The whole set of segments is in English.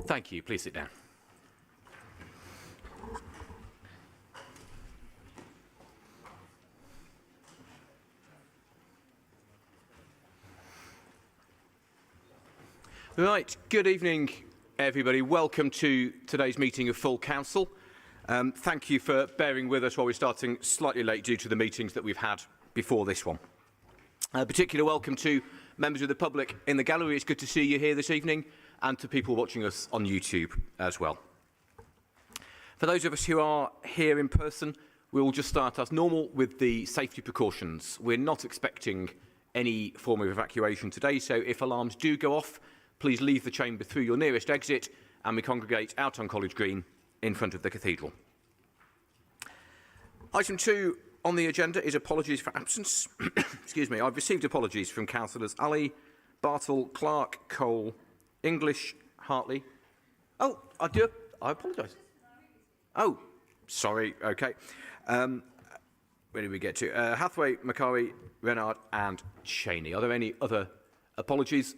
Thank you. Please sit down. Right, good evening everybody. Welcome to today's meeting of full council. Thank you for bearing with us while we're starting slightly late due to the meetings that we've had before this one. Particular welcome to members of the public in the gallery. It's good to see you here this evening, and to people watching us on YouTube as well. For those of us who are here in person, we'll just start as normal with the safety precautions. We're not expecting any form of evacuation today, so if alarms do go off, please leave the chamber through your nearest exit, and we congregate out on College Green in front of the cathedral. Item 2 on the agenda is apologies for absence. Excuse me. I've received apologies from Councillors Ali, Bartle, Clark, Cole, English, Hartley. Oh, I do. I apologise. Oh, sorry. Okay. Where did we get to? Hathaway, Macquarie, Renard and Cheney. Are there any other apologies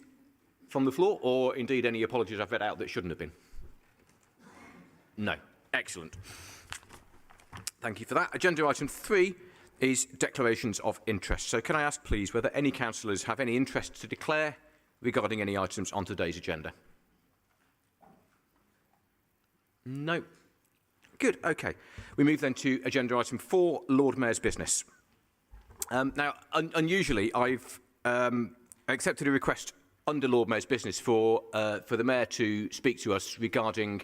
from the floor, or indeed any apologies I've read out that shouldn't have been? No. Excellent. Thank you for that. Agenda item 3 is declarations of interest. So can I ask, please, whether any councillors have any interest to declare regarding any items on today's agenda? No. Good. Okay. We move then to agenda item 4, Lord Mayor's business. Now, unusually, I've accepted a request under Lord Mayor's business for the Mayor to speak to us regarding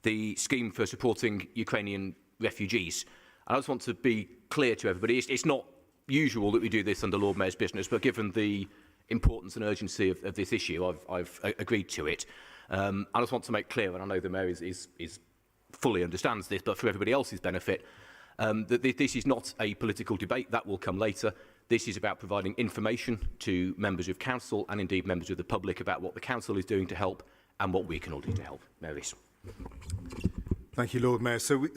the scheme for supporting Ukrainian refugees. And I just want to be clear to everybody, it's not usual that we do this under Lord Mayor's business, but given the importance and urgency of this issue, I've agreed to it. I just want to make clear, and I know the Mayor is fully understands this, but for everybody else's benefit, that this is not a political debate. That will come later. This is about providing information to members of council and indeed members of the public about what the council is doing to help and what we can all do to help. Mayor Rees. Thank you, Lord Mayor. So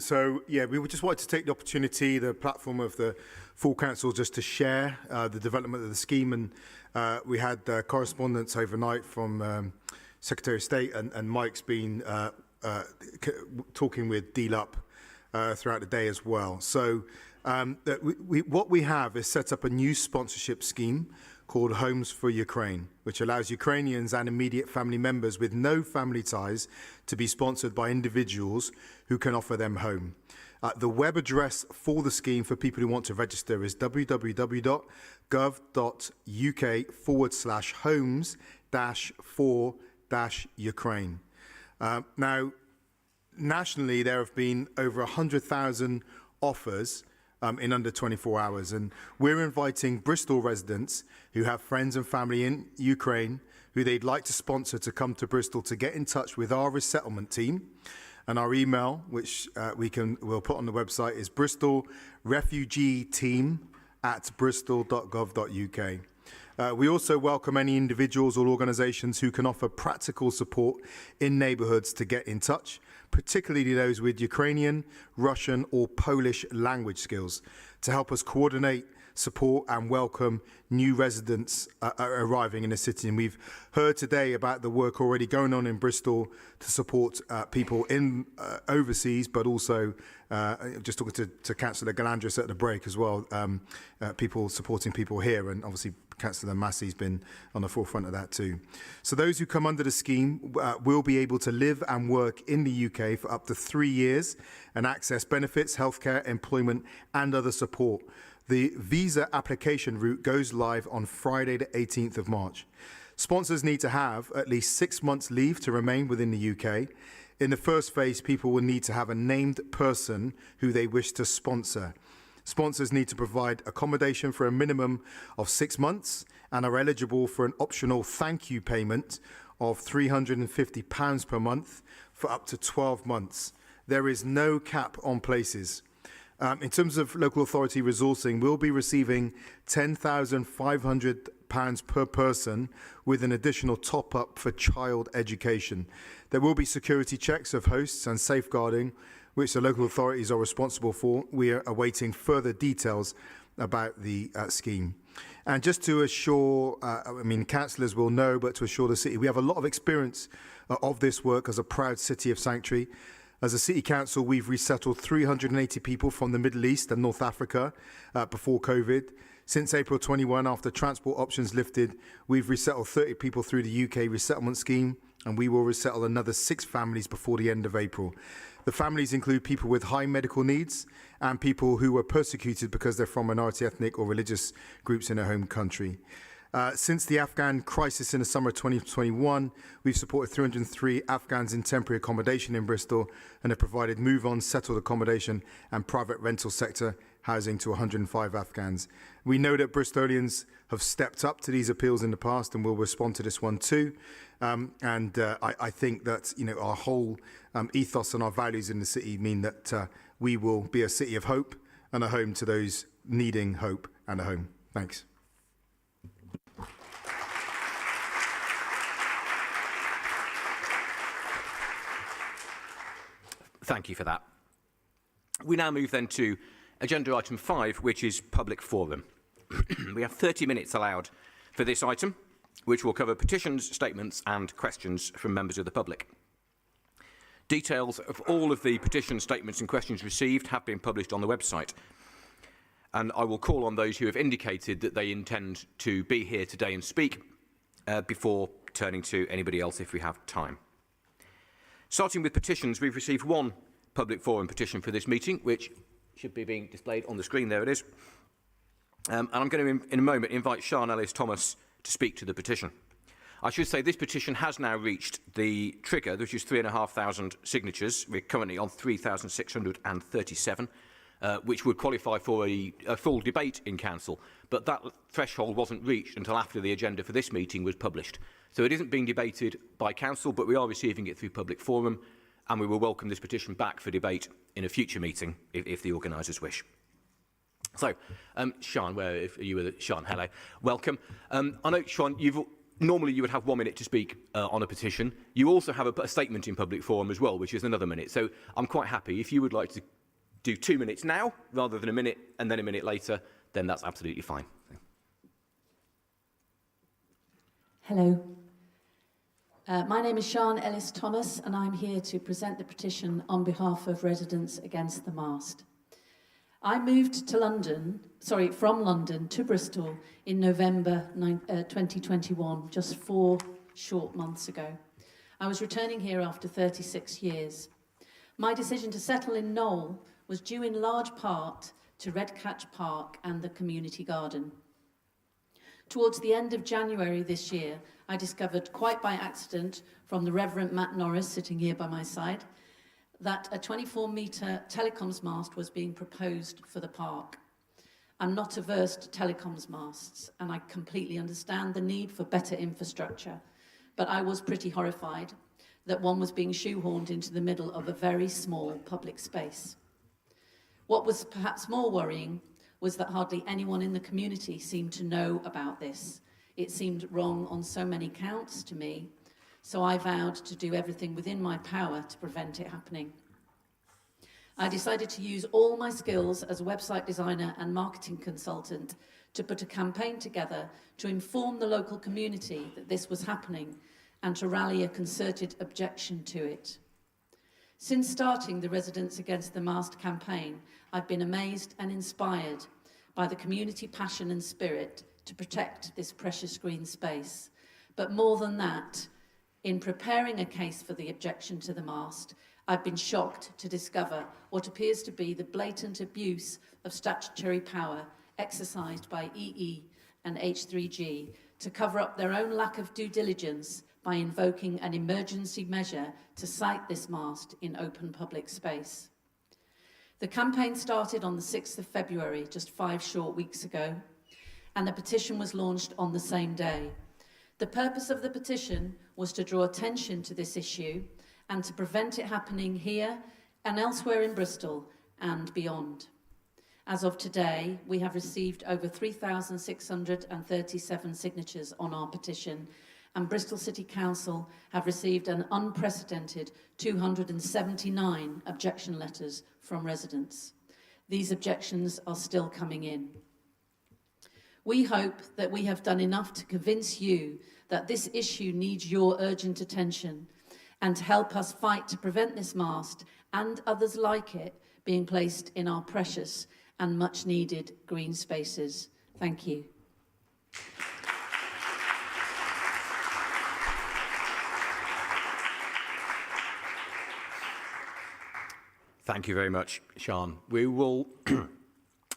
we would just wanted to take the opportunity, the platform of the full council, just to share the development of the scheme. And we had correspondence overnight from Secretary of State, and Mike's been talking with DLUP throughout the day as well. So what we have is set up a new sponsorship scheme called Homes for Ukraine, which allows Ukrainians and immediate family members with no family ties to be sponsored by individuals who can offer them home. The web address for the scheme for people who want to register is www.gov.uk/homes-for-Ukraine. Now, nationally, there have been over 100,000 offers in under 24 hours. And we're inviting Bristol residents who have friends and family in Ukraine who they'd like to sponsor to come to Bristol to get in touch with our resettlement team. And our email, which we'll put on the website, is bristolrefugeeteam@bristol.gov.uk. We also welcome any individuals or organisations who can offer practical support in neighbourhoods to get in touch, particularly those with Ukrainian, Russian or Polish language skills, to help us coordinate, support and welcome new residents arriving in the city. And we've heard today about the work already going on in Bristol to support people in overseas, but also just talking to Councillor Galandris at the break as well, people supporting people here, and obviously Councillor Massey's been on the forefront of that too. So those who come under the scheme will be able to live and work in the UK for up to 3 years and access benefits, healthcare, employment and other support. The visa application route goes live on Friday the 18th of March. Sponsors need to have at least 6 months leave to remain within the UK. In the first phase, people will need to have a named person who they wish to sponsor. Sponsors need to provide accommodation for a minimum of 6 months and are eligible for an optional thank you payment of £350 per month for up to 12 months. There is no cap on places. In terms of local authority resourcing, we'll be receiving £10,500 per person with an additional top-up for child education. There will be security checks of hosts and safeguarding, which the local authorities are responsible for. We are awaiting further details about the scheme. And just to assure, councillors will know, but to assure the city, we have a lot of experience of this work as a proud city of sanctuary. As a city council, we've resettled 380 people from the Middle East and North Africa before COVID. Since April 21, after transport options lifted, we've resettled 30 people through the UK resettlement scheme, and we will resettle another 6 families before the end of April. The families include people with high medical needs and people who were persecuted because they're from minority ethnic or religious groups in their home country. Since the Afghan crisis in the summer of 2021, we've supported 303 Afghans in temporary accommodation in Bristol and have provided move-on, settled accommodation and private rental sector housing to 105 Afghans. We know that Bristolians have stepped up to these appeals in the past and will respond to this one too. I think that our whole ethos and our values in the city mean that we will be a city of hope and a home to those needing hope and a home. Thanks. Thank you for that. We now move then to agenda item 5, which is public forum. We have 30 minutes allowed for this item, which will cover petitions, statements and questions from members of the public. Details of all of the petitions, statements and questions received have been published on the website. And I will call on those who have indicated that they intend to be here today and speak before turning to anybody else if we have time. Starting with petitions, we've received 1 public forum petition for this meeting, which should be being displayed on the screen. There it is. And I'm going to, in a moment, invite Sian Ellis-Thomas to speak to the petition. I should say this petition has now reached the trigger, which is 3,500 signatures. We're currently on 3,637, which would qualify for a full debate in council. But that threshold wasn't reached until after the agenda for this meeting was published. So it isn't being debated by council, but we are receiving it through public forum, and we will welcome this petition back for debate in a future meeting if the organisers wish. So, Sian, Sian, hello, welcome. I know, Sian, normally you would have 1 minute to speak on a petition. You also have a statement in public forum as well, which is another minute. So I'm quite happy. If you would like to do 2 minutes now, rather than a minute and then a minute later, then that's absolutely fine. Hello. My name is Sian Ellis-Thomas and I'm here to present the petition on behalf of residents against the mast. I moved to from London to Bristol in November 2021, just 4 short months ago. I was returning here after 36 years. My decision to settle in Knowle was due in large part to Redcatch Park and the community garden. Towards the end of January this year, I discovered quite by accident from the Reverend Matt Norris sitting here by my side that a 24-metre telecoms mast was being proposed for the park. I'm not averse to telecoms masts and I completely understand the need for better infrastructure, but I was pretty horrified that one was being shoehorned into the middle of a very small public space. What was perhaps more worrying was that hardly anyone in the community seemed to know about this. It seemed wrong on so many counts to me, so I vowed to do everything within my power to prevent it happening. I decided to use all my skills as a website designer and marketing consultant to put a campaign together to inform the local community that this was happening and to rally a concerted objection to it. Since starting the Residents Against the Mast campaign, I've been amazed and inspired by the community passion and spirit to protect this precious green space. But more than that, in preparing a case for the objection to the mast, I've been shocked to discover what appears to be the blatant abuse of statutory power exercised by EE and H3G to cover up their own lack of due diligence by invoking an emergency measure to site this mast in open public space. The campaign started on the 6th of February, just 5 short weeks ago, and the petition was launched on the same day. The purpose of the petition was to draw attention to this issue and to prevent it happening here and elsewhere in Bristol and beyond. As of today, we have received over 3,637 signatures on our petition, and Bristol City Council have received an unprecedented 279 objection letters from residents. These objections are still coming in. We hope that we have done enough to convince you that this issue needs your urgent attention and to help us fight to prevent this mast and others like it being placed in our precious and much needed green spaces. Thank you. Thank you very much, Sian. We will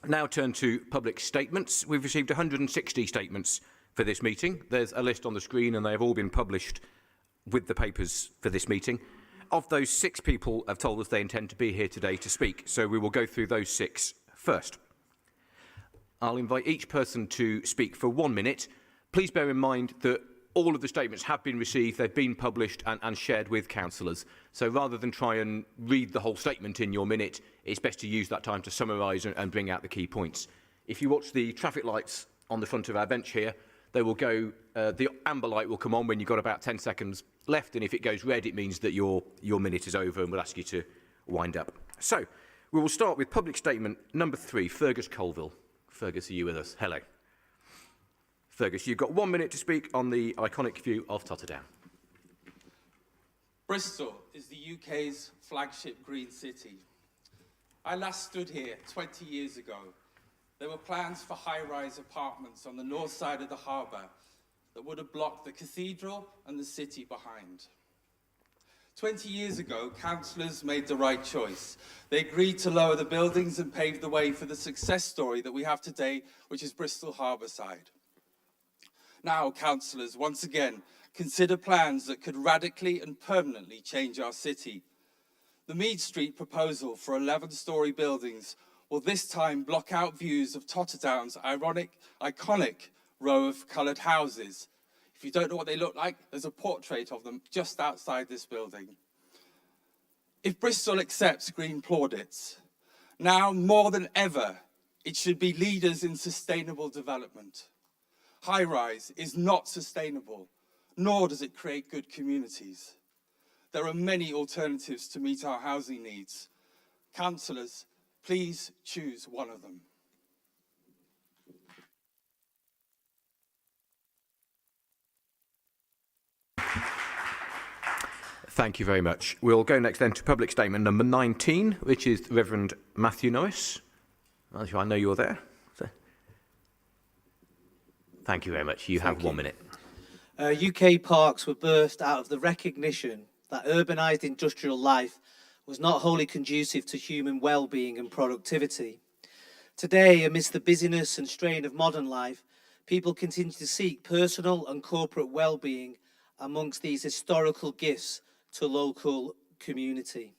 now turn to public statements. We've received 160 statements for this meeting. There's a list on the screen and they have all been published with the papers for this meeting. Of those, 6 people have told us they intend to be here today to speak, so we will go through those 6 first. I'll invite each person to speak for 1 minute. Please bear in mind that all of the statements have been received, they've been published and shared with councillors. So rather than try and read the whole statement in your minute, it's best to use that time to summarise and bring out the key points. If you watch the traffic lights on the front of our bench here, they will go, the amber light will come on when you've got about 10 seconds left, and if it goes red, it means that your minute is over and we'll ask you to wind up. So, we will start with public statement number 3, Fergus Colville. Fergus, are you with us? Hello. Fergus, you've got 1 minute to speak on the iconic view of Totterdown. Bristol is the UK's flagship green city. I last stood here 20 years ago. There were plans for high-rise apartments on the north side of the harbour that would have blocked the cathedral and the city behind. 20 years ago, councillors made the right choice. They agreed to lower the buildings and pave the way for the success story that we have today, which is Bristol Harbourside. Now, councillors, once again, consider plans that could radically and permanently change our city. The Mead Street proposal for 11-storey buildings will this time block out views of Totterdown's iconic row of coloured houses. If you don't know what they look like, there's a portrait of them just outside this building. If Bristol accepts green plaudits, now more than ever, it should be leaders in sustainable development. High-rise is not sustainable, nor does it create good communities. There are many alternatives to meet our housing needs. Councillors, please choose one of them. Thank you very much. We'll go next then to public statement number 19, which is Reverend Matthew Norris. I know you're there. So. Thank you very much. You have 1 minute. UK parks were birthed out of the recognition that urbanised industrial life was not wholly conducive to human well-being and productivity. Today, amidst the busyness and strain of modern life, people continue to seek personal and corporate well-being amongst these historical gifts to local community.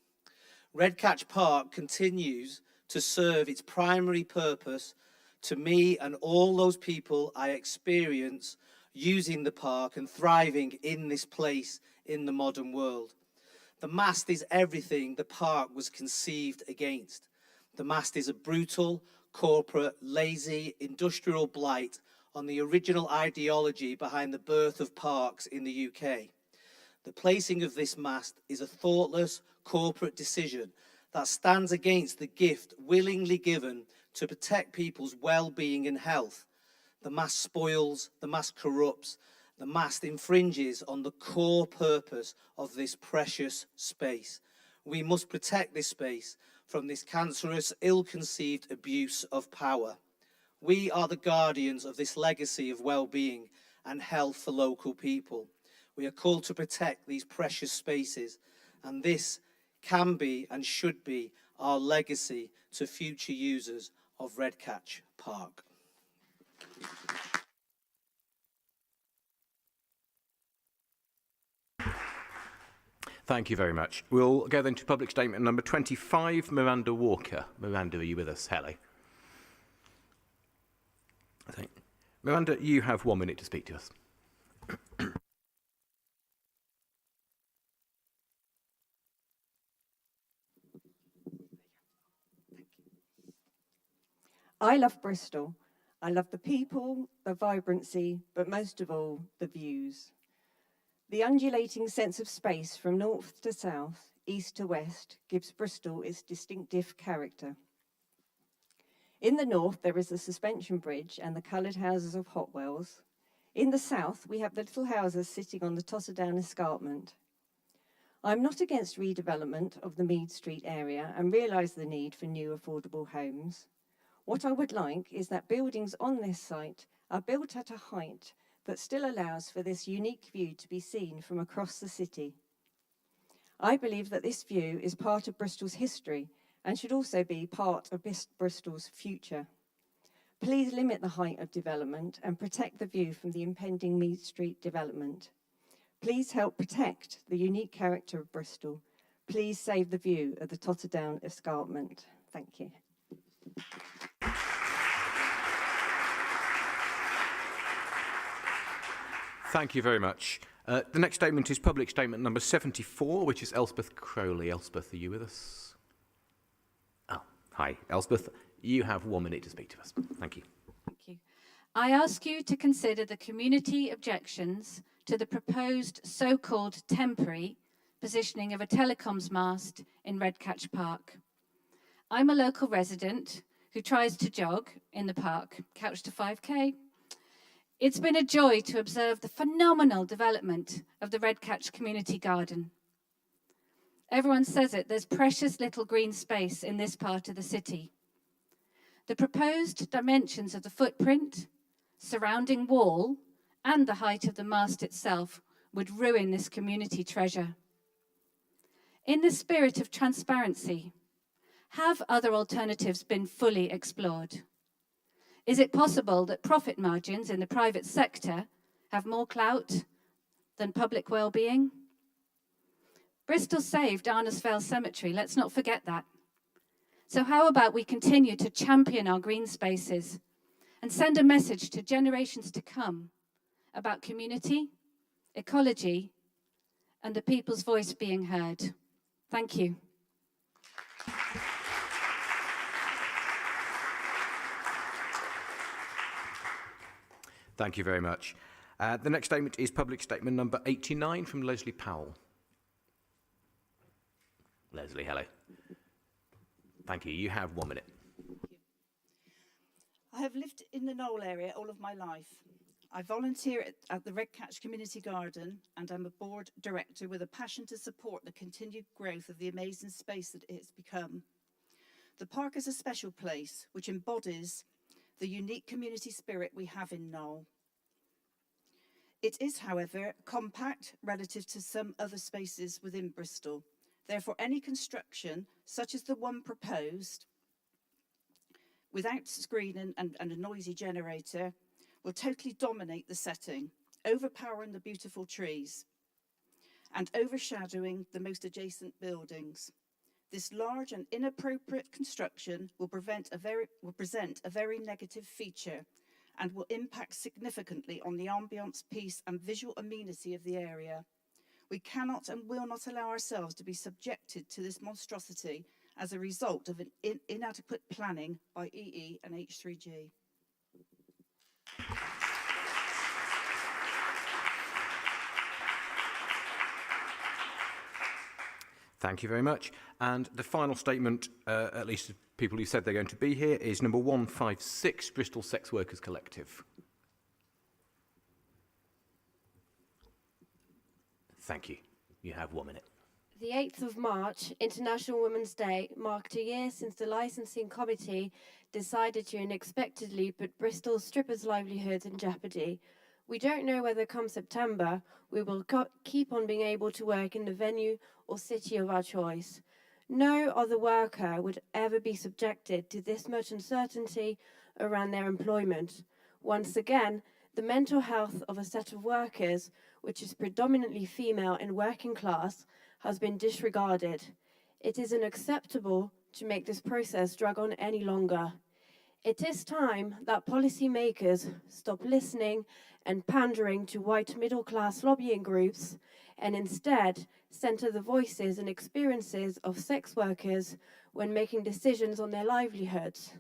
Redcatch Park continues to serve its primary purpose to me and all those people I experience using the park and thriving in this place in the modern world. The mast is everything the park was conceived against. The mast is a brutal, corporate, lazy, industrial blight on the original ideology behind the birth of parks in the UK. The placing of this mast is a thoughtless corporate decision that stands against the gift willingly given to protect people's well-being and health. The mast spoils, the mast corrupts, the mast infringes on the core purpose of this precious space. We must protect this space from this cancerous, ill-conceived abuse of power. We are the guardians of this legacy of well-being and health for local people. We are called to protect these precious spaces, and this can be and should be our legacy to future users of Redcatch Park. Thank you very much. We'll go then to public statement number 25, Miranda Walker. Miranda, are you with us? Hello. Miranda, you have 1 minute to speak to us. I love Bristol. I love the people, the vibrancy, but most of all, the views. The undulating sense of space from north to south, east to west, gives Bristol its distinctive character. In the north, there is the suspension bridge and the coloured houses of Hotwells. In the south, we have the little houses sitting on the Totterdown escarpment. I'm not against redevelopment of the Mead Street area and realise the need for new affordable homes. What I would like is that buildings on this site are built at a height that still allows for this unique view to be seen from across the city. I believe that this view is part of Bristol's history and should also be part of Bristol's future. Please limit the height of development and protect the view from the impending Mead Street development. Please help protect the unique character of Bristol. Please save the view of the Totterdown escarpment. Thank you. Thank you very much. The next statement is public statement number 74, which is Elspeth Crowley. Elspeth, are you with us? Oh, hi, Elspeth. You have 1 minute to speak to us. Thank you. Thank you. I ask you to consider the community objections to the proposed so-called temporary positioning of a telecoms mast in Redcatch Park. I'm a local resident who tries to jog in the park, couch to 5k. It's been a joy to observe the phenomenal development of the Redcatch Community Garden. Everyone says it, there's precious little green space in this part of the city. The proposed dimensions of the footprint, surrounding wall, and the height of the mast itself would ruin this community treasure. In the spirit of transparency, have other alternatives been fully explored? Is it possible that profit margins in the private sector have more clout than public well-being? Bristol saved Arnesvale Cemetery, let's not forget that. So how about we continue to champion our green spaces and send a message to generations to come about community, ecology, and the people's voice being heard. Thank you. Thank you very much. The next statement is public statement number 89 from Leslie Powell. Leslie, hello. Thank you. You have 1 minute. I have lived in the Knoll area all of my life. I volunteer at the Redcatch Community Garden and I'm a board director with a passion to support the continued growth of the amazing space that it has become. The park is a special place which embodies the unique community spirit we have in Knoll. It is, however, compact relative to some other spaces within Bristol. Therefore, any construction, such as the one proposed, without screening and a noisy generator, will totally dominate the setting, overpowering the beautiful trees and overshadowing the most adjacent buildings. This large and inappropriate construction will present a very negative feature and will impact significantly on the ambience, peace and visual amenity of the area. We cannot and will not allow ourselves to be subjected to this monstrosity as a result of an inadequate planning by EE and H3G. Thank you very much. And the final statement, at least people who said they're going to be here, is number 156, Bristol Sex Workers Collective. Thank you. You have 1 minute. The 8th of March, International Women's Day, marked a year since the licensing committee decided to unexpectedly put Bristol's strippers' livelihoods in jeopardy. We don't know whether come September we will keep on being able to work in the venue or city of our choice. No other worker would ever be subjected to this much uncertainty around their employment. Once again, the mental health of a set of workers, which is predominantly female and working class, has been disregarded. It is unacceptable to make this process drag on any longer. It is time that policymakers stop listening and pandering to white middle-class lobbying groups and instead centre the voices and experiences of sex workers when making decisions on their livelihoods.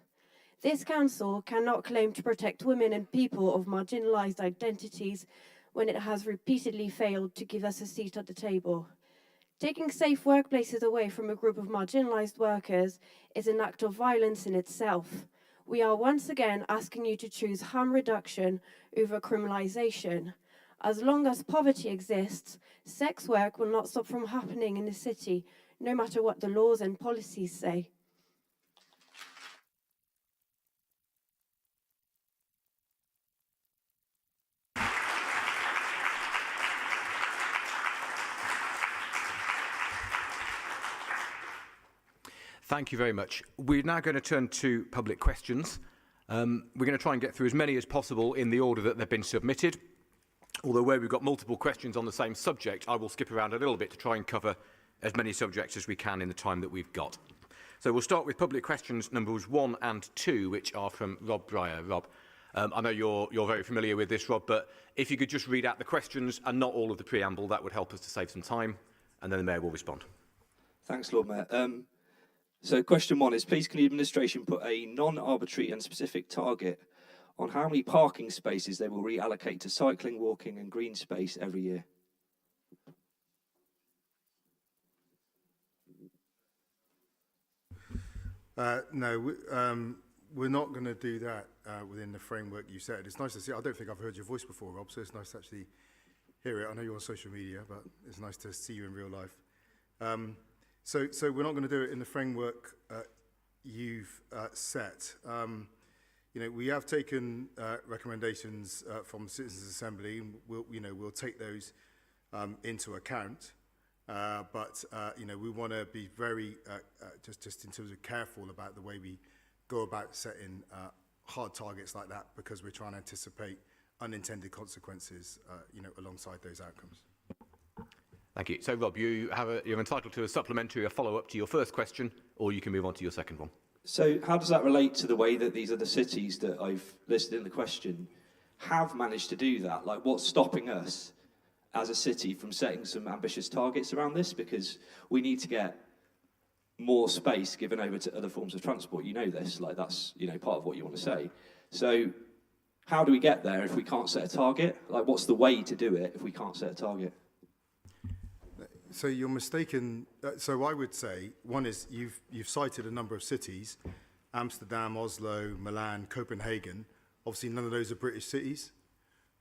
This council cannot claim to protect women and people of marginalised identities when it has repeatedly failed to give us a seat at the table. Taking safe workplaces away from a group of marginalised workers is an act of violence in itself. We are once again asking you to choose harm reduction over criminalisation. As long as poverty exists, sex work will not stop from happening in the city, no matter what the laws and policies say. Thank you very much. We're now going to turn to public questions. We're going to try and get through as many as possible in the order that they've been submitted. Although where we've got multiple questions on the same subject, I will skip around a little bit to try and cover as many subjects as we can in the time that we've got. So we'll start with public questions numbers 1 and 2, which are from Rob Breyer. Rob, I know you're very familiar with this, Rob, but if you could just read out the questions and not all of the preamble, that would help us to save some time, and then the Mayor will respond. Thanks, Lord Mayor. So question 1 is, please can the administration put a non-arbitrary and specific target on how many parking spaces they will reallocate to cycling, walking and green space every year? No, we're not going to do that within the framework you said. It's nice to see. I don't think I've heard your voice before, Rob, so it's nice to actually hear it. I know you're on social media, but it's nice to see you in real life. So we're not going to do it in the framework you've set. You know, we have taken recommendations from the Citizens Assembly, and we'll take those into account. But you know, we want to be very just in terms of careful about the way we go about setting hard targets like that, because we're trying to anticipate unintended consequences, you know, alongside those outcomes. Thank you. So, Rob, you're entitled to a supplementary, a follow-up to your first question, or you can move on to your second one. So how does that relate to the way that these other cities that I've listed in the question have managed to do that? Like, what's stopping us as a city from setting some ambitious targets around this? Because we need to get more space given over to other forms of transport. You know this, like that's, you know, part of what you want to say. So how do we get there if we can't set a target? Like, what's the way to do it if we can't set a target? So you're mistaken. So I would say, one is you've cited a number of cities, Amsterdam, Oslo, Milan, Copenhagen. Obviously, none of those are British cities.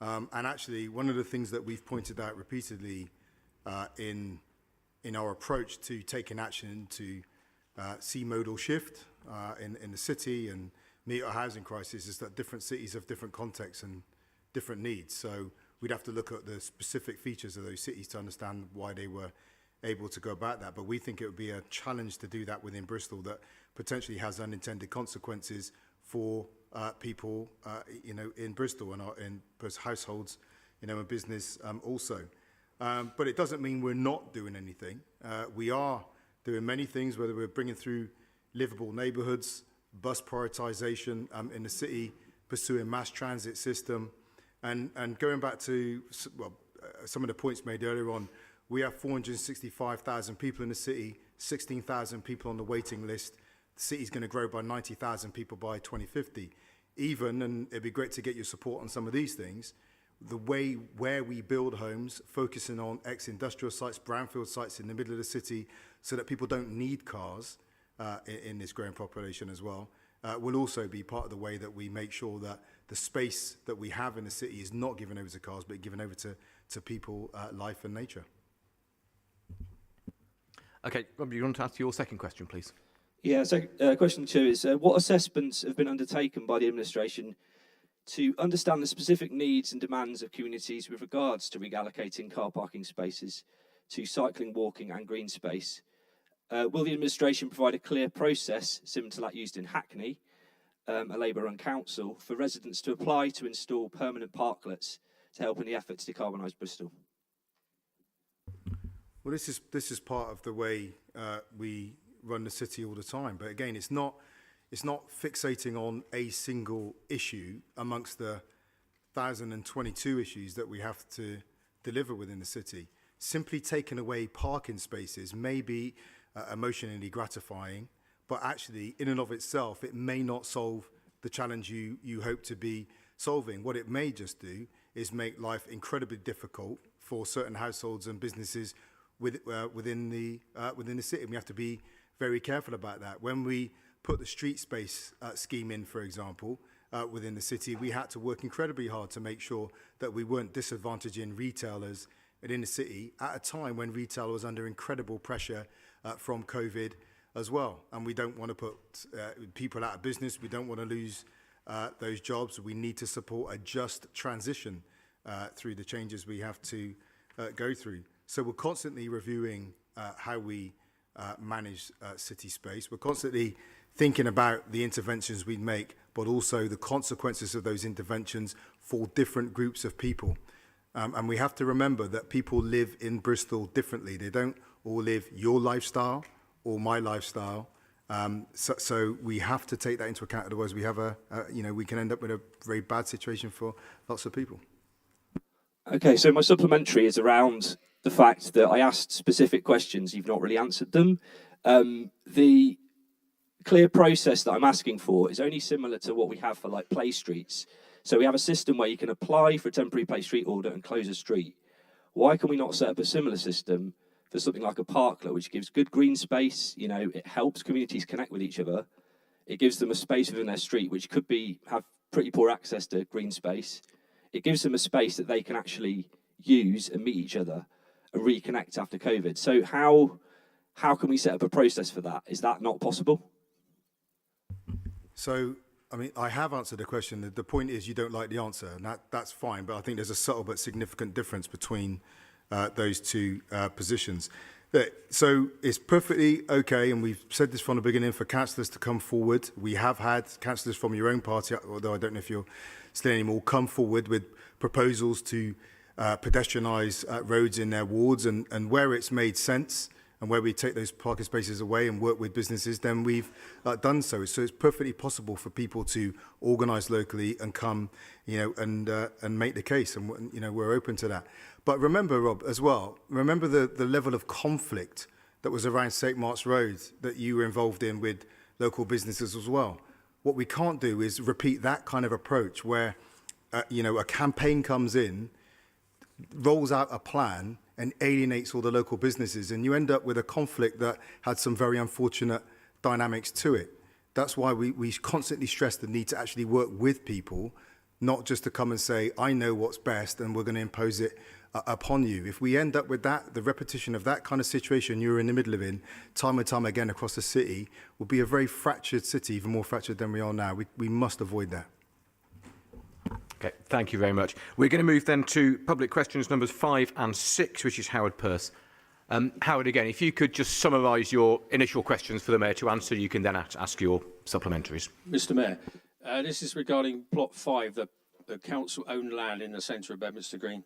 And actually, one of the things that we've pointed out repeatedly in our approach to taking action to see modal shift in the city and meet our housing crisis is that different cities have different contexts and different needs. So we'd have to look at the specific features of those cities to understand why they were able to go about that. But we think it would be a challenge to do that within Bristol that potentially has unintended consequences for people, you know, in Bristol and in households, you know, and business also. But it doesn't mean we're not doing anything. We are doing many things, whether we're bringing through livable neighbourhoods, bus prioritisation in the city, pursuing mass transit system, and going back to some of the points made earlier on. We have 465,000 people in the city, 16,000 people on the waiting list. The city's going to grow by 90,000 people by 2050. Even, and it'd be great to get your support on some of these things, the way where we build homes, focusing on ex-industrial sites, brownfield sites in the middle of the city, so that people don't need cars in this growing population as well, will also be part of the way that we make sure that the space that we have in the city is not given over to cars, but given over to people, life and nature. Okay, Rob, you want to ask your second question, please? Yeah, so question 2 is, what assessments have been undertaken by the administration to understand the specific needs and demands of communities with regards to reallocating car parking spaces to cycling, walking and green space? Will the administration provide a clear process, similar to that used in Hackney, a Labour-run council, for residents to apply to install permanent parklets to help in the effort to decarbonise Bristol? Well, this is part of the way we run the city all the time. But again, it's not fixating on a single issue amongst the 1,022 issues that we have to deliver within the city. Simply taking away parking spaces may be emotionally gratifying, but actually, in and of itself, it may not solve the challenge you hope to be solving. What it may just do is make life incredibly difficult for certain households and businesses within the city. And we have to be very careful about that. When we put the street space scheme in, for example, within the city, we had to work incredibly hard to make sure that we weren't disadvantaging retailers in the city at a time when retail was under incredible pressure from COVID as well. And we don't want to put people out of business. We don't want to lose those jobs. We need to support a just transition through the changes we have to go through. So we're constantly reviewing how we manage city space. We're constantly thinking about the interventions we make, but also the consequences of those interventions for different groups of people. And we have to remember that people live in Bristol differently. They don't all live your lifestyle or my lifestyle. So we have to take that into account. Otherwise, we have we can end up with a very bad situation for lots of people. Okay, so my supplementary is around the fact that I asked specific questions, you've not really answered them. The clear process that I'm asking for is only similar to what we have for like play streets. So we have a system where you can apply for a temporary play street order and close a street. Why can we not set up a similar system for something like a parklet, which gives good green space? You know, it helps communities connect with each other. It gives them a space within their street, which could have pretty poor access to green space. It gives them a space that they can actually use and meet each other and reconnect after COVID. So how can we set up a process for that? Is that not possible? So, I mean, I have answered the question. The point is you don't like the answer, and that's fine, but I think there's a subtle but significant difference between those two positions. So it's perfectly okay, and we've said this from the beginning, for councillors to come forward. We have had councillors from your own party, although I don't know if you're still anymore, come forward with proposals to pedestrianise roads in their wards, and where it's made sense and where we take those parking spaces away and work with businesses, then we've done so. So it's perfectly possible for people to organise locally and come, and make the case, and we're open to that. But remember, Rob, as well, remember the level of conflict that was around St Mark's Road that you were involved in with local businesses as well. What we can't do is repeat that kind of approach where, a campaign comes in, rolls out a plan and alienates all the local businesses, and you end up with a conflict that had some very unfortunate dynamics to it. That's why we constantly stress the need to actually work with people, not just to come and say, I know what's best and we're going to impose it upon you. If we end up with that, the repetition of that kind of situation you're in the middle of time and time again across the city, will be a very fractured city, even more fractured than we are now. We must avoid that. Okay, thank you very much. We're going to move then to public questions numbers 5 and 6, which is Howard Peirce. Howard, again, if you could just summarise your initial questions for the Mayor to answer, you can then ask your supplementaries. Mr Mayor, this is regarding Plot 5, the council-owned land in the centre of Bedminster Green.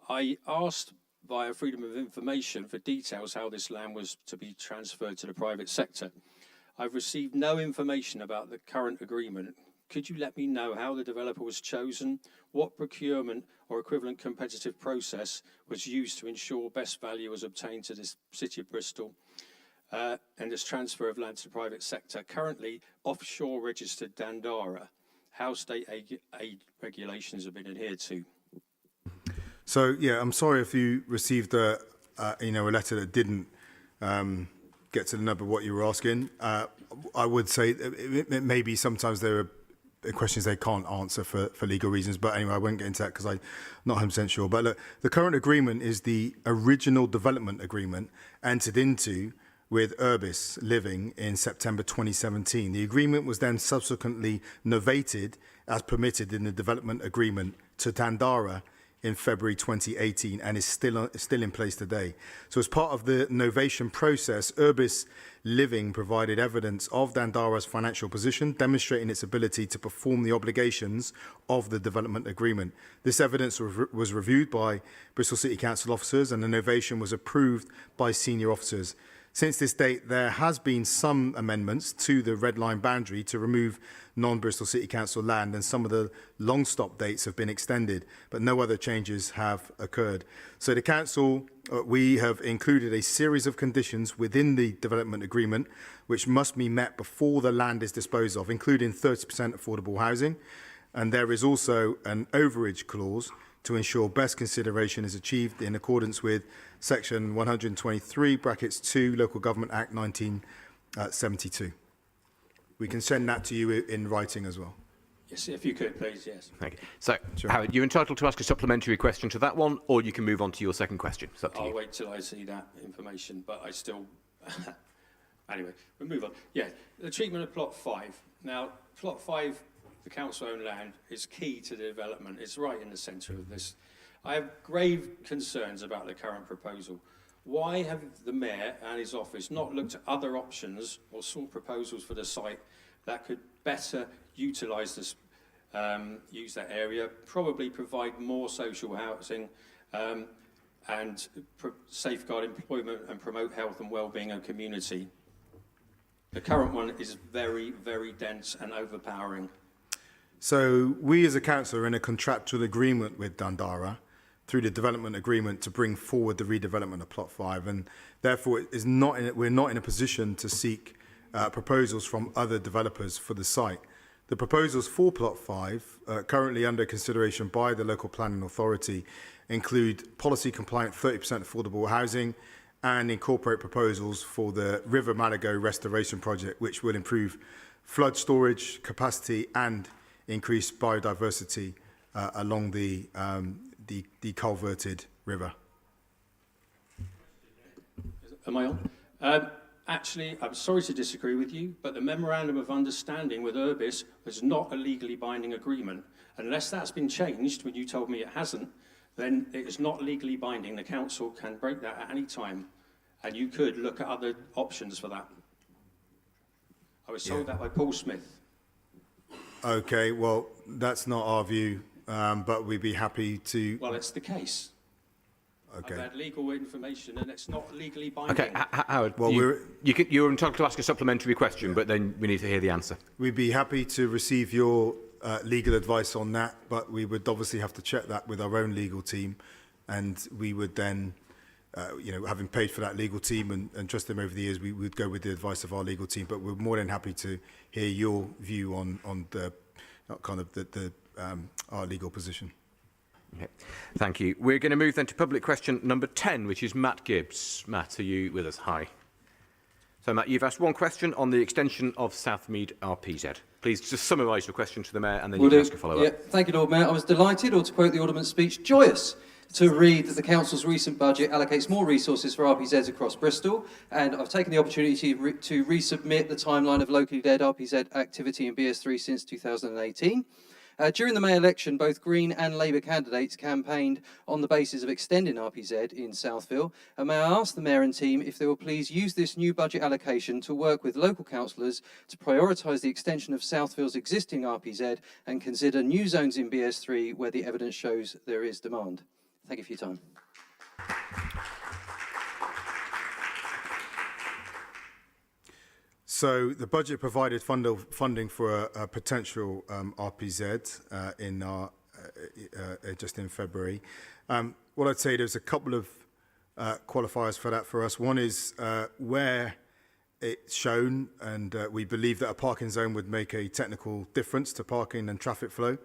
I asked via Freedom of Information for details how this land was to be transferred to the private sector. I've received no information about the current agreement. Could you let me know how the developer was chosen, what procurement or equivalent competitive process was used to ensure best value was obtained to this City of Bristol and this transfer of land to the private sector? Currently, offshore registered Dandara, how state aid regulations have been adhered to? So, yeah, I'm sorry if you received a letter that didn't get to the nub of what you were asking. I would say it maybe sometimes there are questions they can't answer for legal reasons. But anyway, I won't get into that because I'm not 100% sure. But look, the current agreement is the original development agreement entered into with Urbis Living in September 2017. The agreement was then subsequently novated as permitted in the development agreement to Dandara in February 2018 and is still in place today. So as part of the novation process, Urbis Living provided evidence of Dandara's financial position, demonstrating its ability to perform the obligations of the development agreement. This evidence was reviewed by Bristol City Council officers, and the novation was approved by senior officers. Since this date, there has been some amendments to the red line boundary to remove non-Bristol City Council land, and some of the long stop dates have been extended, but no other changes have occurred. So the Council, we have included a series of conditions within the development agreement which must be met before the land is disposed of, including 30% affordable housing, and there is also an overage clause to ensure best consideration is achieved in accordance with Section 123, (2), Local Government Act 1972. we can send that to you in writing as well. Yes, if you could, please, yes. Thank you. So, Sure. Howard, you're entitled to ask a supplementary question to that one, or you can move on to your second question. It's up to I'll you. wait till I see that information, but I still... Anyway, we'll move on. Yeah, the treatment of Plot 5. Now, Plot 5, the council-owned land, is key to the development. It's right in the centre of this. I have grave concerns about the current proposal. Why have the Mayor and his office not looked at other options or sought proposals for the site that could better utilise this, use that area, probably provide more social housing and safeguard employment and promote health and well-being of community? The current one is very, very dense and overpowering. So we as a council are in a contractual agreement with Dandara through the development agreement to bring forward the redevelopment of Plot 5, and therefore we're not in a position to seek proposals from other developers for the site. The proposals for Plot 5, currently under consideration by the local planning authority, include policy compliant 30% affordable housing and incorporate proposals for the River Malago restoration project, which will improve flood storage capacity and increase biodiversity along the culverted river. Am I on? Actually, I'm sorry to disagree with you, but the Memorandum of Understanding with Urbis was not a legally binding agreement. Unless that's been changed, when you told me it hasn't, then it is not legally binding. The council can break that at any time, and you could look at other options for that. I was told that by Paul Smith. Okay, well, that's not our view, but we'd be happy to... Well, it's the case. Okay. I've had legal information, and it's not legally binding. Okay, Howard, Well, you're entitled to ask a supplementary question, but then we need to hear the answer. We'd be happy to receive your legal advice on that, but we would obviously have to check that with our own legal team, and we would then, having paid for that legal team and trust them over the years, we would go with the advice of our legal team. But we're more than happy to hear your view on the kind of our legal position. Okay. Thank you. We're going to move then to public question number 10, which is Matt Gibbs. Matt, are you with us? Hi. So, Matt, you've asked one question on the extension of Southmead RPZ. Please just summarise your question to the Mayor and then you can ask a follow-up. Yeah, thank you, Lord Mayor. I was delighted, or to quote the Alderman's speech, joyous to read that the Council's recent budget allocates more resources for RPZs across Bristol, and I've taken the opportunity to resubmit the timeline of locally led RPZ activity in BS3 since 2018. During the May election, both Green and Labour candidates campaigned on the basis of extending RPZ in Southville. And may I ask the Mayor and team if they will please use this new budget allocation to work with local councillors to prioritise the extension of Southville's existing RPZ and consider new zones in BS3 where the evidence shows there is demand. Thank you for your time. So the budget provided funding for a potential RPZ in our just in February. What I'd say, there's a couple of qualifiers for that for us. One is where it's shown, and we believe that a parking zone would make a technical difference to parking and traffic flow.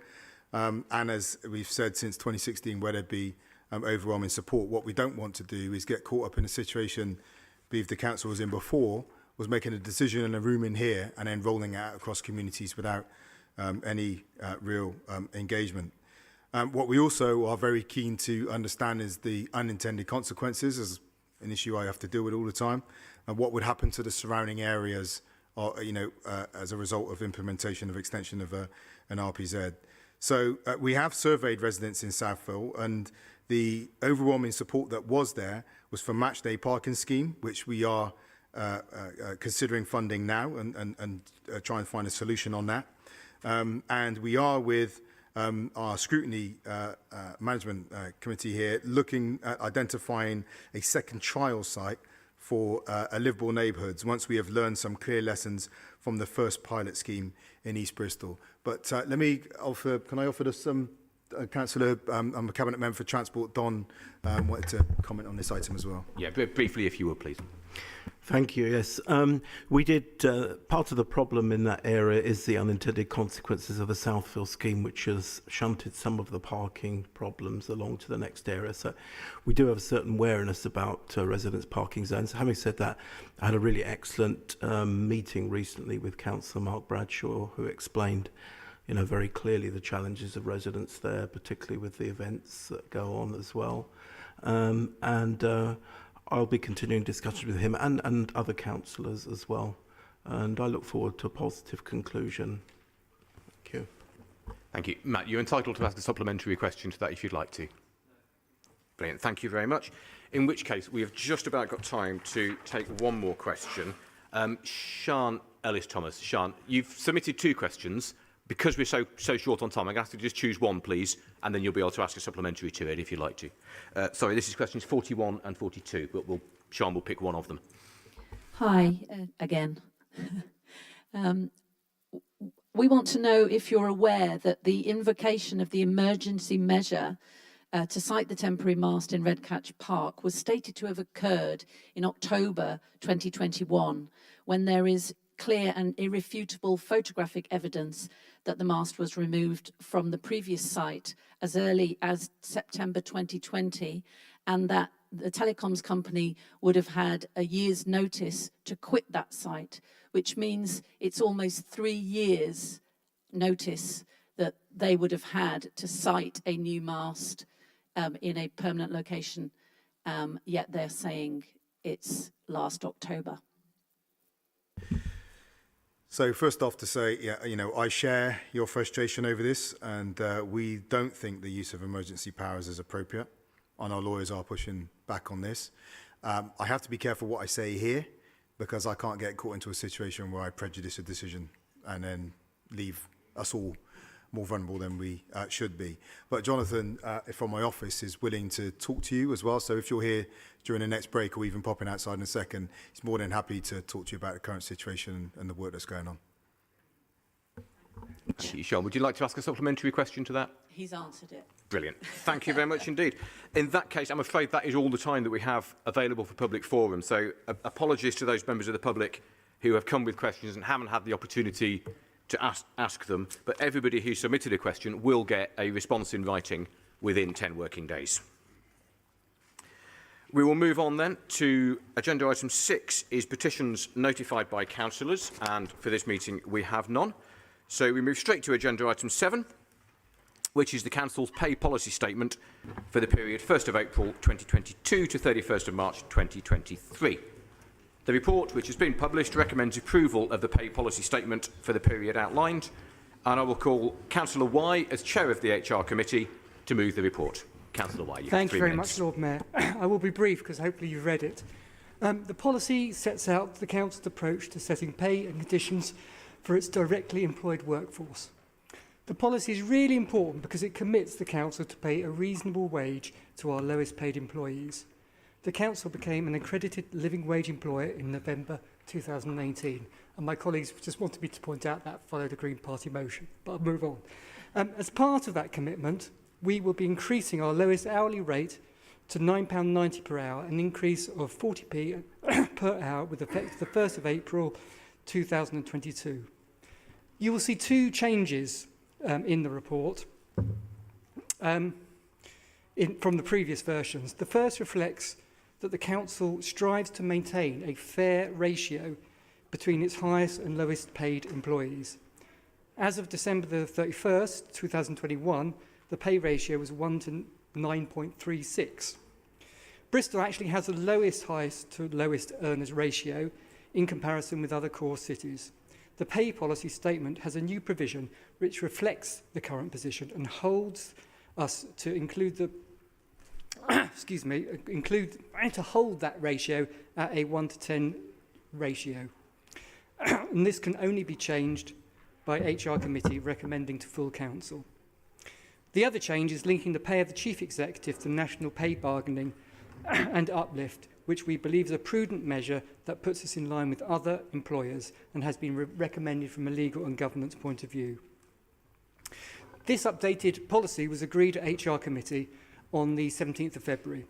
And as we've said since 2016, where there'd be overwhelming support. What we don't want to do is get caught up in a situation, believe the council was in before, was making a decision in a room in here and then rolling it out across communities without any real engagement. What we also are very keen to understand is the unintended consequences, as an issue I have to deal with all the time, and what would happen to the surrounding areas, as a result of implementation of extension of an RPZ. So we have surveyed residents in Southville, and the overwhelming support that was there was for match day parking scheme, which we are considering funding now and try and find a solution on that. And we are with our scrutiny management committee here looking at identifying a second trial site for a livable neighbourhoods once we have learned some clear lessons from the first pilot scheme in East Bristol. But let me offer, can I offer this Councillor, I'm a Cabinet Member for Transport, Don, wanted to comment on this item as well. Yeah, briefly if you would, please. Thank you. Yes, we did. Part of the problem in that area is the unintended consequences of a Southfill scheme, which has shunted some of the parking problems along to the next area. So we do have a certain awareness about residents' parking zones. Having said that, I had a really excellent meeting recently with Councillor Mark Bradshaw, who explained, very clearly the challenges of residents there, particularly with the events that go on as well, I'll be continuing discussions with him and other councillors as well. And I look forward to a positive conclusion. Thank you. Thank you. Matt, you're entitled to ask a supplementary question to that if you'd like to. Brilliant. Thank you very much. In which case, we have just about got time to take one more question. Sian Ellis-Thomas. Sian, you've submitted 2 questions. Because we're so short on time, I'm going to ask you to just choose one, please, and then you'll be able to ask a supplementary to it if you'd like to. Sorry, this is questions 41 and 42, but Sian will pick one of them. Hi, again. We want to know if you're aware that the invocation of the emergency measure to site the temporary mast in Redcatch Park was stated to have occurred in October 2021, when there is clear and irrefutable photographic evidence that the mast was removed from the previous site as early as September 2020, and that the telecoms company would have had a year's notice to quit that site, which means it's almost 3 years notice that they would have had to site a new mast in a permanent location, yet they're saying it's last October. So first off to say, I share your frustration over this, and we don't think the use of emergency powers is appropriate, and our lawyers are pushing back on this. I have to be careful what I say here, because I can't get caught into a situation where I prejudice a decision and then leave us all more vulnerable than we should be. But Jonathan, from my office, is willing to talk to you as well. So if you're here during the next break or even popping outside in a second, he's more than happy to talk to you about the current situation and the work that's going on. Thank you, Sian. Would you like to ask a supplementary question to that? He's answered it. Brilliant. Thank you very much indeed. In that case, I'm afraid that is all the time that we have available for public forum. So apologies to those members of the public who have come with questions and haven't had the opportunity to ask them, but everybody who submitted a question will get a response in writing within 10 working days. We will move on then to agenda item 6 is petitions notified by councillors, and for this meeting we have none. So we move straight to agenda item 7, which is the Council's pay policy statement for the period 1st of April 2022 to 31st of March 2023. The report, which has been published, recommends approval of the pay policy statement for the period outlined, and I will call Councillor Y as chair of the HR committee to move the report. Councillor Y, you Thank have 3 you very minutes. much, Lord Mayor. I will be brief because hopefully you've read it. The policy sets out the Council's approach to setting pay and conditions for its directly employed workforce. The policy is really important because it commits the Council to pay a reasonable wage to our lowest paid employees. The Council became an accredited living wage employer in November 2018, and my colleagues just wanted me to point out that followed a Green Party motion, but I'll move on. As part of that commitment, we will be increasing our lowest hourly rate to £9.90 per hour, an increase of 40p per hour with effect the 1st of April 2022. You will see 2 changes in the report from the previous versions. The first reflects that the Council strives to maintain a fair ratio between its highest and lowest paid employees. As of December the 31st, 2021, the pay ratio was 1 to 9.36. Bristol actually has the lowest highest to lowest earners ratio in comparison with other core cities. The pay policy statement has a new provision which reflects the current position and holds us to include the to hold that ratio at a 1 to 10 ratio. And this can only be changed by HR committee recommending to full council. The other change is linking the pay of the chief executive to national pay bargaining and uplift, which we believe is a prudent measure that puts us in line with other employers and has been recommended from a legal and governance point of view. This updated policy was agreed at HR committee on the 17th of February.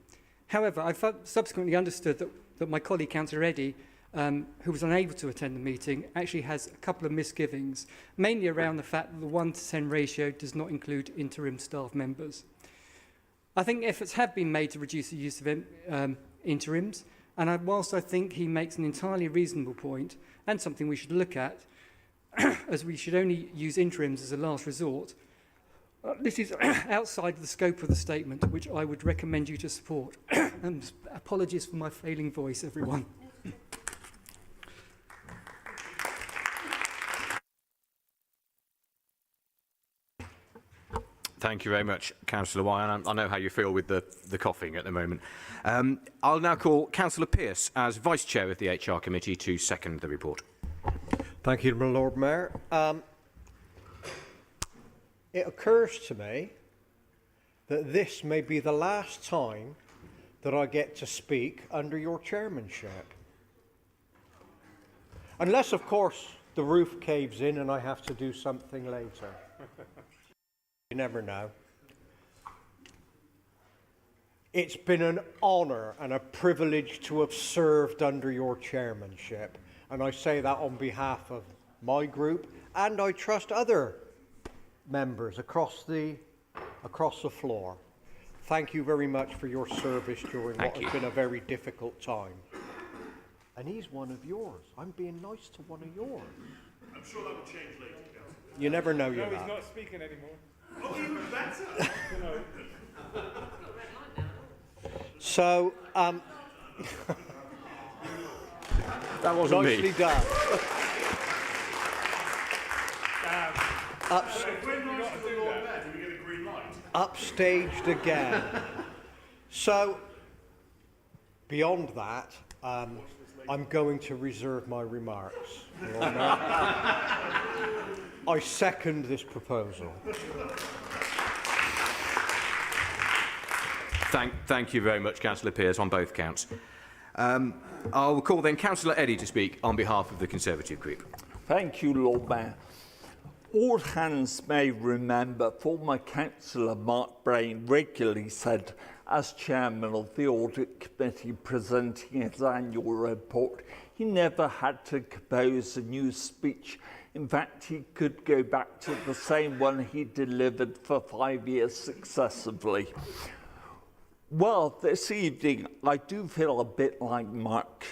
However, I've subsequently understood that my colleague, Councillor Eddy, who was unable to attend the meeting, actually has a couple of misgivings, mainly around the fact that the 1-to-10 ratio does not include interim staff members. I think efforts have been made to reduce the use of interims, and whilst I think he makes an entirely reasonable point, and something we should look at, as we should only use interims as a last resort, this is outside the scope of the statement, which I would recommend you to support. And apologies for my failing voice, everyone. Thank you very much, Councillor Wyan. I know how you feel with the coughing at the moment. I'll now call Councillor Pearce as Vice Chair of the HR Committee to second the report. Thank you, my Lord Mayor. It occurs to me that this may be the last time that I get to speak under your chairmanship. Unless, of course, the roof caves in and I have to do something later. You never know. It's been an honour and a privilege to have served under your chairmanship. And I say that on behalf of my group, and I trust other members across the floor. Thank you very much for your service during what has been a very difficult time. And he's one of yours. I'm being nice to one of yours. I'm sure that will change later, Councillor. You never know, you No, know. he's not speaking anymore. Oh, even better. So, that wasn't nicely me. done. Upstaged again. So, beyond that, I'm going to reserve my remarks. I second this proposal. Thank you very much, Councillor Pearce, on both counts. I'll call then Councillor Eddy to speak on behalf of the Conservative Group. Thank you, Lord Mayor. All hands may remember former Councillor Mark Brain regularly said, as chairman of the Audit Committee presenting his annual report, he never had to compose a new speech. In fact, he could go back to the same one he delivered for 5 years successively. Well, this evening, I do feel a bit like Mark.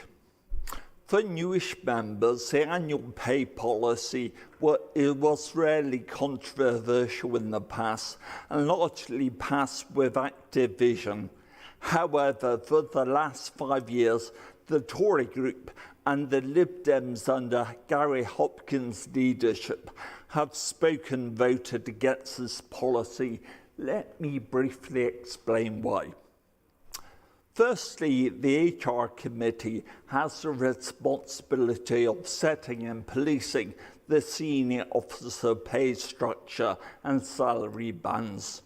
For newish members, the annual pay policy was rarely controversial in the past and largely passed without division. However, for the last 5 years, the Tory group and the Lib Dems under Gary Hopkins' leadership have voted against this policy. Let me briefly explain why. Firstly, the HR Committee has the responsibility of setting and policing the senior officer pay structure and salary bands.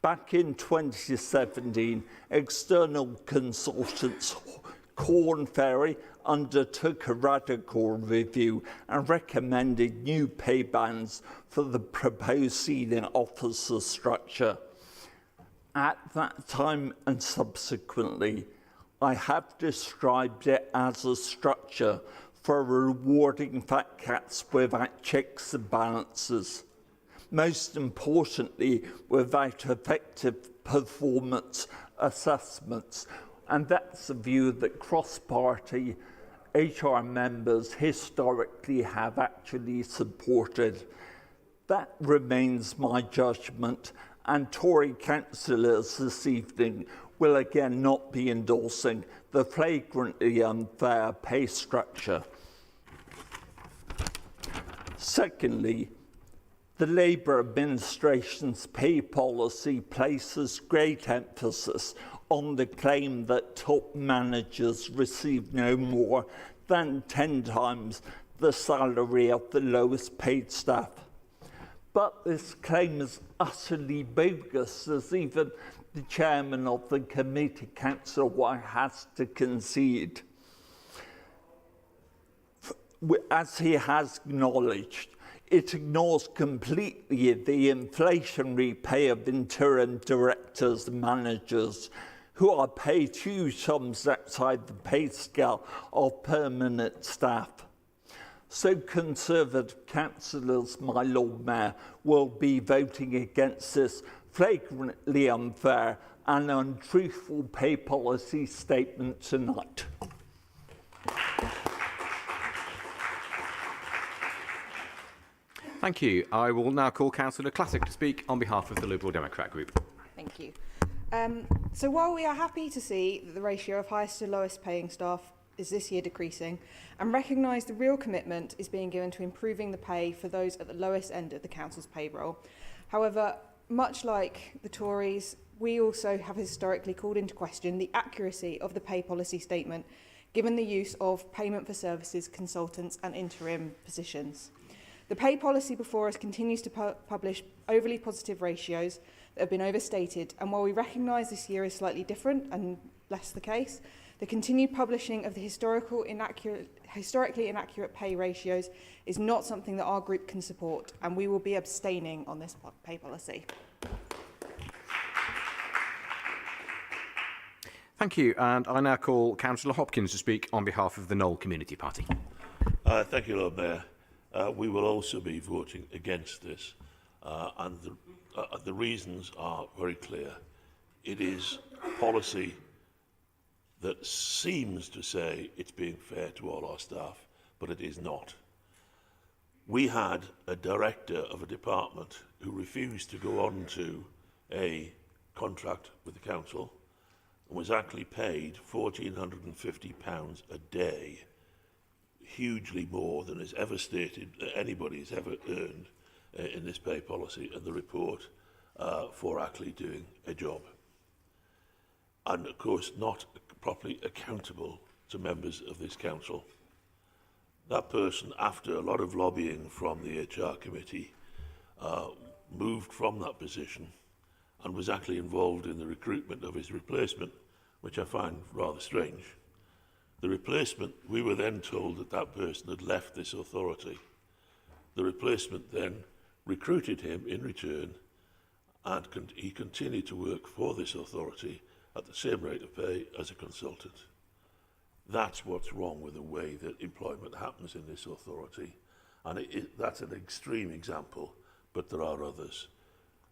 Back in 2017, external consultants Corn Ferry undertook a radical review and recommended new pay bands for the proposed senior officer structure. At that time and subsequently, I have described it as a structure for rewarding fat cats without checks and balances. Most importantly, without effective performance assessments. And that's a view that cross-party HR members historically have actually supported. That remains my judgment, and Tory councillors this evening will again not be endorsing the flagrantly unfair pay structure. Secondly, the Labour administration's pay policy places great emphasis on the claim that top managers receive no more than 10 times the salary of the lowest paid staff. But this claim is utterly bogus, as even the chairman of the committee, Councillor White, has to concede. As he has acknowledged, it ignores completely the inflationary pay of interim directors and managers who are paid huge sums outside the pay scale of permanent staff. So Conservative councillors, my Lord Mayor, will be voting against this flagrantly unfair and untruthful pay policy statement tonight. Thank you. I will now call Councillor Classic to speak on behalf of the Liberal Democrat Group. Thank you. So while we are happy to see that the ratio of highest to lowest paying staff is this year decreasing, and recognise the real commitment is being given to improving the pay for those at the lowest end of the council's payroll. However, much like the Tories, we also have historically called into question the accuracy of the pay policy statement, given the use of payment for services, consultants and interim positions. The pay policy before us continues to publish overly positive ratios that have been overstated, and while we recognise this year is slightly different and less the case, the continued publishing of the historically inaccurate pay ratios is not something that our group can support, and we will be abstaining on this pay policy. Thank you, and I now call Councillor Hopkins to speak on behalf of the Knoll Community Party. Thank you, Lord Mayor. We will also be voting against this, and the reasons are very clear. It is policy that seems to say it's being fair to all our staff, but it is not. We had a director of a department who refused to go on to a contract with the council and was actually paid £1,450 a day, hugely more than is ever stated that anybody has ever earned in this pay policy and the report for actually doing a job. And of course not properly accountable to members of this council. That person, after a lot of lobbying from the HR committee, moved from that position and was actually involved in the recruitment of his replacement, which I find rather strange. The replacement, we were then told that that person had left this authority. The replacement then recruited him in return, and he continued to work for this authority at the same rate of pay as a consultant. That's what's wrong with the way that employment happens in this authority. And that's an extreme example, but there are others.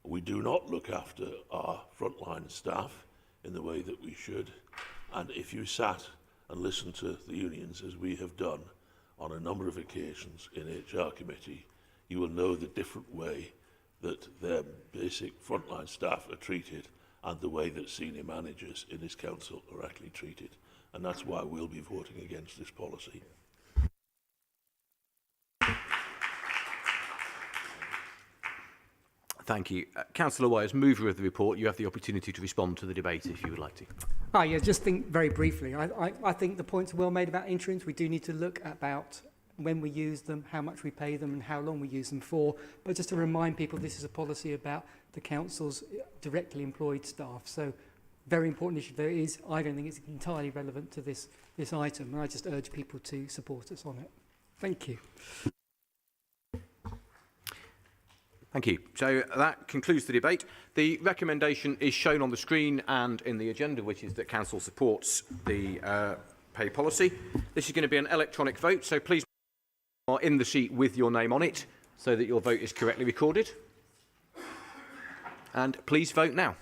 We do not look after our frontline staff in the way that we should. And if you sat and listened to the unions, as we have done on a number of occasions in HR committee, you will know the different way that their basic frontline staff are treated and the way that senior managers in this council are actually treated. And that's why we'll be voting against this policy. Thank you. Councillor White, as mover of the report, you have the opportunity to respond to the debate if you would like to. Yeah, just think very briefly. I think the points are well made about interims. We do need to look about when we use them, how much we pay them and how long we use them for. But just to remind people, this is a policy about the council's directly employed staff. So very important issue there is. I don't think it's entirely relevant to this item, and I just urge people to support us on it. Thank you. Thank you. So that concludes the debate. The recommendation is shown on the screen and in the agenda, which is that Council supports the pay policy. This is going to be an electronic vote, so please are in the seat with your name on it so that your vote is correctly recorded. And please vote now.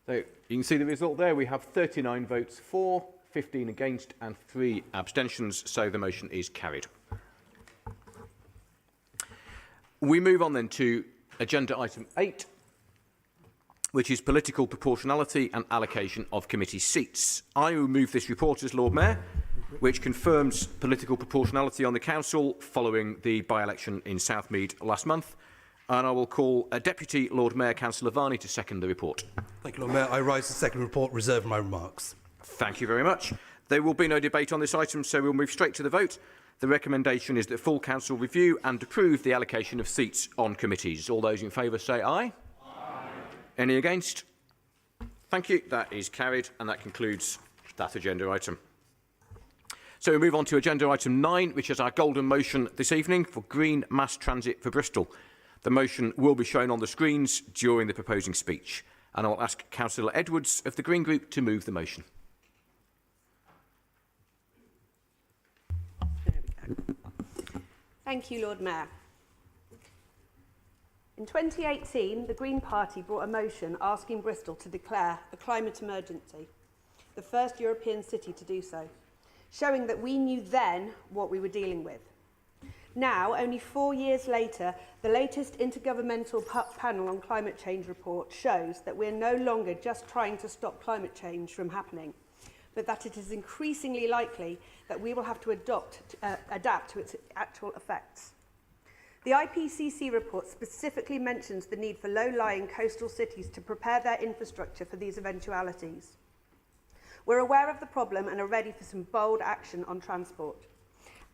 So you can see the result there. We have 39 votes for, 15 against and 3 abstentions. So the motion is carried. We move on then to agenda item 8, which is political proportionality and allocation of committee seats. I will move this report as Lord Mayor, which confirms political proportionality on the council following the by-election in Southmead last month. And I will call Deputy Lord Mayor Councillor Varney to second the report. Thank you, Lord Mayor. I rise to second report, reserve my remarks. Thank you very much. There will be no debate on this item, so we'll move straight to the vote. The recommendation is that full council review and approve the allocation of seats on committees. All those in favour say aye. Aye. Any against? Thank you. That is carried, and that concludes that agenda item. So we move on to agenda item 9, which is our golden motion this evening for green mass transit for Bristol. The motion will be shown on the screens during the proposing speech, and I'll ask Councillor Edwards of the Green Group to move the motion. Thank you, Lord Mayor. In 2018, the Green Party brought a motion asking Bristol to declare a climate emergency, the first European city to do so, showing that we knew then what we were dealing with. Now, only 4 years later, the latest Intergovernmental Panel on Climate Change report shows that we're no longer just trying to stop climate change from happening, but that it is increasingly likely that we will have to adapt to its actual effects. The IPCC report specifically mentions the need for low-lying coastal cities to prepare their infrastructure for these eventualities. We're aware of the problem and are ready for some bold action on transport.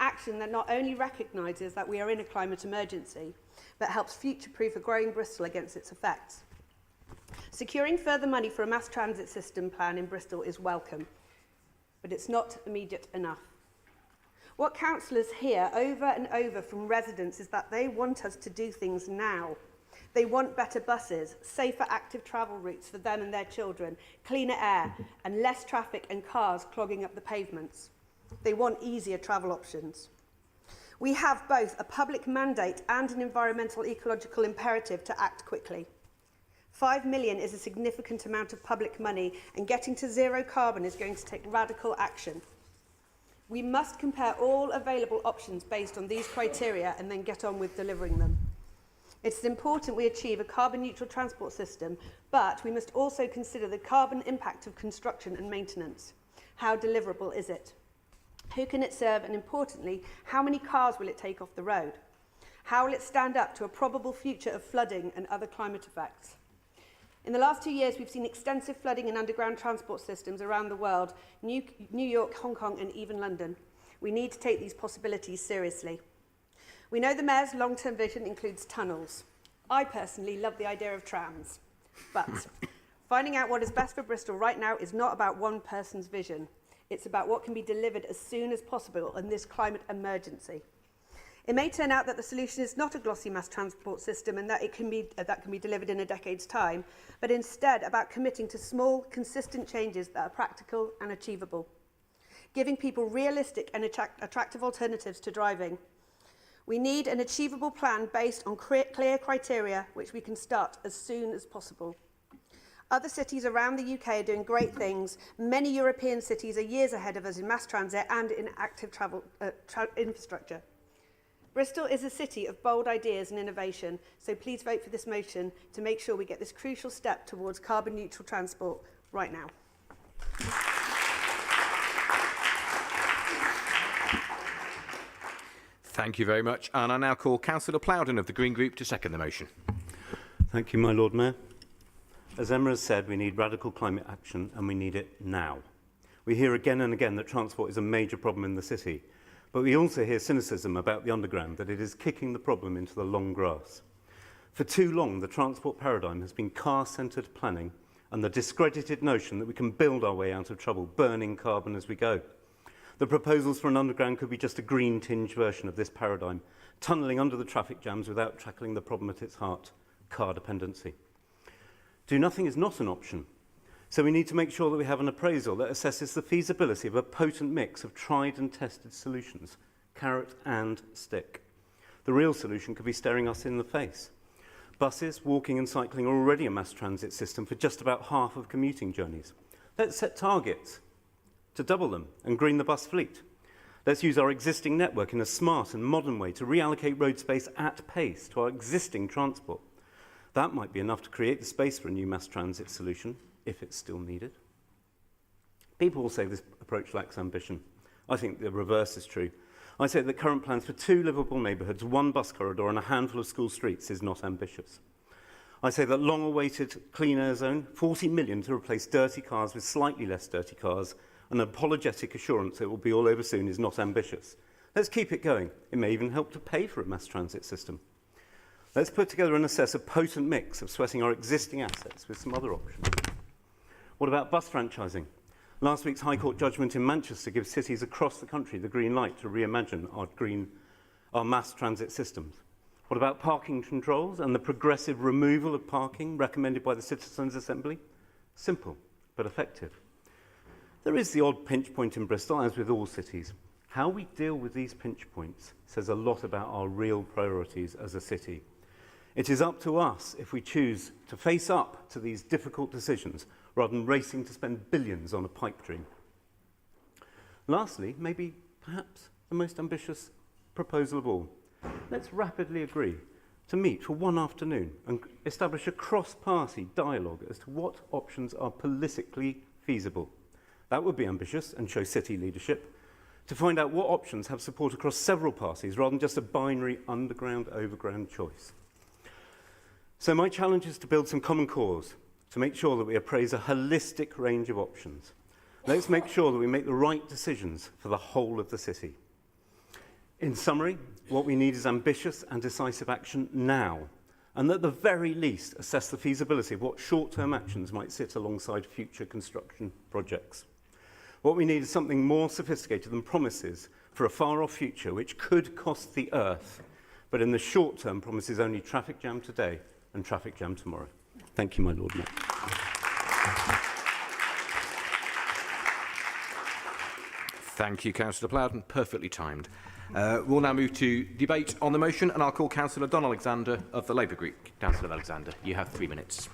Action that not only recognises that we are in a climate emergency, but helps future-proof a growing Bristol against its effects. Securing further money for a mass transit system plan in Bristol is welcome, but it's not immediate enough. What councillors hear over and over from residents is that they want us to do things now. They want better buses, safer active travel routes for them and their children, cleaner air, and less traffic and cars clogging up the pavements. They want easier travel options. We have both a public mandate and an environmental ecological imperative to act quickly. 5 million is a significant amount of public money, and getting to zero carbon is going to take radical action. We must compare all available options based on these criteria and then get on with delivering them. It's important we achieve a carbon-neutral transport system, but we must also consider the carbon impact of construction and maintenance. How deliverable is it? Who can it serve, and importantly, how many cars will it take off the road? How will it stand up to a probable future of flooding and other climate effects? In the last 2 years, we've seen extensive flooding in underground transport systems around the world, New York, Hong Kong, and even London. We need to take these possibilities seriously. We know the Mayor's long-term vision includes tunnels. I personally love the idea of trams, but finding out what is best for Bristol right now is not about one person's vision. It's about what can be delivered as soon as possible in this climate emergency. It may turn out that the solution is not a glossy mass transport system and that it can be delivered in a decade's time, but instead about committing to small, consistent changes that are practical and achievable, giving people realistic and attractive alternatives to driving. We need an achievable plan based on clear criteria which we can start as soon as possible. Other cities around the UK are doing great things. Many European cities are years ahead of us in mass transit and in active travel infrastructure. Bristol is a city of bold ideas and innovation, so please vote for this motion to make sure we get this crucial step towards carbon-neutral transport right now. Thank you very much. And I now call Councillor Plowden of the Green Group to second the motion. Thank you, my Lord Mayor. As Emma has said, we need radical climate action, and we need it now. We hear again and again that transport is a major problem in the city. But we also hear cynicism about the underground, that it is kicking the problem into the long grass. For too long, the transport paradigm has been car-centred planning and the discredited notion that we can build our way out of trouble, burning carbon as we go. The proposals for an underground could be just a green-tinged version of this paradigm, tunnelling under the traffic jams without tackling the problem at its heart, car dependency. Do nothing is not an option. So we need to make sure that we have an appraisal that assesses the feasibility of a potent mix of tried and tested solutions, carrot and stick. The real solution could be staring us in the face. Buses, walking and cycling are already a mass transit system for just about half of commuting journeys. Let's set targets to double them and green the bus fleet. Let's use our existing network in a smart and modern way to reallocate road space at pace to our existing transport. That might be enough to create the space for a new mass transit solution, if it's still needed. People will say this approach lacks ambition. I think the reverse is true. I say that current plans for 2 livable neighbourhoods, 1 bus corridor and a handful of school streets is not ambitious. I say that long-awaited clean air zone, 40 million to replace dirty cars with slightly less dirty cars, and an apologetic assurance it will be all over soon is not ambitious. Let's keep it going. It may even help to pay for a mass transit system. Let's put together and assess a potent mix of sweating our existing assets with some other options. What about bus franchising? Last week's High Court judgment in Manchester gives cities across the country the green light to reimagine our mass transit systems. What about parking controls and the progressive removal of parking recommended by the Citizens' Assembly? Simple, but effective. There is the odd pinch point in Bristol, as with all cities. How we deal with these pinch points says a lot about our real priorities as a city. It is up to us if we choose to face up to these difficult decisions rather than racing to spend billions on a pipe dream. Lastly, maybe perhaps the most ambitious proposal of all. Let's rapidly agree to meet for one afternoon and establish a cross-party dialogue as to what options are politically feasible. That would be ambitious and show city leadership, to find out what options have support across several parties rather than just a binary underground-overground choice. So my challenge is to build some common cause, to make sure that we appraise a holistic range of options. Let's make sure that we make the right decisions for the whole of the city. In summary, what we need is ambitious and decisive action now, and at the very least assess the feasibility of what short-term actions might sit alongside future construction projects. What we need is something more sophisticated than promises for a far-off future which could cost the earth, but in the short term promises only traffic jam today and traffic jam tomorrow. Thank you, my Lord Mayor. Thank you, Councillor Plowden. Perfectly timed. We'll now move to debate on the motion, and I'll call Councillor Don Alexander of the Labour Group. Councillor Alexander, you have 3 minutes.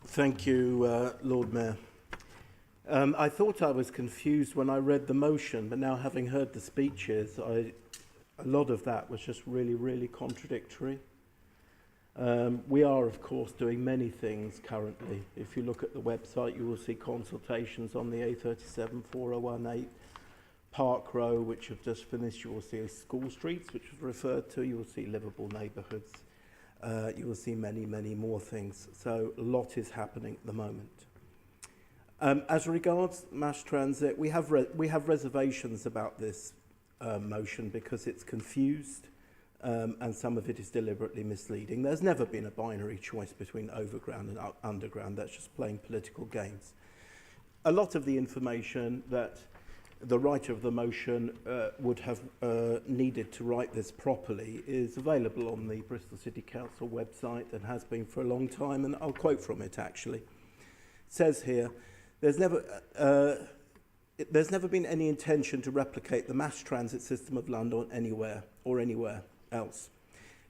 Thank you, Lord Mayor. I thought I was confused when I read the motion, but now having heard the speeches, a lot of that was just really, really contradictory. We are, of course, doing many things currently. If you look at the website, you will see consultations on the A37 4018 Park Row, which have just finished. You will see school streets, which was referred to. You will see livable neighbourhoods. You will see many, many more things. So a lot is happening at the moment. As regards mass transit, we have reservations about this motion because it's confused and some of it is deliberately misleading. There's never been a binary choice between overground and underground. That's just playing political games. A lot of the information that the writer of the motion would have needed to write this properly is available on the Bristol City Council website and has been for a long time, and I'll quote from it actually. It says here, there's never been any intention to replicate the mass transit system of London anywhere else.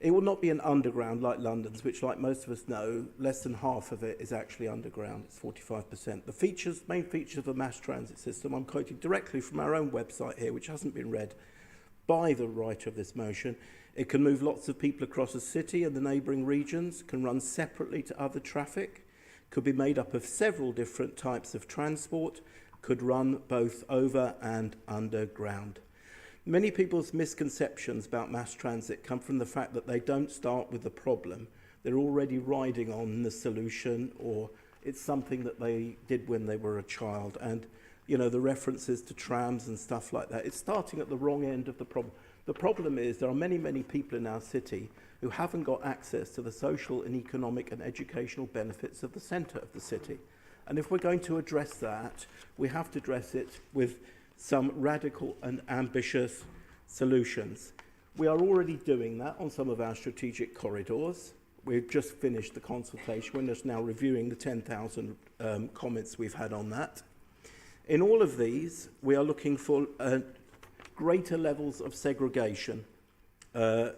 It will not be an underground like London's, which, like most of us know, less than half of it is actually underground. It's 45%. The main features of a mass transit system, I'm quoting directly from our own website here, which hasn't been read by the writer of this motion. It can move lots of people across a city and the neighbouring regions, can run separately to other traffic, could be made up of several different types of transport, could run both over and underground. Many people's misconceptions about mass transit come from the fact that they don't start with the problem. They're already riding on the solution, or it's something that they did when they were a child. And, you know, the references to trams and stuff like that, it's starting at the wrong end of the problem. The problem is there are many, many people in our city who haven't got access to the social and economic and educational benefits of the centre of the city. And if we're going to address that, we have to address it with some radical and ambitious solutions. We are already doing that on some of our strategic corridors. We've just finished the consultation. We're just now reviewing the 10,000 comments we've had on that. In all of these, we are looking for greater levels of segregation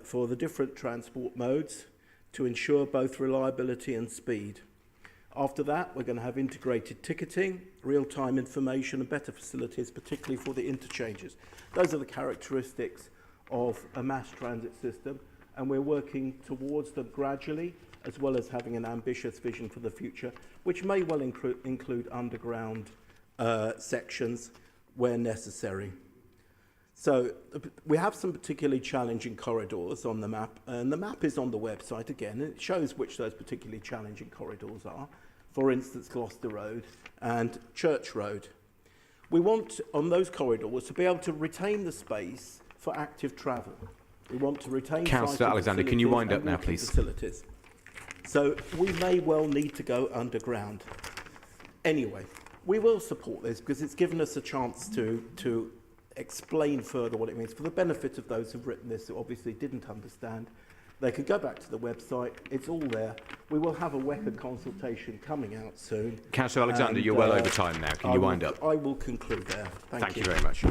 for the different transport modes to ensure both reliability and speed. After that, we're going to have integrated ticketing, real-time information and better facilities, particularly for the interchanges. Those are the characteristics of a mass transit system, and we're working towards them gradually, as well as having an ambitious vision for the future, which may well include underground sections where necessary. So we have some particularly challenging corridors on the map, and the map is on the website again, and it shows which those particularly challenging corridors are. For instance, Gloucester Road and Church Road. We want, on those corridors, to be able to retain the space for active travel. We want to retain Councillor Alexander, can you wind up now, please? Facilities. So we may well need to go underground. Anyway, we will support this because it's given us a chance to explain further what it means for the benefit of those who've written this who obviously didn't understand. They can go back to the website. It's all there. We will have a WECA consultation coming out soon. Councillor Alexander, you're well over time now. Can you wind up? I will conclude there. Thank you very much.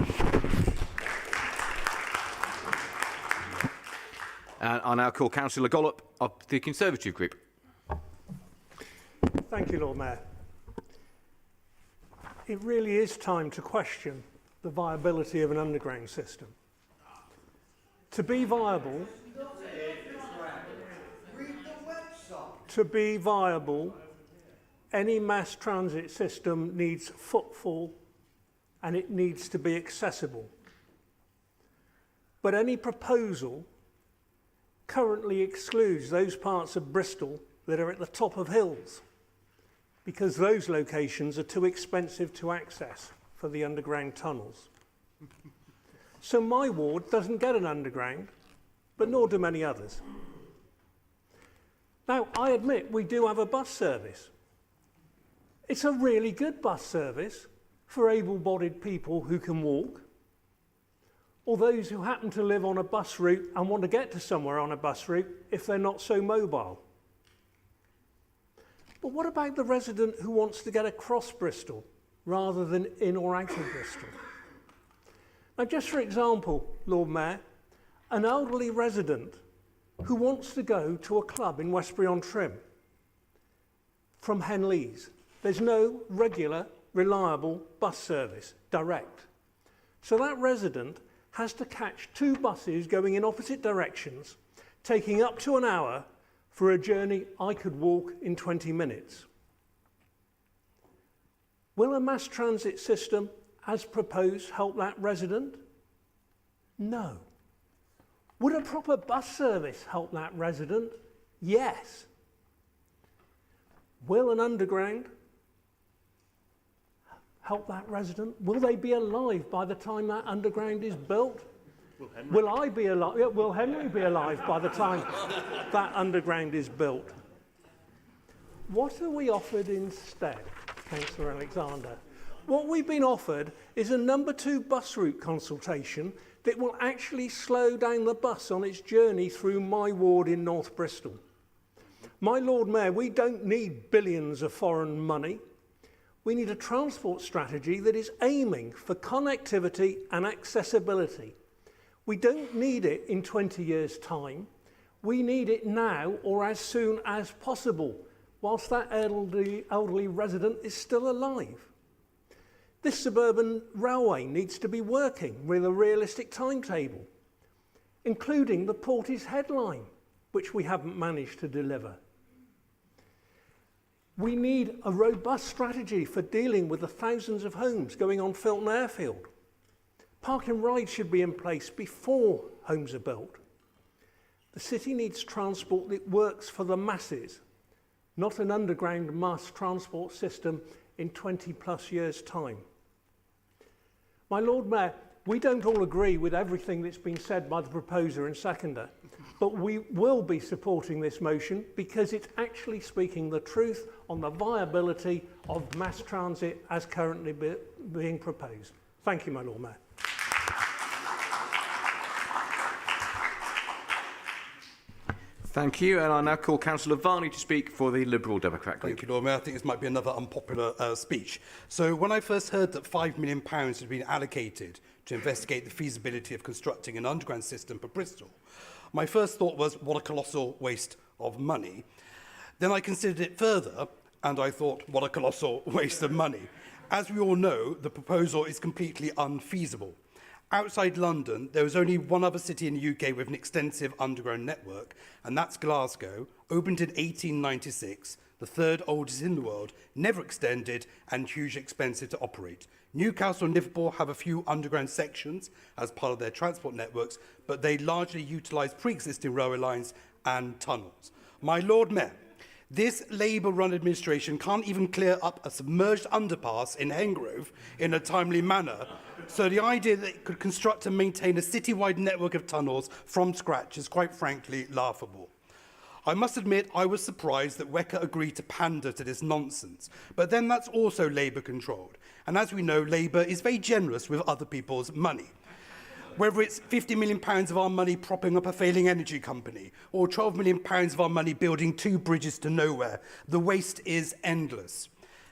And I now call Councillor Gollop of the Conservative Group. Thank you, Lord Mayor. It really is time to question the viability of an underground system. To be viable, any mass transit system needs footfall and it needs to be accessible. But any proposal currently excludes those parts of Bristol that are at the top of hills, because those locations are too expensive to access for the underground tunnels. So my ward doesn't get an underground, but nor do many others. Now, I admit we do have a bus service. It's a really good bus service for able-bodied people who can walk, or those who happen to live on a bus route and want to get to somewhere on a bus route if they're not so mobile. But what about the resident who wants to get across Bristol rather than in or out of Bristol? Now, just for example, Lord Mayor, an elderly resident who wants to go to a club in Westbury-on-Trim from Henleys. There's no regular, reliable bus service, direct. So that resident has to catch 2 buses going in opposite directions, taking up to an hour for a journey I could walk in 20 minutes. Will a mass transit system, as proposed, help that resident? No. Would a proper bus service help that resident? Yes. Will an underground help that resident? Will they be alive by the time that underground is built? Will I be alive? Yeah, will Henry be alive by the time that underground is built? What are we offered instead, Councillor Alexander? What we've been offered is a number 2 bus route consultation that will actually slow down the bus on its journey through my ward in North Bristol. My Lord Mayor, we don't need billions of foreign money. We need a transport strategy that is aiming for connectivity and accessibility. We don't need it in 20 years' time. We need it now or as soon as possible, whilst that elderly resident is still alive. This suburban railway needs to be working with a realistic timetable, including the Portishead line, which we haven't managed to deliver. We need a robust strategy for dealing with the thousands of homes going on Filton Airfield. Park and ride should be in place before homes are built. The city needs transport that works for the masses, not an underground mass transport system in 20+ years' time. My Lord Mayor, we don't all agree with everything that's been said by the proposer and seconder, but we will be supporting this motion because it's actually speaking the truth on the viability of mass transit as currently being proposed. Thank you, my Lord Mayor. Thank you, and I now call Councillor Varney to speak for the Liberal Democrat Group. Thank you, Lord Mayor. I think this might be another unpopular speech. So when I first heard that £5 million had been allocated to investigate the feasibility of constructing an underground system for Bristol, my first thought was, what a colossal waste of money. Then I considered it further, and I thought, what a colossal waste of money. As we all know, the proposal is completely unfeasible. Outside London, there is only one other city in the UK with an extensive underground network, and that's Glasgow, opened in 1896, the 3rd oldest in the world, never extended, and hugely expensive to operate. Newcastle and Liverpool have a few underground sections as part of their transport networks, but they largely utilise pre-existing railway lines and tunnels. My Lord Mayor, This Labour-run administration can't even clear up a submerged underpass in Hengrove in a timely manner. So the idea that it could construct and maintain a citywide network of tunnels from scratch is quite frankly laughable. I must admit I was surprised that WECA agreed to pander to this nonsense, but then that's also Labour controlled. And as we know, Labour is very generous with other people's money. Whether it's £50 million of our money propping up a failing energy company, or £12 million of our money building 2 bridges to nowhere, the waste is endless.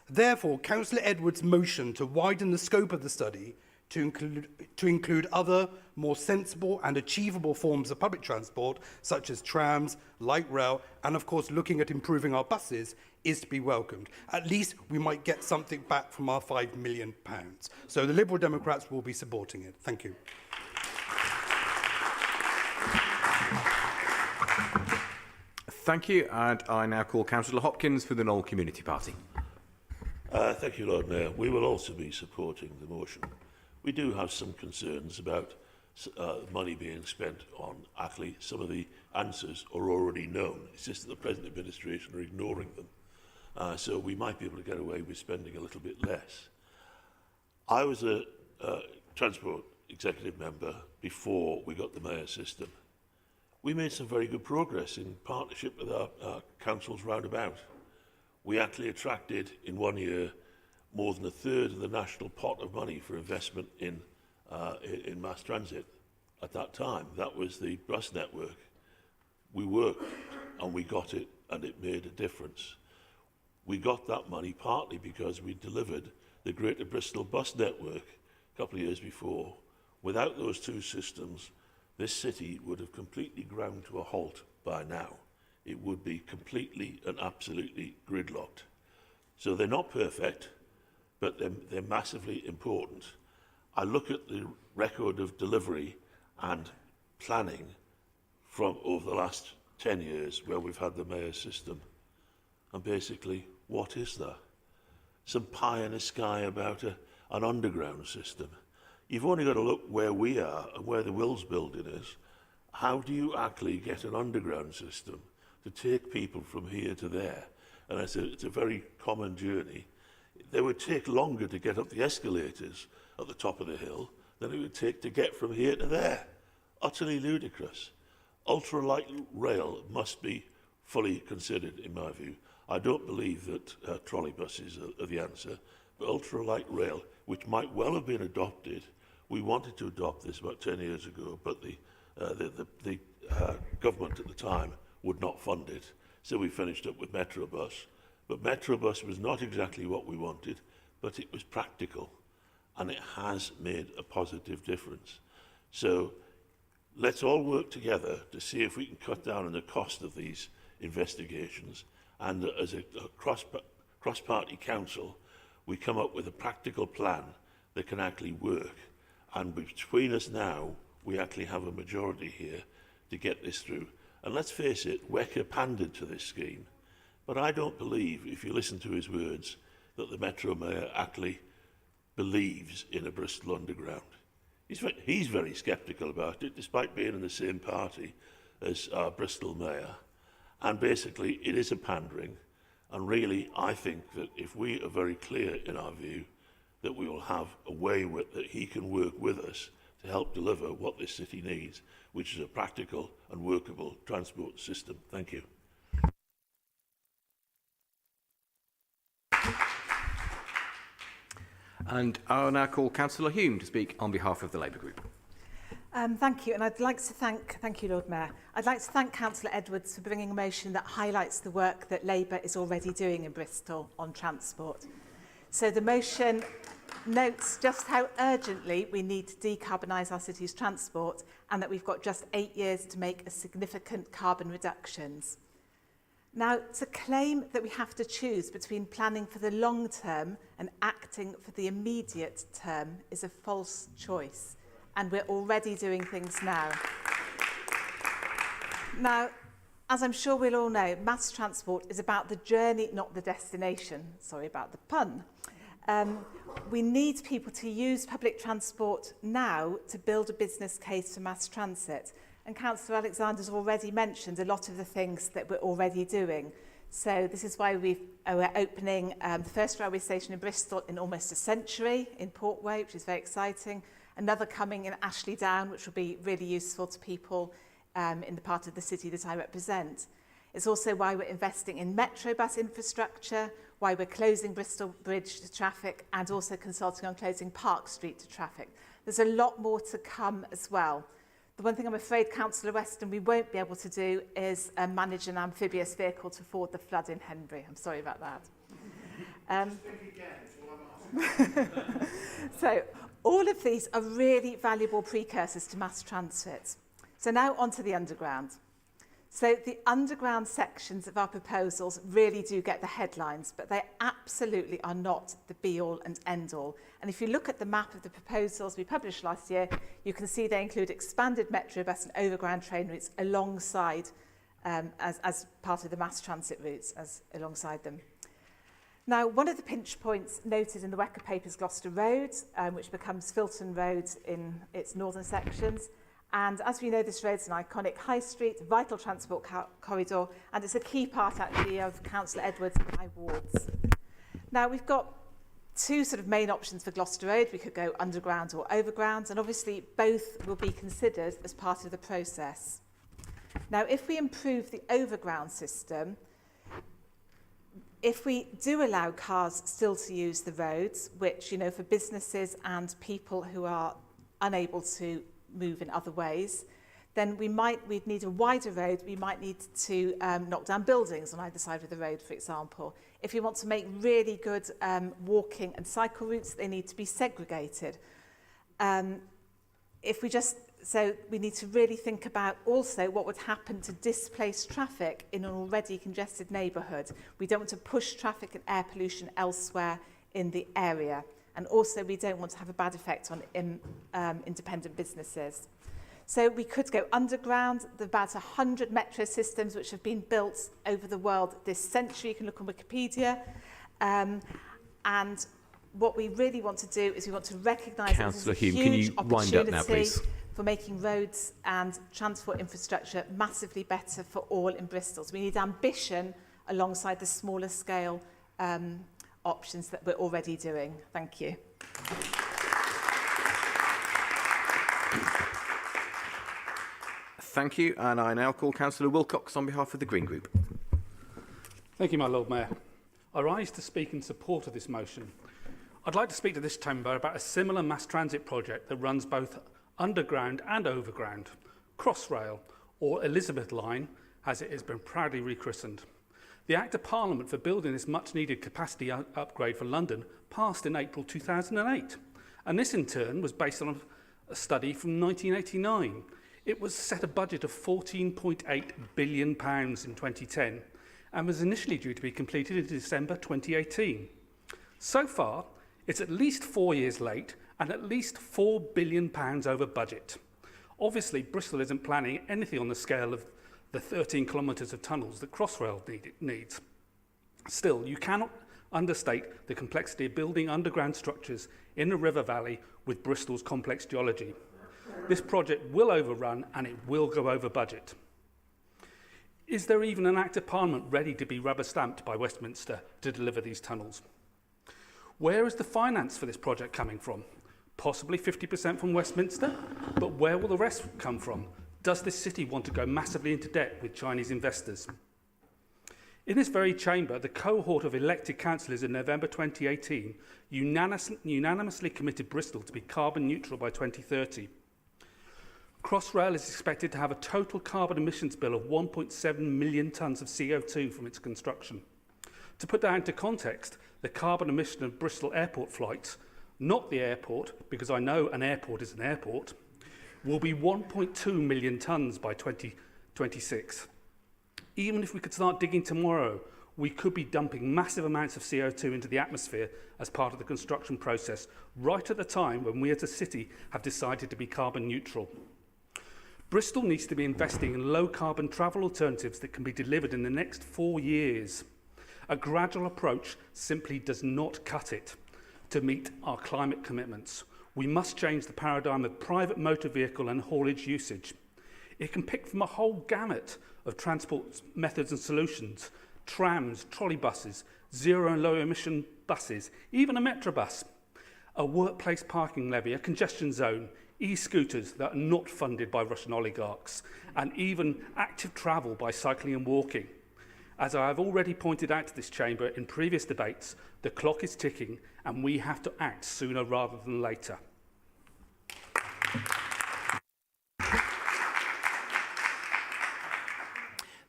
Therefore, Councillor Edwards' motion to widen the scope of the study to include other, more sensible and achievable forms of public transport, such as trams, light rail, and of course looking at improving our buses, is to be welcomed. At least we might get something back from our £5 million. So the Liberal Democrats will be supporting it. Thank you. Thank you, and I now call Councillor Hopkins for the Knoll Community Party. Thank you, Lord Mayor. We will also be supporting the motion. We do have some concerns about money being spent on Ackley. Some of the answers are already known. It's just that the present administration are ignoring them. So we might be able to get away with spending a little bit less. I was a Transport Executive member before we got the mayor system. We made some very good progress in partnership with our councils roundabout. We actually attracted, in 1 year, more than a third of the national pot of money for investment in mass transit. At that time, that was the bus network. We worked and we got it, and it made a difference. We got that money partly because we delivered the Greater Bristol bus network a couple of years before. Without those 2 systems, this city would have completely ground to a halt by now. It would be completely and absolutely gridlocked. So they're not perfect, but they're massively important. I look at the record of delivery and planning from over the last 10 years where we've had the mayor system. And basically, what is there? Some pie in the sky about an underground system. You've only got to look where we are and where the Wills building is. How do you actually get an underground system to take people from here to there? And it's a very common journey. They would take longer to get up the escalators at the top of the hill than it would take to get from here to there. Utterly ludicrous. Ultra-light rail must be fully considered, in my view. I don't believe that trolley buses are the answer, but ultra-light rail, which might well have been adopted. We wanted to adopt this about 10 years ago, but the government at the time would not fund it. So we finished up with Metrobus. But Metrobus was not exactly what we wanted, but it was practical, and it has made a positive difference. So let's all work together to see if we can cut down on the cost of these investigations, and as a cross-party council, we come up with a practical plan that can actually work. And between us now, we actually have a majority here to get this through. And let's face it, WECA pandered to this scheme. But I don't believe, if you listen to his words, that the Metro Mayor actually believes in a Bristol Underground. He's very sceptical about it, despite being in the same party as our Bristol Mayor. And basically, it is a pandering. And really, I think that if we are very clear in our view, that we will have a way that he can work with us to help deliver what this city needs, which is a practical and workable transport system. Thank you. And I'll now call Councillor Hume to speak on behalf of the Labour Group. Thank you, and I'd like to thank you, Lord Mayor. I'd like to thank Councillor Edwards for bringing a motion that highlights the work that Labour is already doing in Bristol on transport. So the motion notes just how urgently we need to decarbonise our city's transport, and that we've got just 8 years to make a significant carbon reductions. Now, to claim that we have to choose between planning for the long term and acting for the immediate term is a false choice, and we're already doing things now. Now, as I'm sure we'll all know, mass transport is about the journey, not the destination. Sorry about the pun. We need people to use public transport now to build a business case for mass transit. And Councillor Alexander's already mentioned a lot of the things that we're already doing. So this is why we're opening the first railway station in Bristol in almost a century in Portway, which is very exciting. Another coming in Ashley Down, which will be really useful to people in the part of the city that I represent. It's also why we're investing in metro bus infrastructure, why we're closing Bristol Bridge to traffic, and also consulting on closing Park Street to traffic. There's a lot more to come as well. The one thing I'm afraid, Councillor Weston, we won't be able to do is manage an amphibious vehicle to forward the flood in Henbury. I'm sorry about that. So all of these are really valuable precursors to mass transit. So now onto the underground. So the underground sections of our proposals really do get the headlines, but they absolutely are not the be-all and end-all. And if you look at the map of the proposals we published last year, you can see they include expanded metro bus and overground train routes alongside, as part of the mass transit routes, alongside them. Now, one of the pinch points noted in the Wecker paper is Gloucester Road, which becomes Filton Road in its northern sections. And as we know, this road is an iconic high street, vital transport corridor, and it's a key part actually of Councillor Edwards and my wards. Now we've got two sort of main options for Gloucester Road. We could go underground or overground, and obviously both will be considered as part of the process. Now, if we improve the overground system, if we do allow cars still to use the roads, which, you know, for businesses and people who are unable to move in other ways, then we'd need a wider road. We might need to knock down buildings on either side of the road, for example. If you want to make really good walking and cycle routes, they need to be segregated. So we need to really think about also what would happen to displaced traffic in an already congested neighbourhood. We don't want to push traffic and air pollution elsewhere in the area. And also, we don't want to have a bad effect on independent businesses. So we could go underground. There are about 100 metro systems which have been built over the world this century. You can look on Wikipedia. And what we really want to do is we want to recognise that there's a huge opportunity for making roads and transport infrastructure massively better for all in Bristol. So we need ambition alongside the smaller scale options that we're already doing. Thank you. Thank you, and I now call Councillor Wilcox on behalf of the Green Group. Thank you, my Lord Mayor. I rise to speak in support of this motion. I'd like to speak to this chamber about a similar mass transit project that runs both underground and overground, Crossrail, or Elizabeth Line, as it has been proudly rechristened. The Act of Parliament for building this much-needed capacity upgrade for London passed in April 2008, and this in turn was based on a study from 1989. It was set a budget of £14.8 billion in 2010 and was initially due to be completed in December 2018. So far, it's at least 4 years late and at least £4 billion over budget. Obviously, Bristol isn't planning anything on the scale of the 13 kilometres of tunnels that Crossrail needs. Still, you cannot understate the complexity of building underground structures in the river valley with Bristol's complex geology. This project will overrun and it will go over budget. Is there even an Act of Parliament ready to be rubber-stamped by Westminster to deliver these tunnels? Where is the finance for this project coming from? Possibly 50% from Westminster, but where will the rest come from? Does this city want to go massively into debt with Chinese investors? In this very chamber, the cohort of elected councillors in November 2018 unanimously committed Bristol to be carbon neutral by 2030. Crossrail is expected to have a total carbon emissions bill of 1.7 million tonnes of CO2 from its construction. To put that into context, the carbon emission of Bristol airport flights, not the airport, because I know an airport is an airport, will be 1.2 million tonnes by 2026. Even if we could start digging tomorrow, we could be dumping massive amounts of CO2 into the atmosphere as part of the construction process, right at the time when we as a city have decided to be carbon neutral. Bristol needs to be investing in low-carbon travel alternatives that can be delivered in the next 4 years. A gradual approach simply does not cut it to meet our climate commitments. We must change the paradigm of private motor vehicle and haulage usage. It can pick from a whole gamut of transport methods and solutions, trams, trolley buses, zero and low emission buses, even a metrobus, a workplace parking levy, a congestion zone, e-scooters that are not funded by Russian oligarchs, and even active travel by cycling and walking. As I have already pointed out to this chamber in previous debates, the clock is ticking and we have to act sooner rather than later.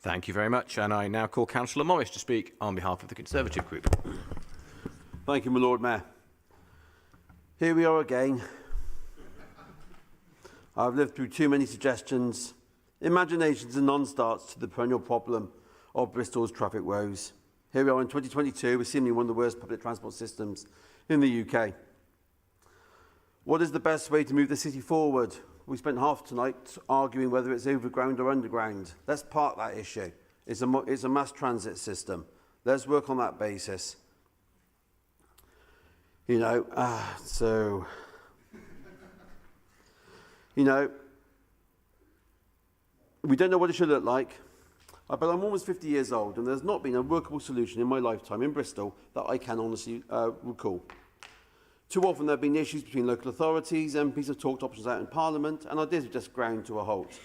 Thank you very much. And I now call Councillor Morris to speak on behalf of the Conservative Group. Thank you, my Lord Mayor. Here we are again. I've lived through too many suggestions, imaginations and non-starts to the perennial problem of Bristol's traffic woes. Here we are in 2022 with seemingly one of the worst public transport systems in the UK. What is the best way to move the city forward? We spent half tonight arguing whether it's overground or underground. Let's park that issue. It's a mass transit system. Let's work on that basis. You know, we don't know what it should look like, but I'm almost 50 years old and there's not been a workable solution in my lifetime in Bristol that I can honestly recall. Too often there have been issues between local authorities, MPs have talked options out in Parliament, and ideas have just ground to a halt.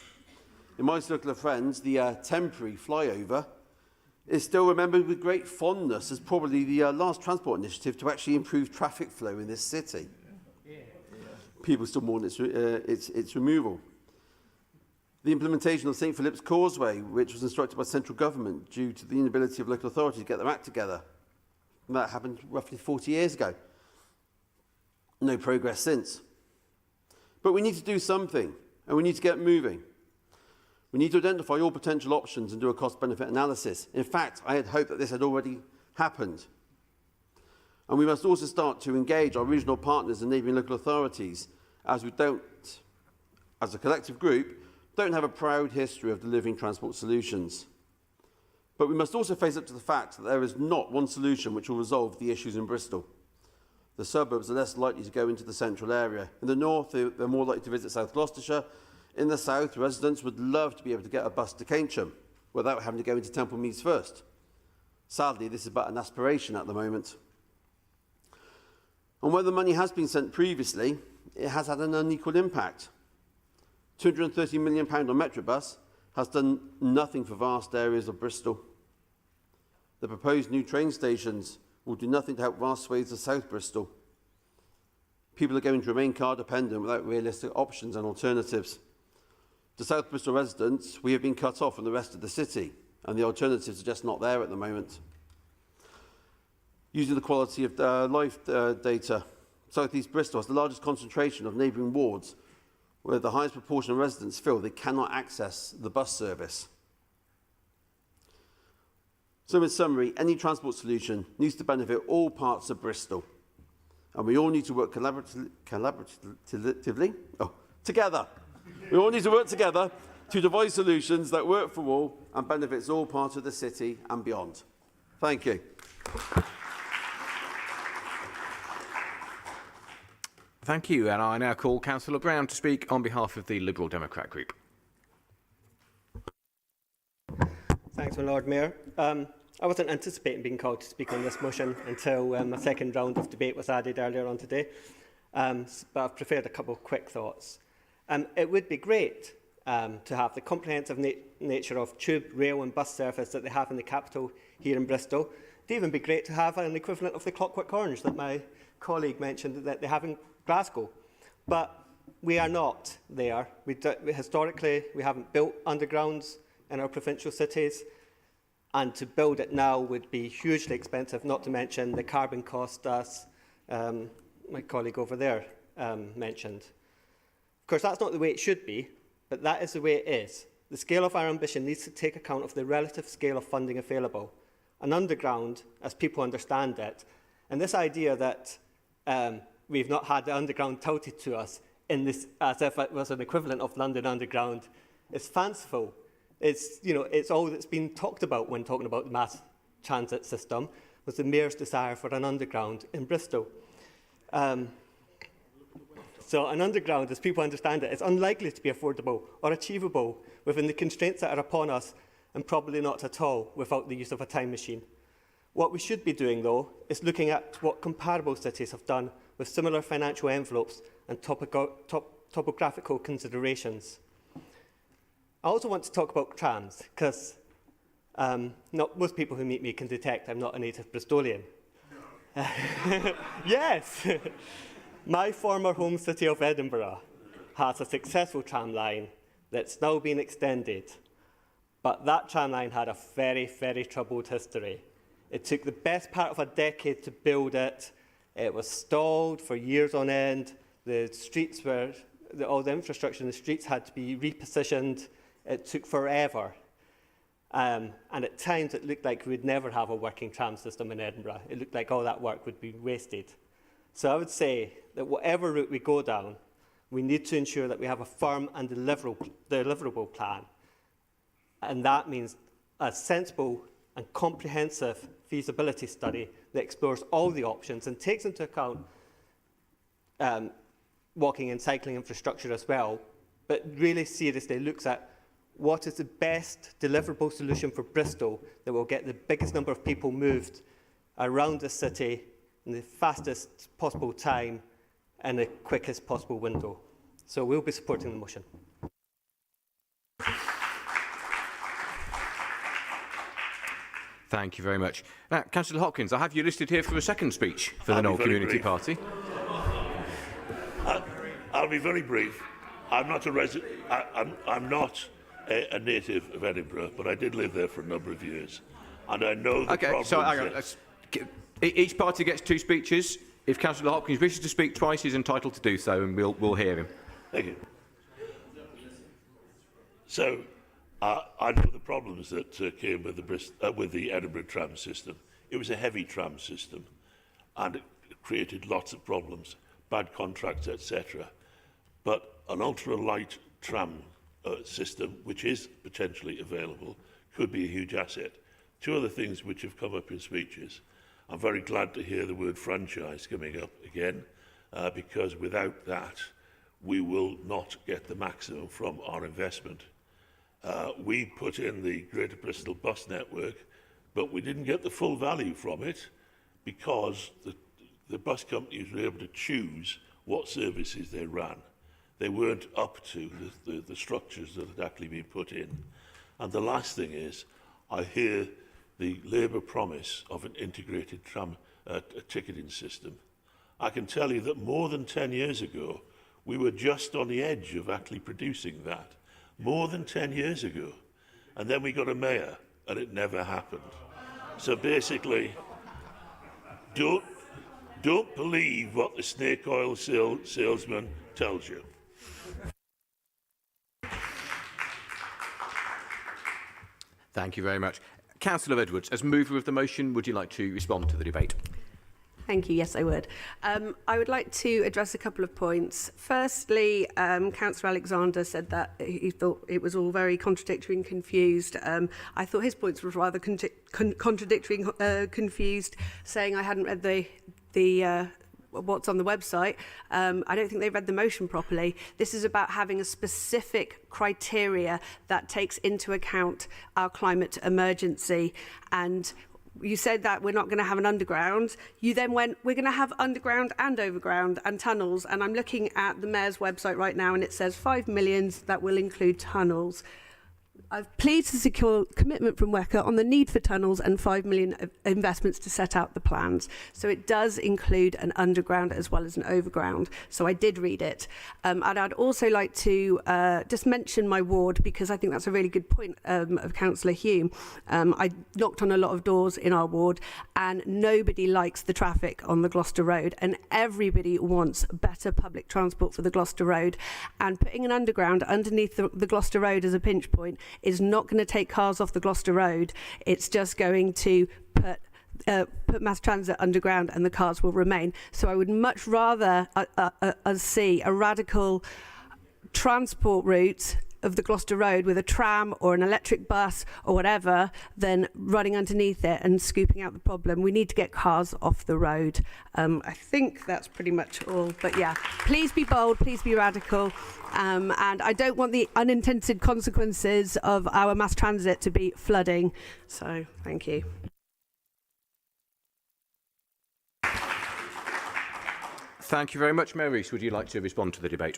In my circle of friends, the temporary flyover is still remembered with great fondness as probably the last transport initiative to actually improve traffic flow in this city. People still mourn its removal. The implementation of St Philip's Causeway, which was instructed by central government due to the inability of local authorities to get their act together. And that happened roughly 40 years ago. No progress since. But we need to do something, and we need to get moving. We need to identify all potential options and do a cost-benefit analysis. In fact, I had hoped that this had already happened. And we must also start to engage our regional partners and neighbouring local authorities, as we don't, as a collective group, don't have a proud history of delivering transport solutions. But we must also face up to the fact that there is not one solution which will resolve the issues in Bristol. The suburbs are less likely to go into the central area. In the north, they're more likely to visit South Gloucestershire. In the south, residents would love to be able to get a bus to Keynsham without having to go into Temple Meads first. Sadly, this is but an aspiration at the moment. And where the money has been sent previously, it has had an unequal impact. £230 million on Metrobus has done nothing for vast areas of Bristol. The proposed new train stations will do nothing to help vast swathes of South Bristol. People are going to remain car dependent without realistic options and alternatives. To South Bristol residents, we have been cut off from the rest of the city, and the alternatives are just not there at the moment. Using the quality of life data, South East Bristol has the largest concentration of neighbouring wards, where the highest proportion of residents feel they cannot access the bus service. So in summary, any transport solution needs to benefit all parts of Bristol. And we all need to work together. We all need to work together to devise solutions that work for all and benefits all parts of the city and beyond. Thank you. Thank you. And I now call Councillor Brown to speak on behalf of the Liberal Democrat Group. Thanks, my Lord Mayor. I wasn't anticipating being called to speak on this motion until a second round of debate was added earlier on today, but I've prepared a couple of quick thoughts. It would be great to have the comprehensive nature of tube, rail and bus service that they have in the capital here in Bristol. It'd even be great to have an equivalent of the Clockwork Orange that my colleague mentioned that they have in Glasgow. But we are not there. Historically, we haven't built undergrounds in our provincial cities. And to build it now would be hugely expensive, not to mention the carbon cost, as my colleague over there mentioned. Of course, that's not the way it should be, but that is the way it is. The scale of our ambition needs to take account of the relative scale of funding available. An underground, as people understand it, and this idea that we've not had the underground touted to us in this, as if it was an equivalent of London Underground, is fanciful. It's all that's been talked about when talking about the mass transit system was the Mayor's desire for an underground in Bristol. So an underground, as people understand it, is unlikely to be affordable or achievable within the constraints that are upon us and probably not at all without the use of a time machine. What we should be doing, though, is looking at what comparable cities have done with similar financial envelopes and topographical considerations. I also want to talk about trams, because not most people who meet me can detect I'm not a native Bristolian. Yes! My former home city of Edinburgh has a successful tram line that's now been extended, but that tram line had a very, very troubled history. It took the best part of a decade to build it. It was stalled for years on end. The streets were, all the infrastructure in the streets had to be repositioned. It took forever. And at times it looked like we'd never have a working tram system in Edinburgh. It looked like all that work would be wasted. So I would say that whatever route we go down, we need to ensure that we have a firm and deliverable plan. And that means a sensible and comprehensive feasibility study that explores all the options and takes into account walking and cycling infrastructure as well, but really seriously looks at what is the best deliverable solution for Bristol that will get the biggest number of people moved around the city in the fastest possible time and the quickest possible window. So we'll be supporting the motion. Thank you very much. Now, Councillor Hopkins, I have you listed here for a second speech for the Knoll Community Party. I'll be very brief. I'm not a resident. I'm not a native of Edinburgh, but I did live there for a number of years, and I know the problems. So hang on. Each party gets 2 speeches. If Councillor Hopkins wishes to speak twice, he's entitled to do so, and we'll hear him. Thank you. So, I know the problems that came with the Edinburgh tram system. It was a heavy tram system, and it created lots of problems, bad contracts, etc. But an ultra-light tram system, which is potentially available, could be a huge asset. 2 other things which have come up in speeches. I'm very glad to hear the word franchise coming up again, because without that, we will not get the maximum from our investment. We put in the Greater Bristol bus network, but we didn't get the full value from it because the bus companies were able to choose what services they ran. They weren't up to the structures that had actually been put in. And the last thing is, I hear the Labour promise of an integrated tram ticketing system. I can tell you that more than 10 years ago, we were just on the edge of actually producing that. More than 10 years ago. And then we got a mayor, and it never happened. So basically, don't believe what the snake oil salesman tells you. Thank you very much. Councillor Edwards, as mover of the motion, would you like to respond to the debate? Thank you. Yes, I would. I would like to address a couple of points. Firstly, Councillor Alexander said that he thought it was all very contradictory and confused. I thought his points were rather contradictory and confused, saying I hadn't read the what's on the website. I don't think they read the motion properly. This is about having a specific criteria that takes into account our climate emergency. And you said that we're not going to have an underground. You then went, we're going to have underground and overground and tunnels. And I'm looking at the Mayor's website right now, and it says 5 million that will include tunnels. I've pleaded to secure commitment from WECA on the need for tunnels and 5 million of investments to set out the plans. So it does include an underground as well as an overground. So I did read it. And I'd also like to just mention my ward, because I think that's a really good point of Councillor Hume. I knocked on a lot of doors in our ward, and nobody likes the traffic on the Gloucester Road, and everybody wants better public transport for the Gloucester Road. And putting an underground underneath the Gloucester Road as a pinch point is not going to take cars off the Gloucester Road. It's just going to put mass transit underground, and the cars will remain. So I would much rather see a radical transport route of the Gloucester Road with a tram or an electric bus or whatever than running underneath it and scooping out the problem. We need to get cars off the road. I think that's pretty much all. But yeah, please be bold, please be radical. And I don't want the unintended consequences of our mass transit to be flooding. So thank you. Thank you very much. Mayor Rees, would you like to respond to the debate?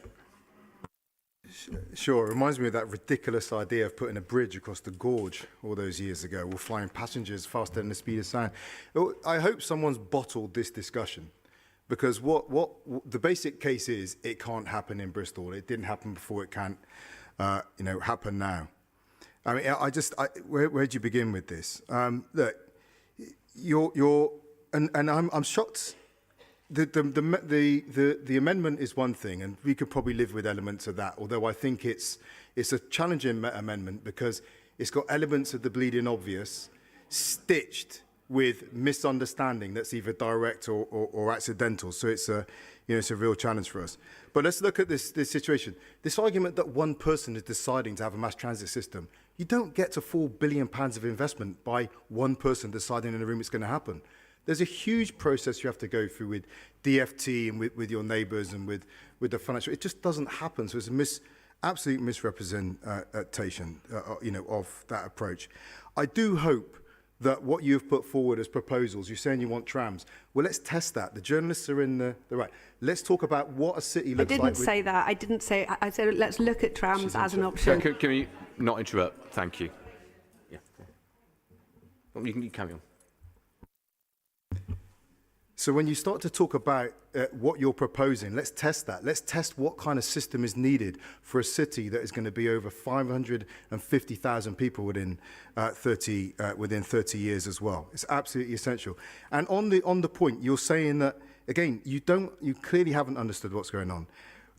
Sure. It reminds me of that ridiculous idea of putting a bridge across the gorge all those years ago, or flying passengers faster than the speed of sound. I hope someone's bottled this discussion, because what the basic case is, it can't happen in Bristol. It didn't happen before. It can't, happen now. I mean, where do you begin with this? Look, I'm shocked. The amendment is one thing, and we could probably live with elements of that, although I think it's a challenging amendment because it's got elements of the bleeding obvious stitched with misunderstanding that's either direct or accidental. So it's a real challenge for us. But let's look at this situation. This argument that one person is deciding to have a mass transit system, you don't get to £4 billion of investment by one person deciding in a room it's going to happen. There's a huge process you have to go through with DFT and with your neighbours and with the financial. It just doesn't happen. So it's a absolute misrepresentation, of that approach. I do hope that what you've put forward as proposals, you're saying you want trams. Well, let's test that. The journalists are in the right. Let's talk about what a city looks like. I didn't say that. I said let's look at trams as an option. Can we not interrupt? Thank you. Yeah. You can carry on. So when you start to talk about what you're proposing, let's test that. Let's test what kind of system is needed for a city that is going to be over 550,000 people within 30 years as well. It's absolutely essential. And on the point, you're saying that again, you clearly haven't understood what's going on.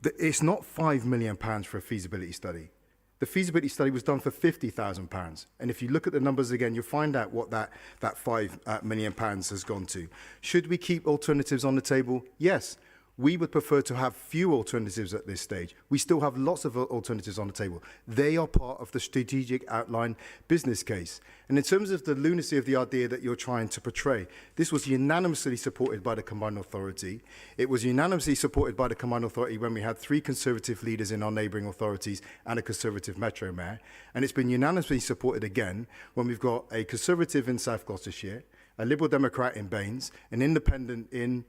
It's not £5 million for a feasibility study. The feasibility study was done for £50,000. And if you look at the numbers again, you'll find out what that £5 million has gone to. Should we keep alternatives on the table? Yes. We would prefer to have few alternatives at this stage. We still have lots of alternatives on the table. They are part of the strategic outline business case. And in terms of the lunacy of the idea that you're trying to portray, this was unanimously supported by the Combined Authority. It was unanimously supported by the Combined Authority when we had 3 Conservative leaders in our neighbouring authorities and a Conservative Metro Mayor. And it's been unanimously supported again when we've got a Conservative in South Gloucestershire, a Liberal Democrat in Baines, an Independent in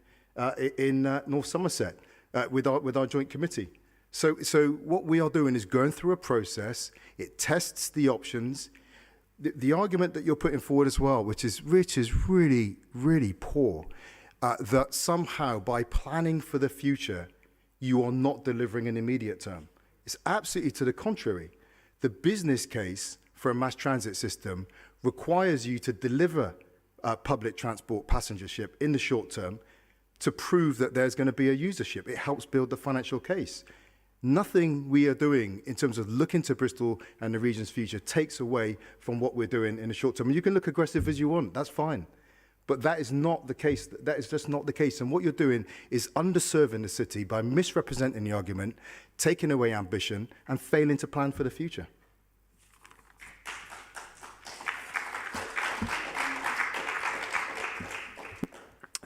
North Somerset with our joint committee. So what we are doing is going through a process. It tests the options. The argument that you're putting forward as well, which is really, really poor, that somehow by planning for the future, you are not delivering an immediate term. It's absolutely to the contrary. The business case for a mass transit system requires you to deliver public transport passengership in the short term to prove that there's going to be a usership. It helps build the financial case. Nothing we are doing in terms of looking to Bristol and the region's future takes away from what we're doing in the short term. And you can look aggressive as you want, that's fine. But that is not the case. That is just not the case. And what you're doing is underserving the city by misrepresenting the argument, taking away ambition, and failing to plan for the future.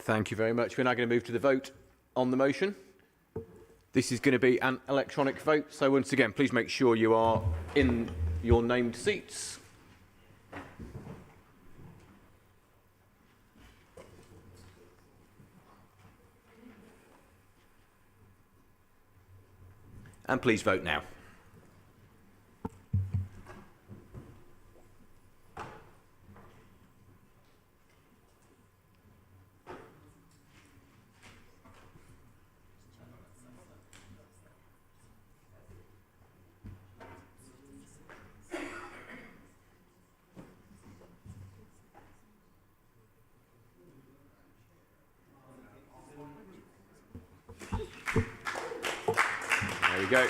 Thank you very much. We're now going to move to the vote on the motion. This is going to be an electronic vote. So once again, please make sure you are in your named seats. And please vote now. Go.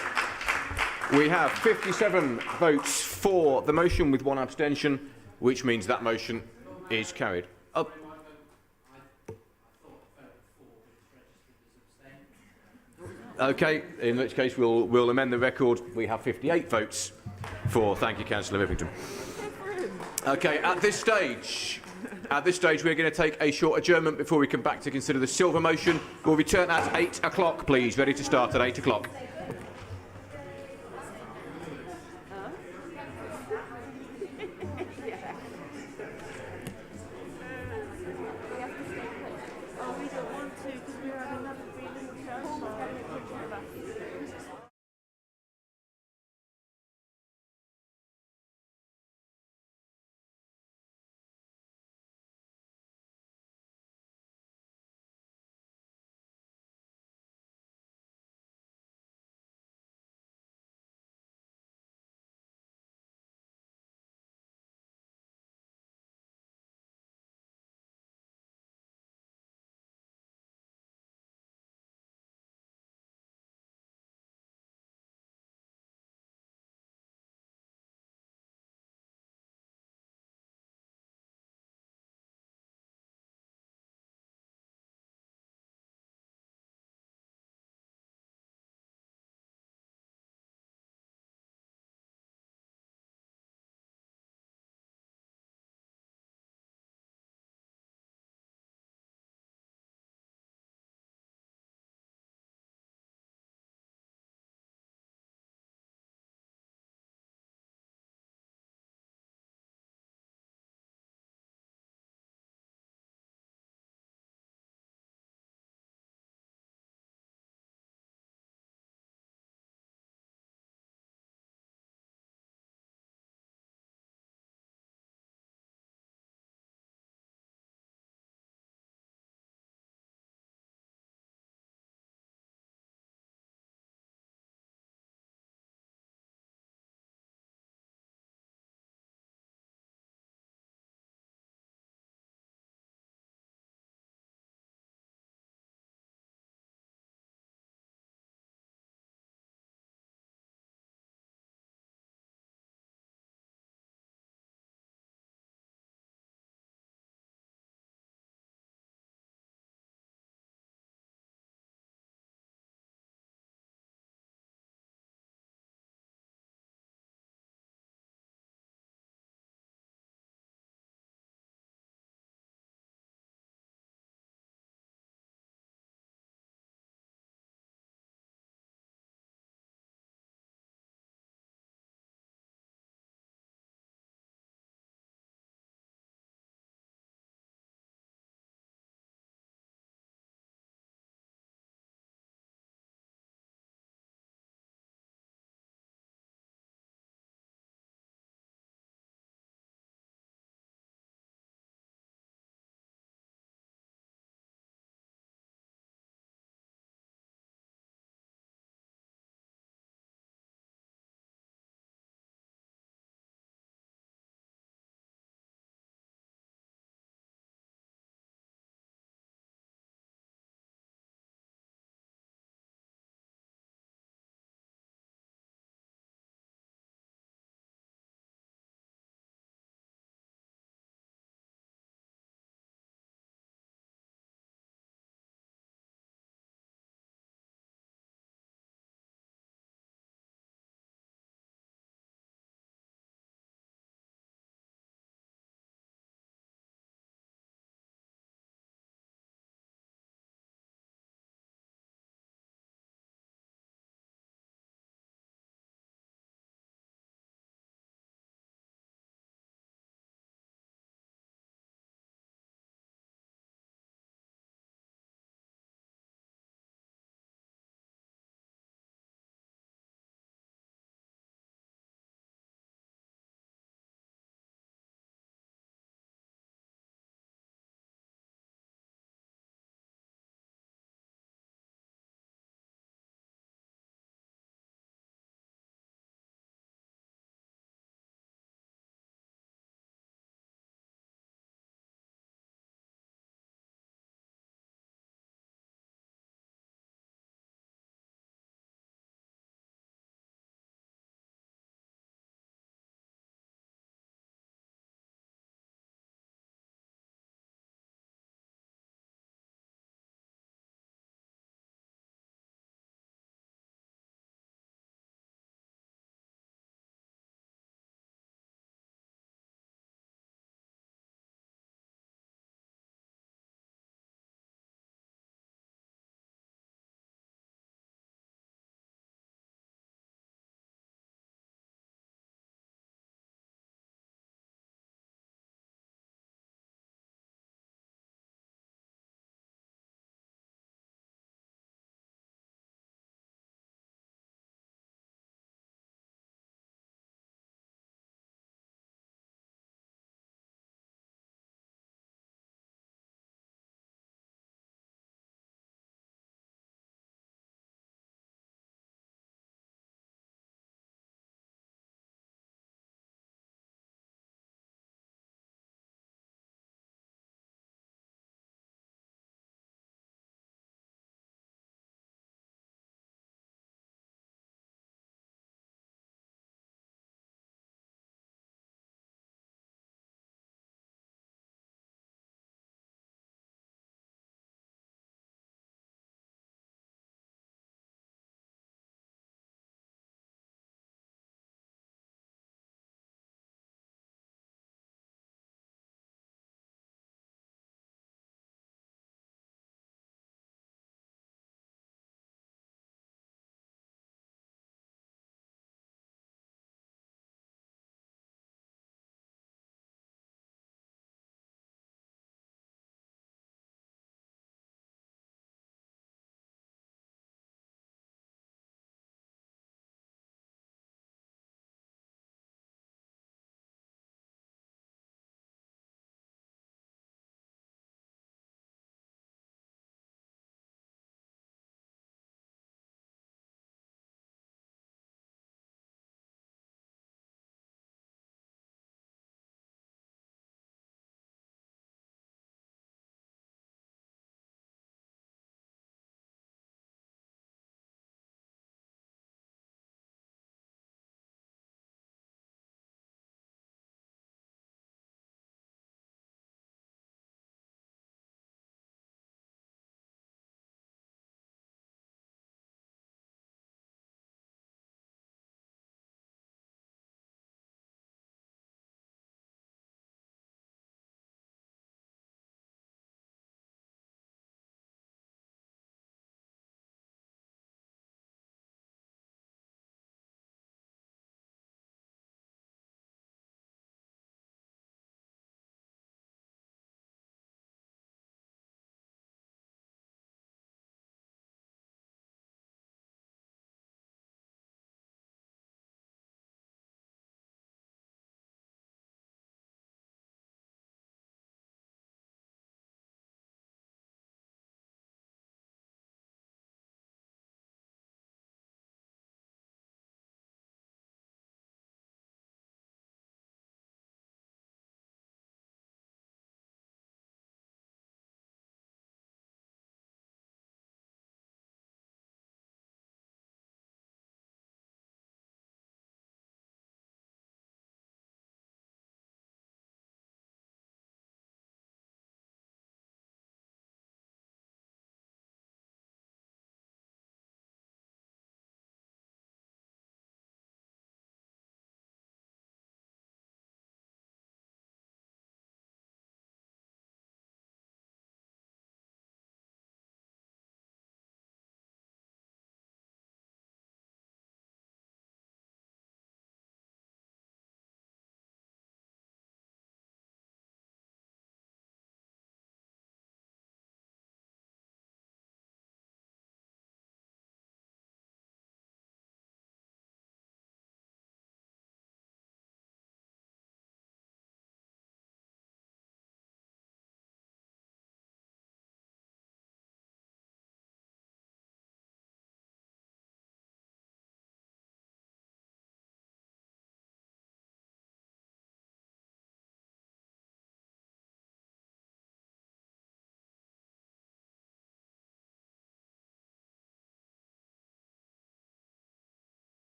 We have 57 votes for the motion with 1 abstention, which means that motion is carried. Okay, in which case we'll amend the record. We have 58 votes for. Thank you, Councillor Rivington. Okay, at this stage, we're going to take a short adjournment before we come back to consider the Silver motion. We'll return at 8 o'clock, please. Ready to start at 8 o'clock.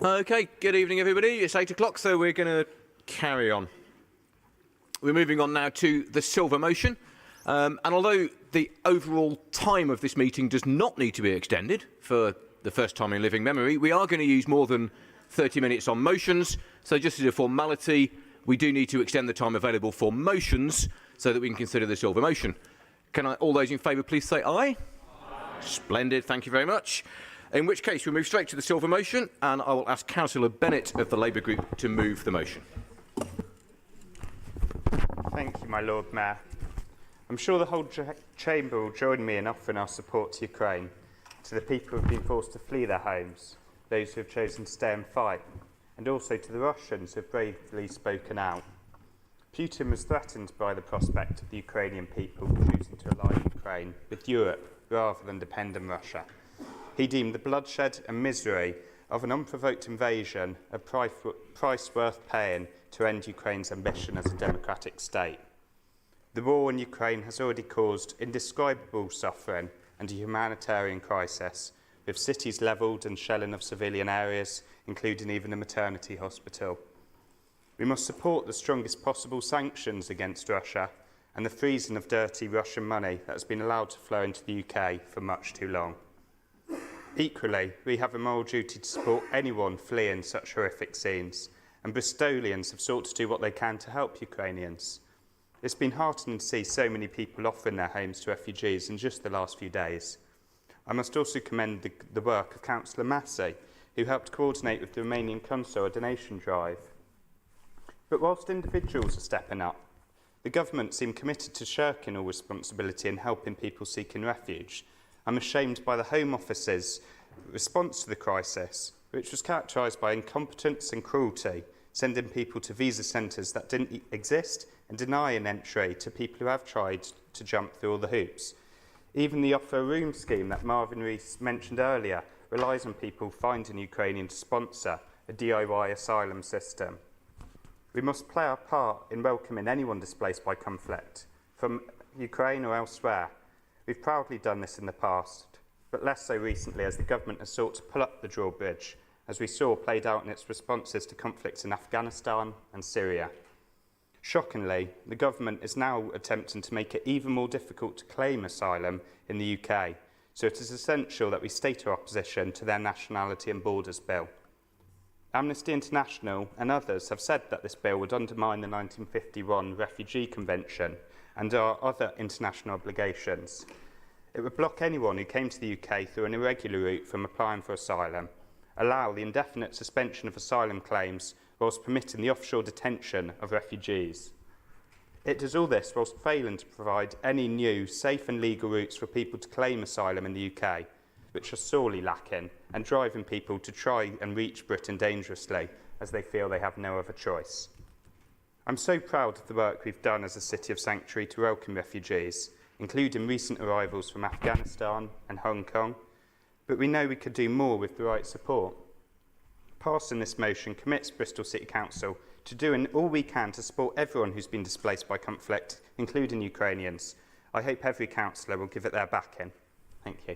Okay, good evening everybody. It's 8 o'clock, so we're going to carry on. We're moving on now to the silver motion. And although the overall time of this meeting does not need to be extended for the first time in living memory, we are going to use more than 30 minutes on motions. So just as a formality, we do need to extend the time available for motions so that we can consider the silver motion. Can all those in favour please say aye? Aye. Splendid, thank you very much. In which case, we'll move straight to the silver motion, and I will ask Councillor Bennett of the Labour Group to move the motion. Thank you, my Lord Mayor. I'm sure the whole Chamber will join me in offering our support to Ukraine, to the people who have been forced to flee their homes, those who have chosen to stay and fight, and also to the Russians who have bravely spoken out. Putin was threatened by the prospect of the Ukrainian people choosing to ally Ukraine with Europe rather than depend on Russia. He deemed the bloodshed and misery of an unprovoked invasion a price worth paying to end Ukraine's ambition as a democratic state. The war in Ukraine has already caused indescribable suffering and a humanitarian crisis, with cities levelled and shelling of civilian areas, including even a maternity hospital. We must support the strongest possible sanctions against Russia and the freezing of dirty Russian money that has been allowed to flow into the UK for much too long. Equally, we have a moral duty to support anyone fleeing such horrific scenes, and Bristolians have sought to do what they can to help Ukrainians. It's been heartening to see so many people offering their homes to refugees in just the last few days. I must also commend the work of Councillor Massey, who helped coordinate with the Romanian Consul a donation drive. But whilst individuals are stepping up, the government seem committed to shirking all responsibility in helping people seeking refuge. I'm ashamed by the Home Office's response to the crisis, which was characterised by incompetence and cruelty, sending people to visa centres that didn't exist and denying entry to people who have tried to jump through all the hoops. Even the Offer a Room scheme that Marvin Rees mentioned earlier relies on people finding Ukrainian to sponsor a DIY asylum system. We must play our part in welcoming anyone displaced by conflict, from Ukraine or elsewhere. We've proudly done this in the past, but less so recently as the government has sought to pull up the drawbridge, as we saw played out in its responses to conflicts in Afghanistan and Syria. Shockingly, the government is now attempting to make it even more difficult to claim asylum in the UK, so it is essential that we state our opposition to their Nationality and Borders Bill. Amnesty International and others have said that this bill would undermine the 1951 Refugee Convention and our other international obligations. It would block anyone who came to the UK through an irregular route from applying for asylum, allow the indefinite suspension of asylum claims whilst permitting the offshore detention of refugees. It does all this whilst failing to provide any new, safe and legal routes for people to claim asylum in the UK, which are sorely lacking, and driving people to try and reach Britain dangerously as they feel they have no other choice. I'm so proud of the work we've done as a city of sanctuary to welcome refugees, including recent arrivals from Afghanistan and Hong Kong, but we know we could do more with the right support. Passing this motion commits Bristol City Council to doing all we can to support everyone who's been displaced by conflict, including Ukrainians. I hope every councillor will give it their backing. Thank you.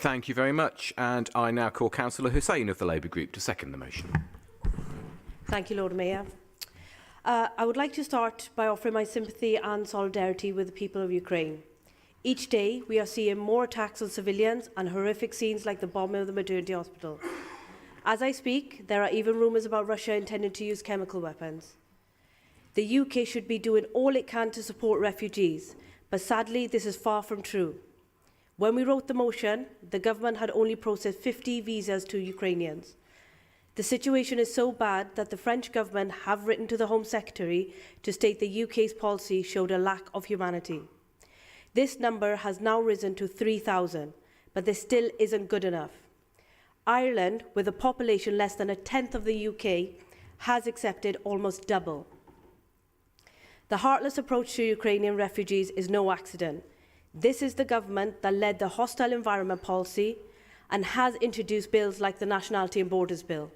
Thank you very much. And I now call Councillor Hussain of the Labour Group to second the motion. Thank you, Lord Mayor. I would like to start by offering my sympathy and solidarity with the people of Ukraine. Each day, we are seeing more attacks on civilians and horrific scenes like the bombing of the maternity hospital. As I speak, there are even rumours about Russia intending to use chemical weapons. The UK should be doing all it can to support refugees, but sadly, this is far from true. When we wrote the motion, the government had only processed 50 visas to Ukrainians. The situation is so bad that the French government have written to the Home Secretary to state the UK's policy showed a lack of humanity. This number has now risen to 3,000, but this still isn't good enough. Ireland, with a population less than a tenth of the UK, has accepted almost double. The heartless approach to Ukrainian refugees is no accident. This is the government that led the hostile environment policy and has introduced bills like the Nationality and Borders Bill.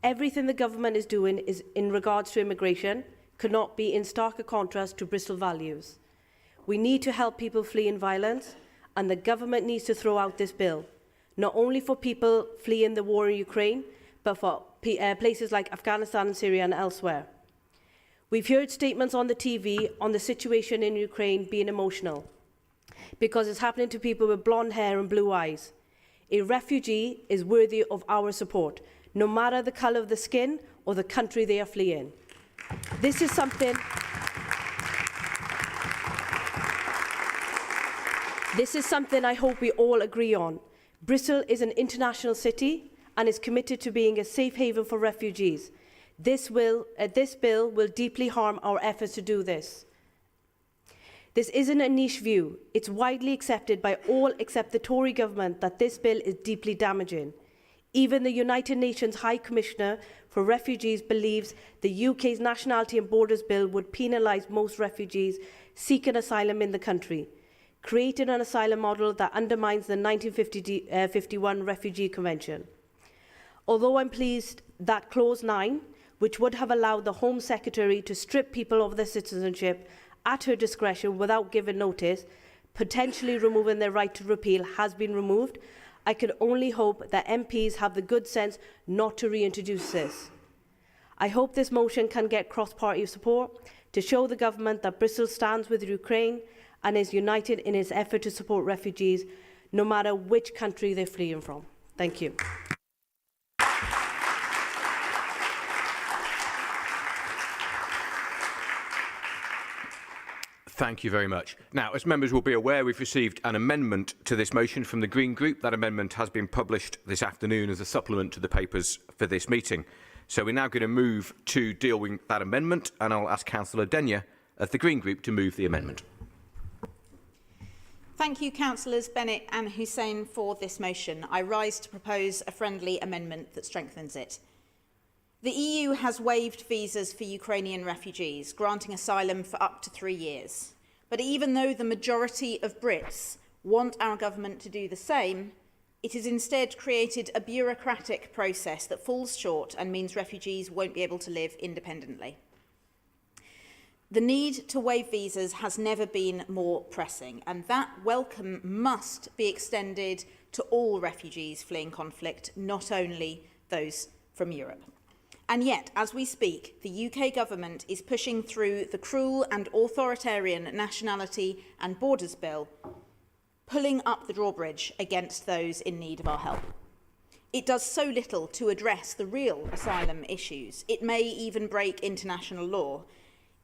Everything the government is doing in regards to immigration cannot be in starker contrast to Bristol values. We need to help people fleeing violence, and the government needs to throw out this bill, not only for people fleeing the war in Ukraine, but for places like Afghanistan and Syria and elsewhere. We've heard statements on the TV on the situation in Ukraine being emotional, because it's happening to people with blonde hair and blue eyes. A refugee is worthy of our support, no matter the colour of the skin or the country they are fleeing. This is something I hope we all agree on. Bristol is an international city and is committed to being a safe haven for refugees. This bill will deeply harm our efforts to do this. This isn't a niche view. It's widely accepted by all except the Tory government that this bill is deeply damaging. Even the United Nations High Commissioner for Refugees believes the UK's Nationality and Borders Bill would penalise most refugees seeking asylum in the country, creating an asylum model that undermines the 1951 Refugee Convention. Although I'm pleased that Clause 9, which would have allowed the Home Secretary to strip people of their citizenship at her discretion without giving notice, potentially removing their right to repeal, has been removed, I can only hope that MPs have the good sense not to reintroduce this. I hope this motion can get cross-party support to show the government that Bristol stands with Ukraine and is united in its effort to support refugees, no matter which country they're fleeing from. Thank you. Thank you very much. Now, as members will be aware, we've received an amendment to this motion from the Green Group. That amendment has been published this afternoon as a supplement to the papers for this meeting. So we're now going to move to deal with that amendment, and I'll ask Councillor Denyer of the Green Group to move the amendment. Thank you, Councillors Bennett and Hussain, for this motion. I rise to propose a friendly amendment that strengthens it. The EU has waived visas for Ukrainian refugees, granting asylum for up to 3 years. But even though the majority of Brits want our government to do the same, it has instead created a bureaucratic process that falls short and means refugees won't be able to live independently. The need to waive visas has never been more pressing, and that welcome must be extended to all refugees fleeing conflict, not only those from Europe. And yet, as we speak, the UK government is pushing through the cruel and authoritarian Nationality and Borders Bill, pulling up the drawbridge against those in need of our help. It does so little to address the real asylum issues. It may even break international law.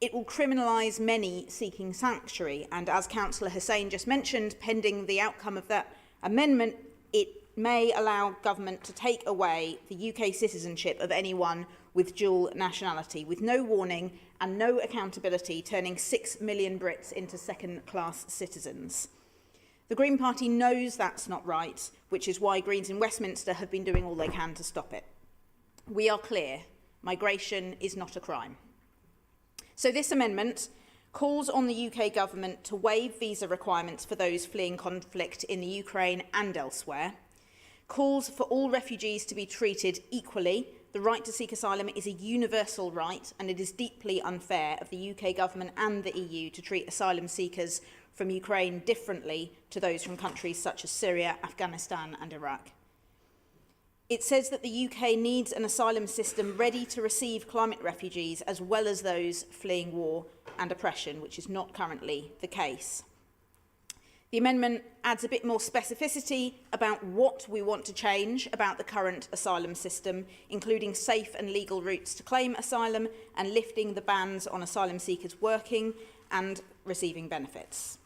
It will criminalise many seeking sanctuary, and as Councillor Hussain just mentioned, pending the outcome of that amendment, it may allow government to take away the UK citizenship of anyone with dual nationality, with no warning and no accountability, turning 6 million Brits into second-class citizens. The Green Party knows that's not right, which is why Greens in Westminster have been doing all they can to stop it. We are clear, migration is not a crime. So this amendment calls on the UK government to waive visa requirements for those fleeing conflict in the Ukraine and elsewhere, calls for all refugees to be treated equally. The right to seek asylum is a universal right, and it is deeply unfair of the UK government and the EU to treat asylum seekers from Ukraine differently to those from countries such as Syria, Afghanistan and Iraq. It says that the UK needs an asylum system ready to receive climate refugees as well as those fleeing war and oppression, which is not currently the case. The amendment adds a bit more specificity about what we want to change about the current asylum system, including safe and legal routes to claim asylum and lifting the bans on asylum seekers working and receiving benefits.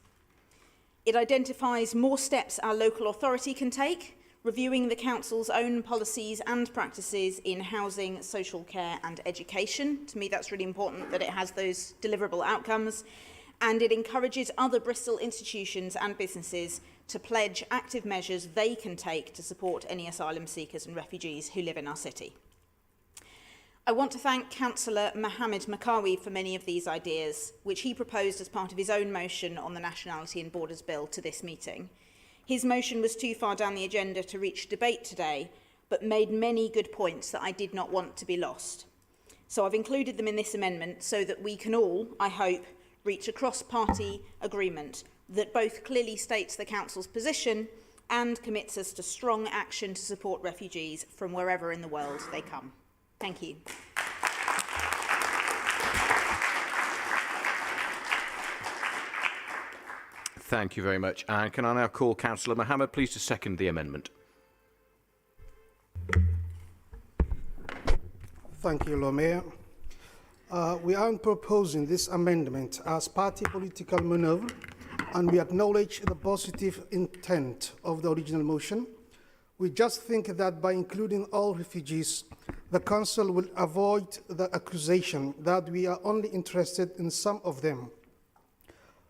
It identifies more steps our local authority can take, reviewing the Council's own policies and practices in housing, social care and education. To me, that's really important that it has those deliverable outcomes. And it encourages other Bristol institutions and businesses to pledge active measures they can take to support any asylum seekers and refugees who live in our city. I want to thank Councillor Mohammed Makawi for many of these ideas, which he proposed as part of his own motion on the Nationality and Borders Bill to this meeting. His motion was too far down the agenda to reach debate today, but made many good points that I did not want to be lost. So I've included them in this amendment so that we can all, I hope, reach a cross-party agreement that both clearly states the Council's position and commits us to strong action to support refugees from wherever in the world they come. Thank you. Thank you very much. And can I now call Councillor Mohammed, please, to second the amendment? Thank you, Lord Mayor. We aren't proposing this amendment as party political manoeuvre, and we acknowledge the positive intent of the original motion. We just think that by including all refugees, the Council will avoid the accusation that we are only interested in some of them.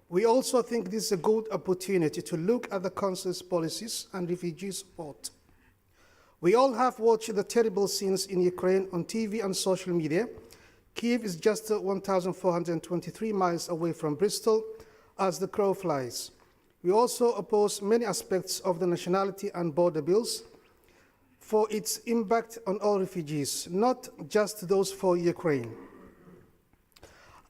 We also think this is a good opportunity to look at the Council's policies and refugee support. We all have watched the terrible scenes in Ukraine on TV and social media. Kyiv is just 1,423 miles away from Bristol as the crow flies. We also oppose many aspects of the nationality and border bills for its impact on all refugees, not just those for Ukraine.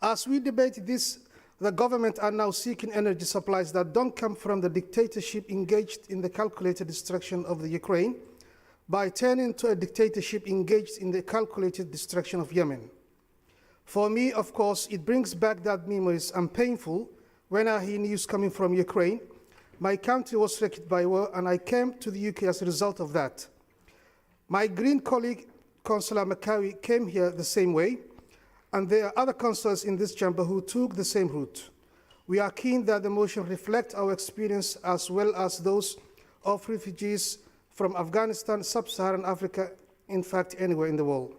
As we debate this, the government are now seeking energy supplies that don't come from the dictatorship engaged in the calculated destruction of the Ukraine by turning to a dictatorship engaged in the calculated destruction of Yemen. For me, of course, it brings back that memories and painful when I hear news coming from Ukraine. My country was wrecked by war and I came to the UK as a result of that. My Green colleague, Councillor McCawie, came here the same way, and there are other councillors in this chamber who took the same route. We are keen that the motion reflect our experience as well as those of refugees from Afghanistan, Sub-Saharan Africa, in fact, anywhere in the world.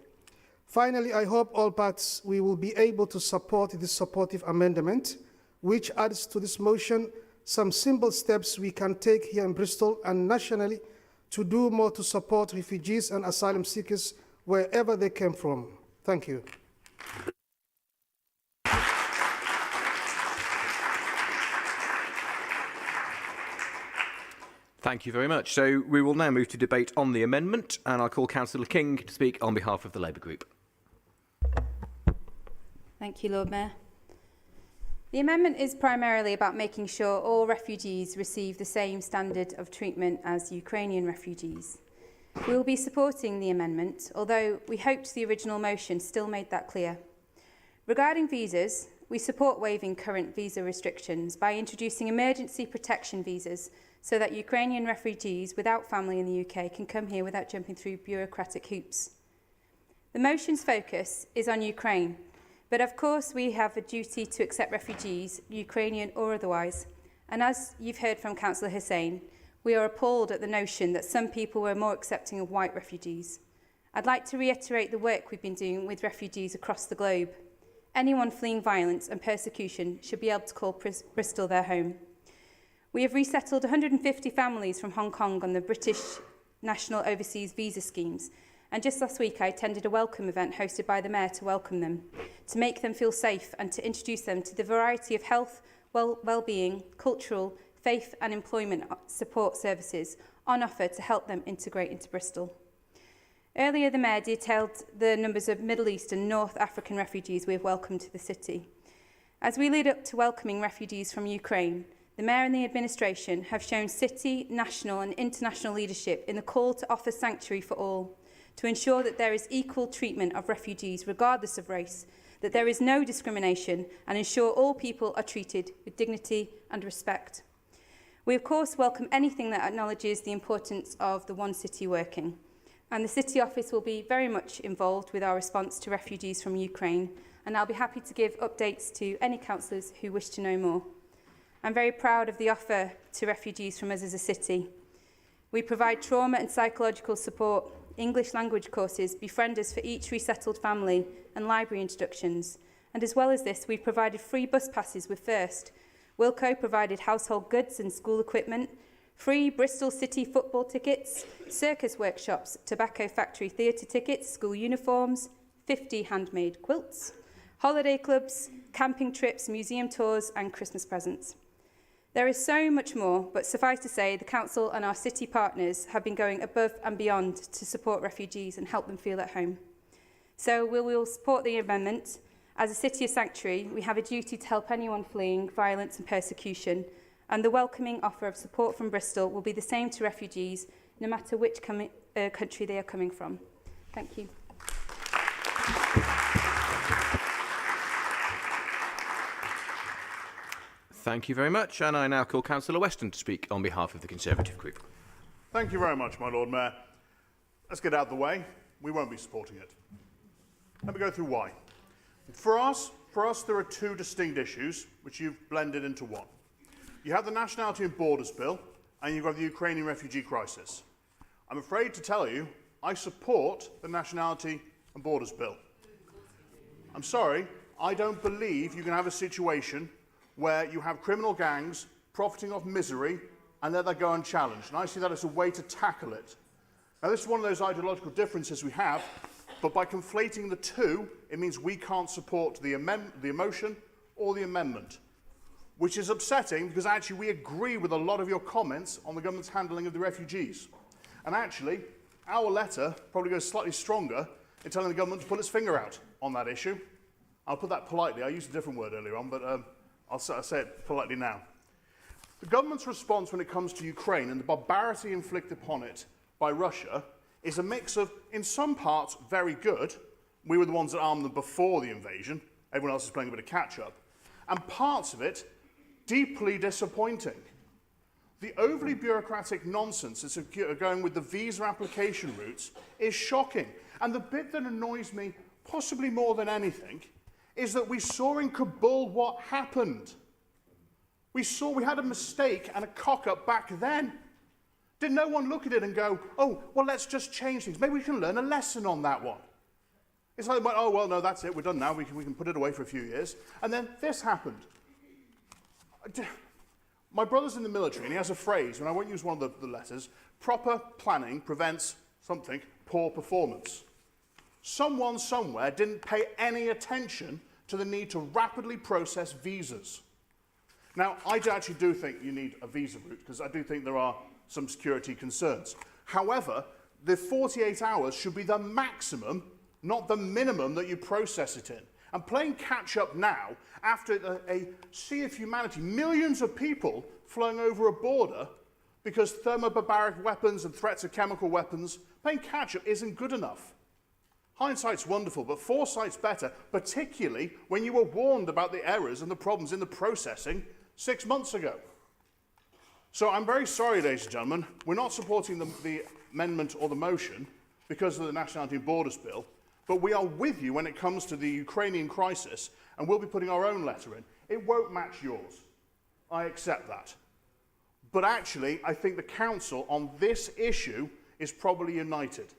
Finally, I hope all parties we will be able to support this supportive amendment, which adds to this motion some simple steps we can take here in Bristol and nationally to do more to support refugees and asylum seekers wherever they came from. Thank you. Thank you very much. So we will now move to debate on the amendment, and I'll call Councillor King to speak on behalf of the Labour Group. Thank you, Lord Mayor. The amendment is primarily about making sure all refugees receive the same standard of treatment as Ukrainian refugees. We will be supporting the amendment, although we hoped the original motion still made that clear. Regarding visas, we support waiving current visa restrictions by introducing emergency protection visas so that Ukrainian refugees without family in the UK can come here without jumping through bureaucratic hoops. The motion's focus is on Ukraine, but of course we have a duty to accept refugees, Ukrainian or otherwise, and as you've heard from Councillor Hussain, we are appalled at the notion that some people were more accepting of white refugees. I'd like to reiterate the work we've been doing with refugees across the globe. Anyone fleeing violence and persecution should be able to call Bristol their home. We have resettled 150 families from Hong Kong on the British National Overseas Visa Schemes, and just last week I attended a welcome event hosted by the Mayor to welcome them, to make them feel safe and to introduce them to the variety of health, well-being, cultural, faith and employment support services on offer to help them integrate into Bristol. Earlier, the Mayor detailed the numbers of Middle East and North African refugees we have welcomed to the city. As we lead up to welcoming refugees from Ukraine, the Mayor and the administration have shown city, national and international leadership in the call to offer sanctuary for all, to ensure that there is equal treatment of refugees regardless of race, that there is no discrimination and ensure all people are treated with dignity and respect. We of course welcome anything that acknowledges the importance of the One City working, and the City Office will be very much involved with our response to refugees from Ukraine, and I'll be happy to give updates to any councillors who wish to know more. I'm very proud of the offer to refugees from us as a city. We provide trauma and psychological support, English language courses, befrienders for each resettled family and library introductions. And as well as this, we've provided free bus passes with First. Wilco provided household goods and school equipment, free Bristol City football tickets, circus workshops, tobacco factory theatre tickets, school uniforms, 50 handmade quilts, holiday clubs, camping trips, museum tours and Christmas presents. There is so much more, but suffice to say, the Council and our city partners have been going above and beyond to support refugees and help them feel at home. So we will support the amendment As a city of sanctuary, we have a duty to help anyone fleeing violence and persecution, and the welcoming offer of support from Bristol will be the same to refugees, no matter which country they are coming from. Thank you. Thank you very much. And I now call Councillor Weston to speak on behalf of the Conservative Group. Thank you very much, my Lord Mayor. Let's get out of the way. We won't be supporting it. Let me go through why. For us, there are two distinct issues which you've blended into one. You have the Nationality and Borders Bill, and you've got the Ukrainian refugee crisis. I'm afraid to tell you, I support the Nationality and Borders Bill. I'm sorry, I don't believe you can have a situation where you have criminal gangs profiting off misery and let that go unchallenged. And I see that as a way to tackle it. Now, this is one of those ideological differences we have, but by conflating the two, it means we can't support the motion or the amendment, which is upsetting because actually we agree with a lot of your comments on the government's handling of the refugees. And actually, our letter probably goes slightly stronger in telling the government to pull its finger out on that issue. I'll put that politely. I used a different word earlier on, but I'll say it politely now. The government's response when it comes to Ukraine and the barbarity inflicted upon it by Russia is a mix of, in some parts, very good. We were the ones that armed them before the invasion. Everyone else is playing a bit of catch-up. And parts of it, deeply disappointing. The overly bureaucratic nonsense that's going with the visa application routes is shocking. And the bit that annoys me, possibly more than anything, is that we saw in Kabul what happened. We had a mistake and a cock-up back then. Did no one look at it and go, oh, well, let's just change things. Maybe we can learn a lesson on that one. It's like, oh, well, no, that's it. We're done now. We can put it away for a few years. And then this happened. My brother's in the military, and he has a phrase, and I won't use one of the letters, proper planning prevents something, poor performance. Someone somewhere didn't pay any attention to the need to rapidly process visas. Now, I actually do think you need a visa route, because I do think there are some security concerns. However, the 48 hours should be the maximum, not the minimum that you process it in. And playing catch-up now, after a sea of humanity, millions of people flowing over a border because thermobarbaric weapons and threats of chemical weapons, playing catch-up isn't good enough. Hindsight's wonderful, but foresight's better, particularly when you were warned about the errors and the problems in the processing 6 months ago. So I'm very sorry, ladies and gentlemen, we're not supporting the amendment or the motion because of the Nationality and Borders Bill, but we are with you when it comes to the Ukrainian crisis, and we'll be putting our own letter in. It won't match yours. I accept that. But actually, I think the Council on this issue is probably united.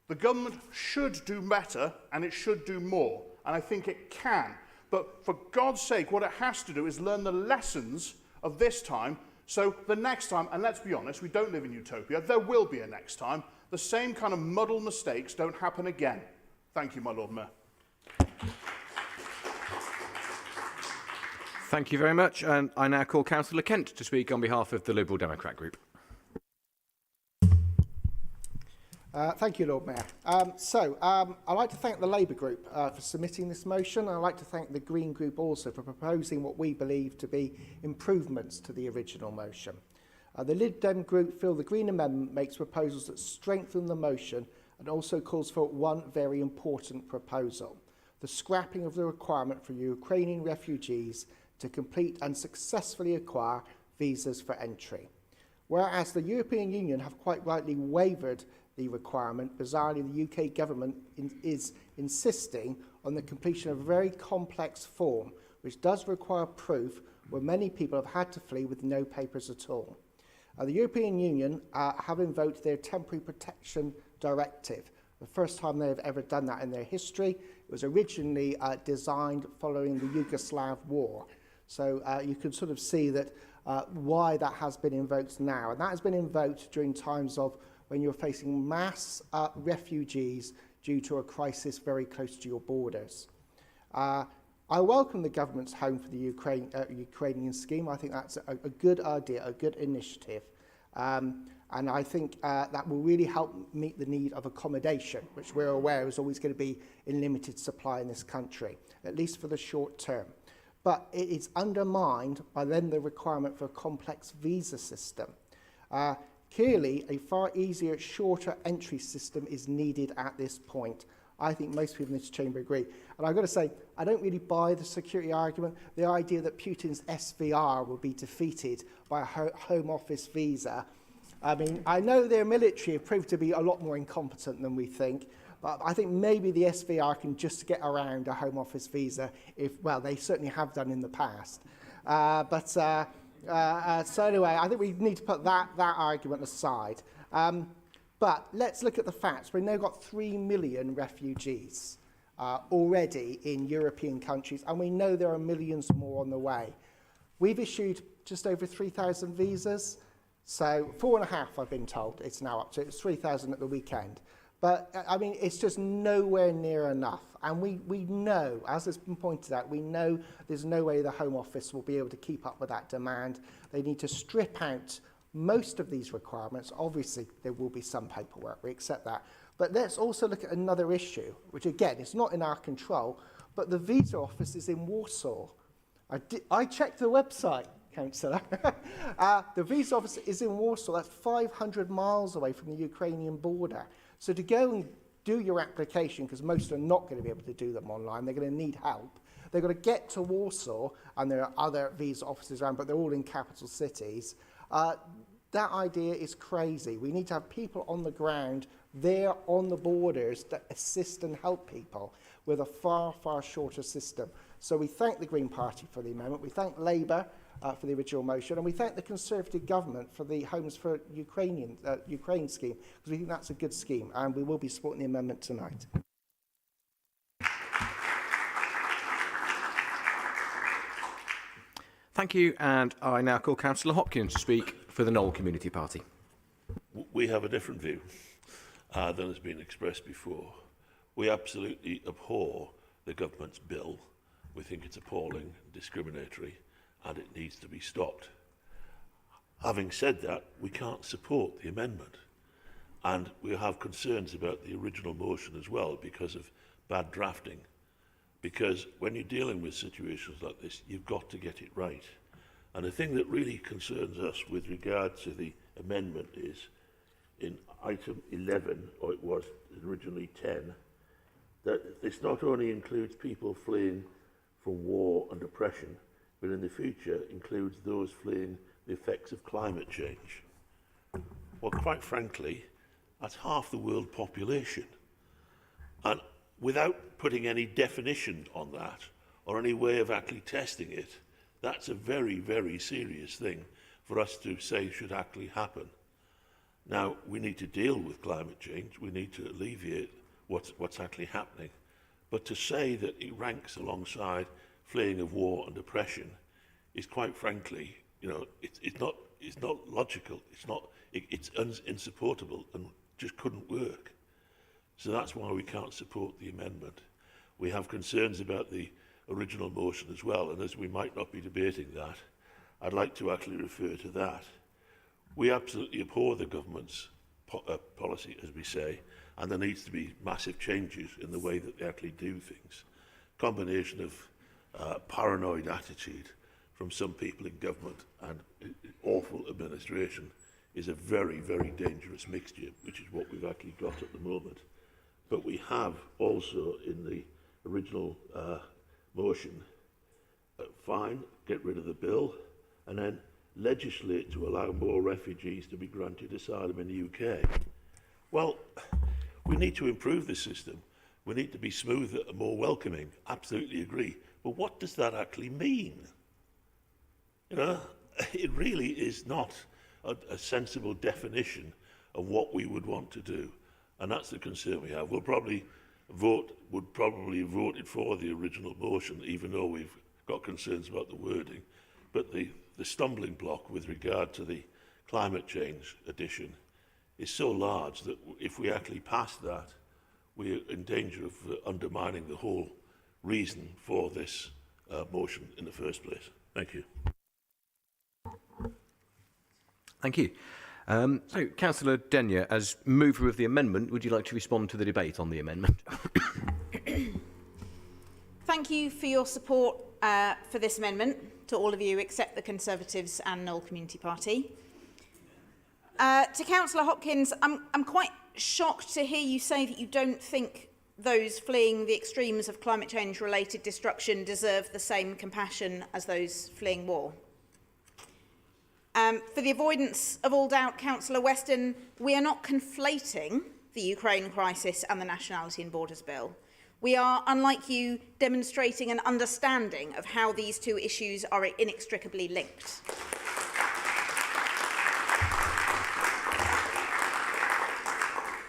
The government should do better, and it should do more, and I think it can. But for God's sake, what it has to do is learn the lessons of this time, so the next time, and let's be honest, we don't live in utopia, there will be a next time, the same kind of muddled mistakes don't happen again. Thank you, my Lord Mayor. Thank you very much. And I now call Councillor Kent to speak on behalf of the Liberal Democrat Group. Thank you, Lord Mayor. I'd like to thank the Labour Group for submitting this motion. I'd like to thank the Green Group also for proposing what we believe to be improvements to the original motion. The Lib Dem Group feel the Green Amendment makes proposals that strengthen the motion and also calls for one very important proposal, the scrapping of the requirement for Ukrainian refugees to complete and successfully acquire visas for entry. Whereas the European Union have quite rightly waived the requirement, bizarrely the UK government is insisting on the completion of a very complex form which does require proof where many people have had to flee with no papers at all. The European Union have invoked their temporary protection directive, the first time they have ever done that in their history. It was originally designed following the Yugoslav war. So you can sort of see that why that has been invoked now. And that has been invoked during times of when you're facing mass refugees due to a crisis very close to your borders. I welcome the government's Home for the Ukrainian scheme. I think that's a good idea, a good initiative. And I think that will really help meet the need of accommodation, which we're aware is always going to be in limited supply in this country, at least for the short term. But it is undermined by then the requirement for a complex visa system. Clearly, a far easier, shorter entry system is needed at this point. I think most people in this chamber agree. And I've got to say, I don't really buy the security argument. The idea that Putin's SVR will be defeated by a Home Office visa. I mean, I know their military have proved to be a lot more incompetent than we think, but I think maybe the SVR can just get around a Home Office visa if, well, they certainly have done in the past. So anyway, I think we need to put that argument aside. But let's look at the facts. We've now got 3 million refugees already in European countries, and we know there are millions more on the way. We've issued just over 3,000 visas. So 4.5, I've been told, it's now up to. It's 3,000 at the weekend. But, I mean, it's just nowhere near enough. And we know, as has been pointed out, we know there's no way the Home Office will be able to keep up with that demand. They need to strip out most of these requirements. Obviously, there will be some paperwork, we accept that. But let's also look at another issue, which, again, is not in our control, but the visa office is in Warsaw. I checked the website, Councillor. The visa office is in Warsaw. That's 500 miles away from the Ukrainian border. So to go and do your application, because most are not going to be able to do them online, they're going to need help. They've got to get to Warsaw, and there are other visa offices around, but they're all in capital cities. That idea is crazy. We need to have people on the ground there on the borders that assist and help people with a far, far shorter system. So we thank the Green Party for the amendment. We thank Labour for the original motion, and we thank the Conservative government for the Homes for Ukraine scheme, because we think that's a good scheme, and we will be supporting the amendment tonight. Thank you, and I now call Councillor Hopkins to speak for the Knoll Community Party. We have a different view than has been expressed before. We absolutely abhor the government's bill. We think it's appalling, discriminatory, and it needs to be stopped. Having said that, we can't support the amendment, and we have concerns about the original motion as well because of bad drafting. Because when you're dealing with situations like this, you've got to get it right. And the thing that really concerns us with regard to the amendment is in item 11, or it was originally 10, that this not only includes people fleeing from war and oppression, but in the future includes those fleeing the effects of climate change. Well, quite frankly, that's half the world population. And without putting any definition on that, or any way of actually testing it, that's a very, very serious thing for us to say should actually happen. Now, we need to deal with climate change. We need to alleviate what's actually happening. But to say that it ranks alongside fleeing of war and oppression is, quite frankly, you know, it's not logical. It's insupportable and just couldn't work. So that's why we can't support the amendment. We have concerns about the original motion as well, and as we might not be debating that, I'd like to actually refer to that. We absolutely abhor the government's policy, as we say, and there needs to be massive changes in the way that they actually do things. Combination of paranoid attitude from some people in government and awful administration is a very, very dangerous mixture, which is what we've actually got at the moment. But we have also in the original motion, fine, get rid of the bill, and then legislate to allow more refugees to be granted asylum in the UK. Well, we need to improve the system. We need to be smoother and more welcoming. Absolutely agree. But what does that actually mean? You know, it really is not a sensible definition of what we would want to do. And that's the concern we have. Would probably have voted for the original motion, even though we've got concerns about the wording. But the stumbling block with regard to the climate change addition is so large that if we actually pass that, we're in danger of undermining the whole reason for this motion in the first place. Thank you. Thank you. So, Councillor Denyer, as mover of the amendment, would you like to respond to the debate on the amendment? Thank you for your support for this amendment, to all of you except the Conservatives and Knoll Community Party. To Councillor Hopkins, I'm quite shocked to hear you say that you don't think those fleeing the extremes of climate change related destruction deserve the same compassion as those fleeing war. For the avoidance of all doubt, Councillor Weston, we are not conflating the Ukraine crisis and the Nationality and Borders Bill. We are, unlike you, demonstrating an understanding of how these two issues are inextricably linked.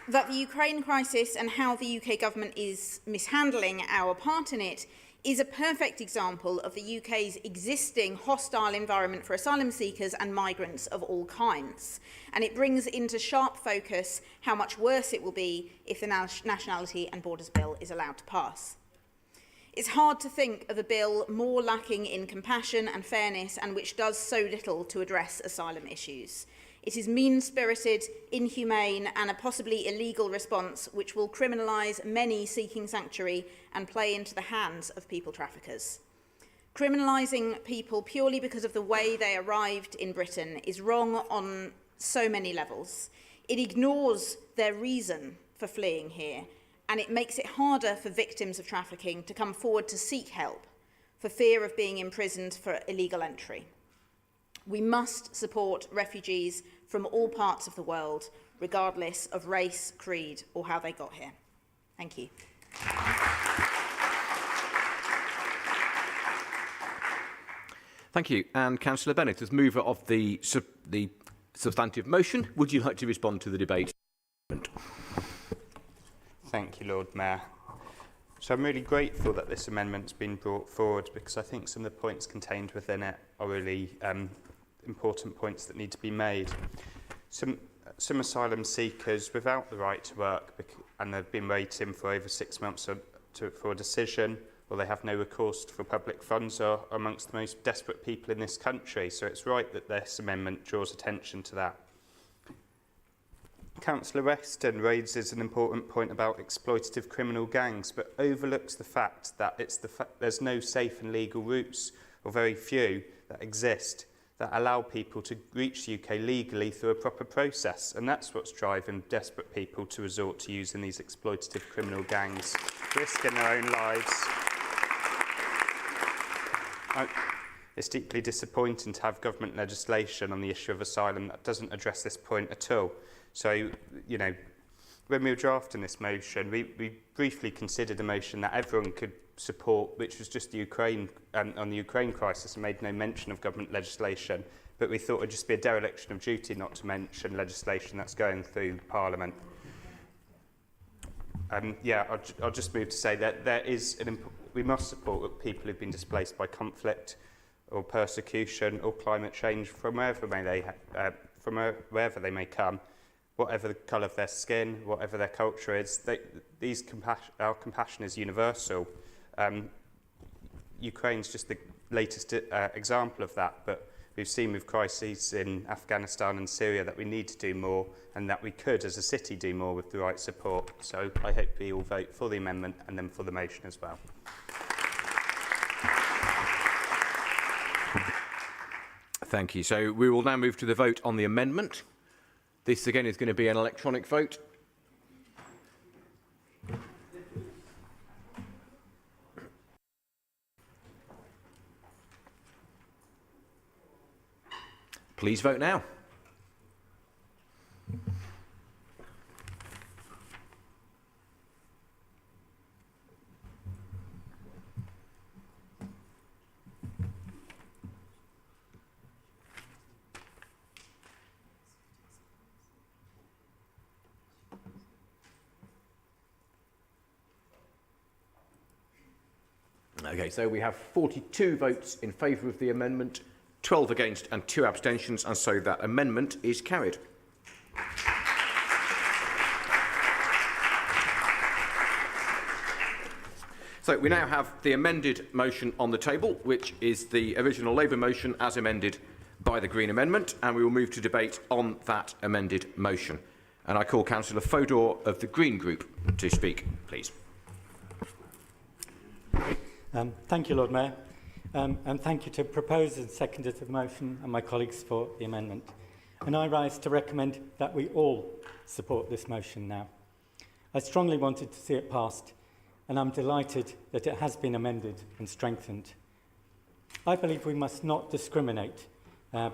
That the Ukraine crisis and how the UK government is mishandling our part in it is a perfect example of the UK's existing hostile environment for asylum seekers and migrants of all kinds. And it brings into sharp focus how much worse it will be if the Nationality and Borders Bill is allowed to pass. It's hard to think of a bill more lacking in compassion and fairness and which does so little to address asylum issues. It is mean-spirited, inhumane and a possibly illegal response which will criminalise many seeking sanctuary and play into the hands of people traffickers. Criminalising people purely because of the way they arrived in Britain is wrong on so many levels. It ignores their reason for fleeing here, and it makes it harder for victims of trafficking to come forward to seek help for fear of being imprisoned for illegal entry. We must support refugees from all parts of the world, regardless of race, creed, or how they got here. Thank you. Thank you. And Councillor Bennett, as mover of the substantive motion, would you like to respond to the debate? Thank you, Lord Mayor. So I'm really grateful that this amendment's been brought forward because I think some of the points contained within it are really important points that need to be made. Some asylum seekers without the right to work and they've been waiting for over 6 months for a decision, or they have no recourse for public funds, are amongst the most desperate people in this country. So it's right that this amendment draws attention to that. Councillor Weston raises an important point about exploitative criminal gangs, but overlooks the fact that there's no safe and legal routes, or very few, that exist that allow people to reach the UK legally through a proper process. And that's what's driving desperate people to resort to using these exploitative criminal gangs, risking their own lives. It's deeply disappointing to have government legislation on the issue of asylum that doesn't address this point at all. So, you know, when we were drafting this motion, we briefly considered a motion that everyone could support, which was just the Ukraine on the Ukraine crisis, and made no mention of government legislation. But we thought it would just be a dereliction of duty not to mention legislation that's going through Parliament. I'll just move to say that we must support people who've been displaced by conflict or persecution or climate change from wherever they may come, whatever the colour of their skin, whatever their culture is. Our compassion is universal. Ukraine's just the latest example of that, but we've seen with crises in Afghanistan and Syria that we need to do more, and that we could, as a city, do more with the right support. So I hope we all vote for the amendment and then for the motion as well. Thank you. So we will now move to the vote on the amendment. This again is going to be an electronic vote. Please vote now. Okay, so we have 42 votes in favour of the amendment, 12 against and 2 abstentions, and so that amendment is carried. So we now have the amended motion on the table, which is the original Labour motion as amended by by the Green Amendment, and we will move to debate on that amended motion. And I call Councillor Fodor of the Green Group to speak, please. Thank you, Lord Mayor, and thank you to proposers and seconders of the motion and my colleagues for the amendment. And I rise to recommend that we all support this motion now. I strongly wanted to see it passed, and I'm delighted that it has been amended and strengthened. I believe we must not discriminate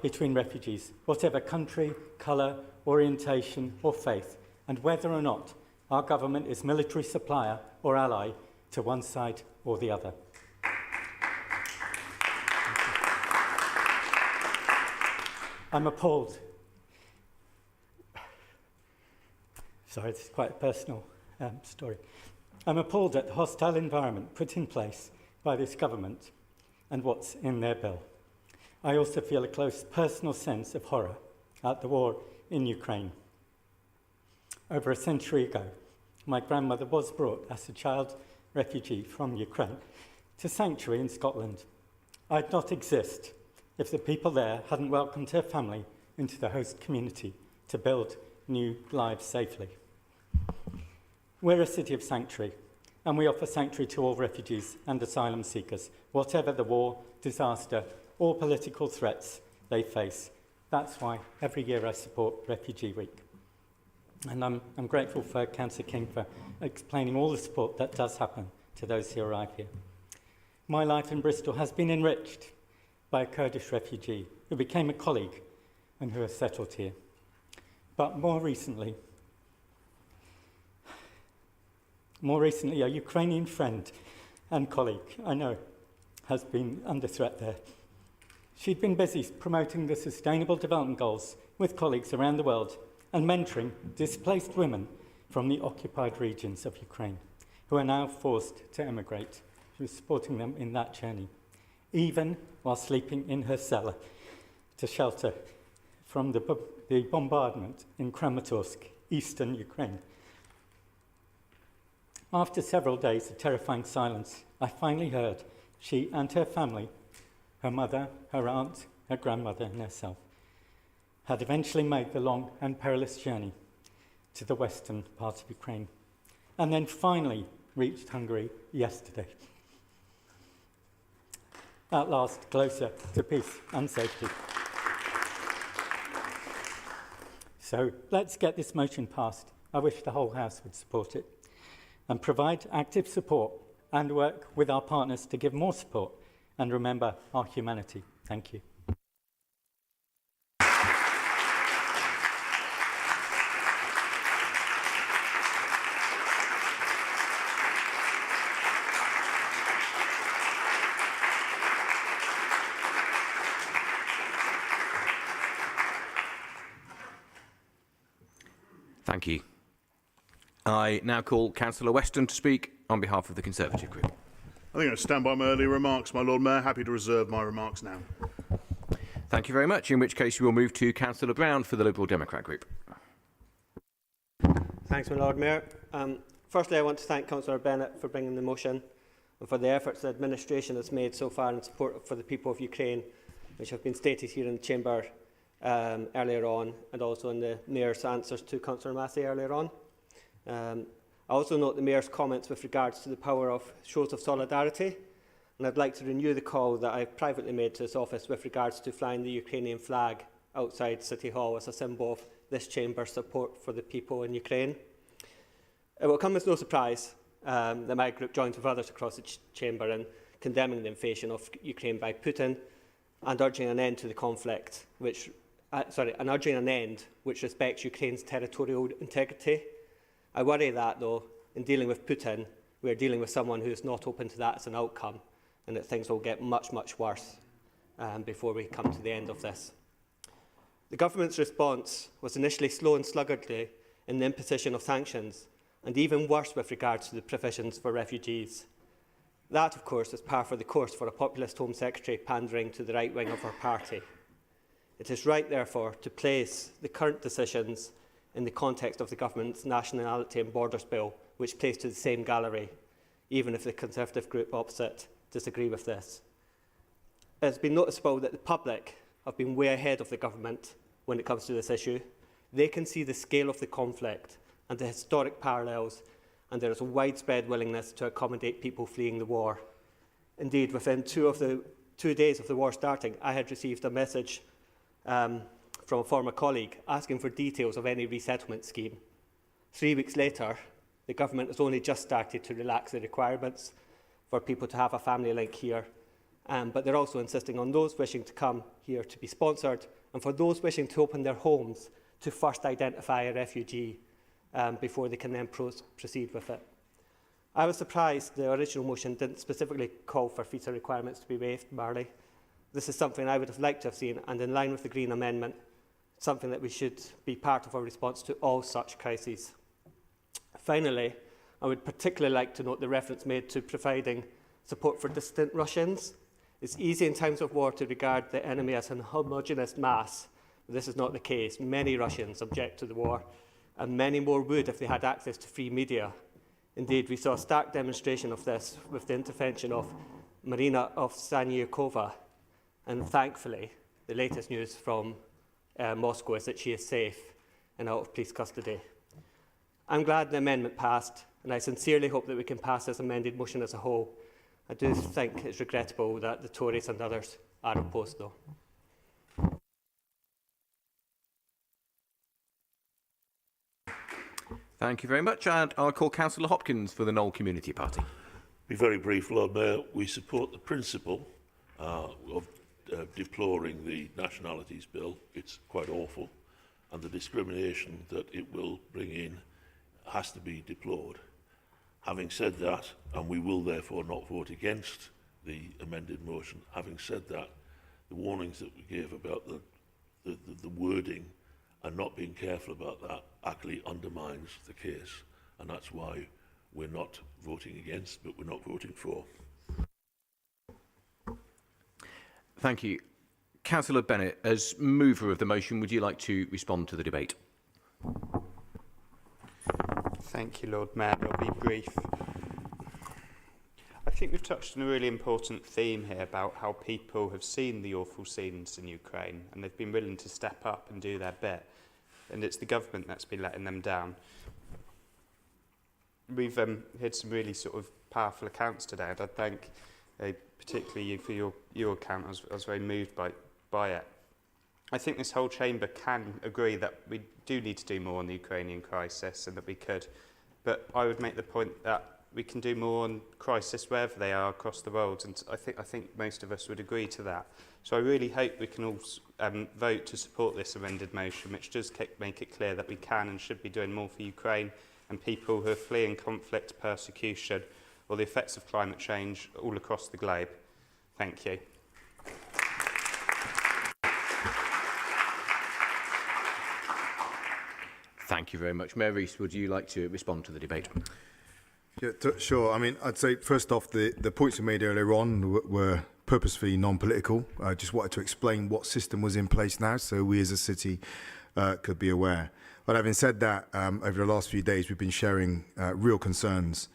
between refugees, whatever country, colour, orientation or faith, and whether or not our government is military supplier or ally to one side or the other. I'm appalled. Sorry, this is quite a personal story. I'm appalled at the hostile environment put in place by this government and what's in their bill. I also feel a close personal sense of horror at the war in Ukraine. Over a century ago, my grandmother was brought as a child refugee from Ukraine to sanctuary in Scotland. I'd not exist if the people there hadn't welcomed her family into the host community to build new lives safely. We're a city of sanctuary, and we offer sanctuary to all refugees and asylum seekers, whatever the war, disaster, or political threats they face. That's why every year I support Refugee Week. And I'm grateful for Councillor King for explaining all the support that does happen to those who arrive here. My life in Bristol has been enriched by a Kurdish refugee who became a colleague and who has settled here. But more recently, a Ukrainian friend and colleague I know has been under threat there. She'd been busy promoting the Sustainable Development Goals with colleagues around the world and mentoring displaced women from the occupied regions of Ukraine who are now forced to emigrate. She was supporting them in that journey, even while sleeping in her cellar to shelter from the bombardment in Kramatorsk, eastern Ukraine. After several days of terrifying silence, I finally heard she and her family, her mother, her aunt, her grandmother and herself, had eventually made the long and perilous journey to the western part of Ukraine, and then finally reached Hungary yesterday. At last, closer to peace and safety. So let's get this motion passed. I wish the whole House would support it and provide active support and work with our partners to give more support and remember our humanity. Thank you. Thank you. I now call Councillor Weston to speak on behalf of the Conservative Group. I think I stand by my earlier remarks, my Lord Mayor. Happy to reserve my remarks now. Thank you very much, in which case we will move to Councillor Brown for the Liberal Democrat Group. Thanks, my Lord Mayor. Firstly, I want to thank Councillor Bennett for bringing the motion and for the efforts the administration has made so far in support for the people of Ukraine, which have been stated here in the Chamber earlier on, and also in the Mayor's answers to Councillor Massey earlier on. I also note the Mayor's comments with regards to the power of shows of solidarity, and I'd like to renew the call that I've privately made to this office with regards to flying the Ukrainian flag outside City Hall as a symbol of this Chamber's support for the people in Ukraine. It will come as no surprise that my group joins with others across the Chamber in condemning the invasion of Ukraine by Putin and urging an end to the conflict, which respects Ukraine's territorial integrity. I worry that, though, in dealing with Putin, we are dealing with someone who is not open to that as an outcome, and that things will get much, much worse before we come to the end of this. The government's response was initially slow and sluggardly in the imposition of sanctions, and even worse with regards to the provisions for refugees. That, of course, is par for the course for a populist Home Secretary pandering to the right wing of her party. It is right, therefore, to place the current decisions in the context of the government's Nationality and Borders Bill, which plays to the same gallery, even if the Conservative group opposite disagree with this. It has been noticeable that the public have been way ahead of the government when it comes to this issue. They can see the scale of the conflict and the historic parallels, and there is a widespread willingness to accommodate people fleeing the war. Indeed, within 2 days of the war starting, I had received a message from a former colleague asking for details of any resettlement scheme. 3 weeks later, the government has only just started to relax the requirements for people to have a family link here, but they're also insisting on those wishing to come here to be sponsored, and for those wishing to open their homes to first identify a refugee before they can then proceed with it. I was surprised the original motion didn't specifically call for visa requirements to be waived, Marley. This is something I would have liked to have seen, and in line with the Green Amendment, something that we should be part of our response to all such crises. Finally, I would particularly like to note the reference made to providing support for dissident Russians. It's easy in times of war to regard the enemy as an homogenous mass. This is not the case. Many Russians object to the war, and many more would if they had access to free media. Indeed, we saw a stark demonstration of this with the intervention of Marina Ovsyannikova, and thankfully, the latest news from Moscow is that she is safe and out of police custody. I'm glad the amendment passed, and I sincerely hope that we can pass this amended motion as a whole. I do think it's regrettable that the Tories and others are opposed, though. Thank you very much, and I'll call Councillor Hopkins for the Knoll Community Party. Be very brief, Lord Mayor. We support the principle of deploring the Nationalities Bill. It's quite awful, and the discrimination that it will bring in has to be deplored. Having said that, and we will therefore not vote against the amended motion, having said that, the warnings that we gave about the wording and not being careful about that actually undermines the case, and that's why we're not voting against, but we're not voting for. Thank you. Councillor Bennett, as mover of the motion, would you like to respond to the debate? Thank you, Lord Mayor. I'll be brief. I think we've touched on a really important theme here about how people have seen the awful scenes in Ukraine and they've been willing to step up and do their bit. And it's the government that's been letting them down. We've heard some really sort of powerful accounts today, and I thank particularly you for your account. I was very moved by it. I think this whole chamber can agree that we do need to do more on the Ukrainian crisis and that we could. But I would make the point that we can do more on crisis wherever they are across the world, and I think most of us would agree to that. So I really hope we can all vote to support this amended motion, which does make it clear that we can and should be doing more for Ukraine and people who are fleeing conflict, persecution, or the effects of climate change all across the globe. Thank you. Thank you very much. Mayor Rees, would you like to respond to the debate? Yeah, sure. I mean, I'd say first off, the points you made earlier on were purposefully non-political. I just wanted to explain what system was in place now, so we as a city could be aware. But having said that, over the last few days, we've been sharing real concerns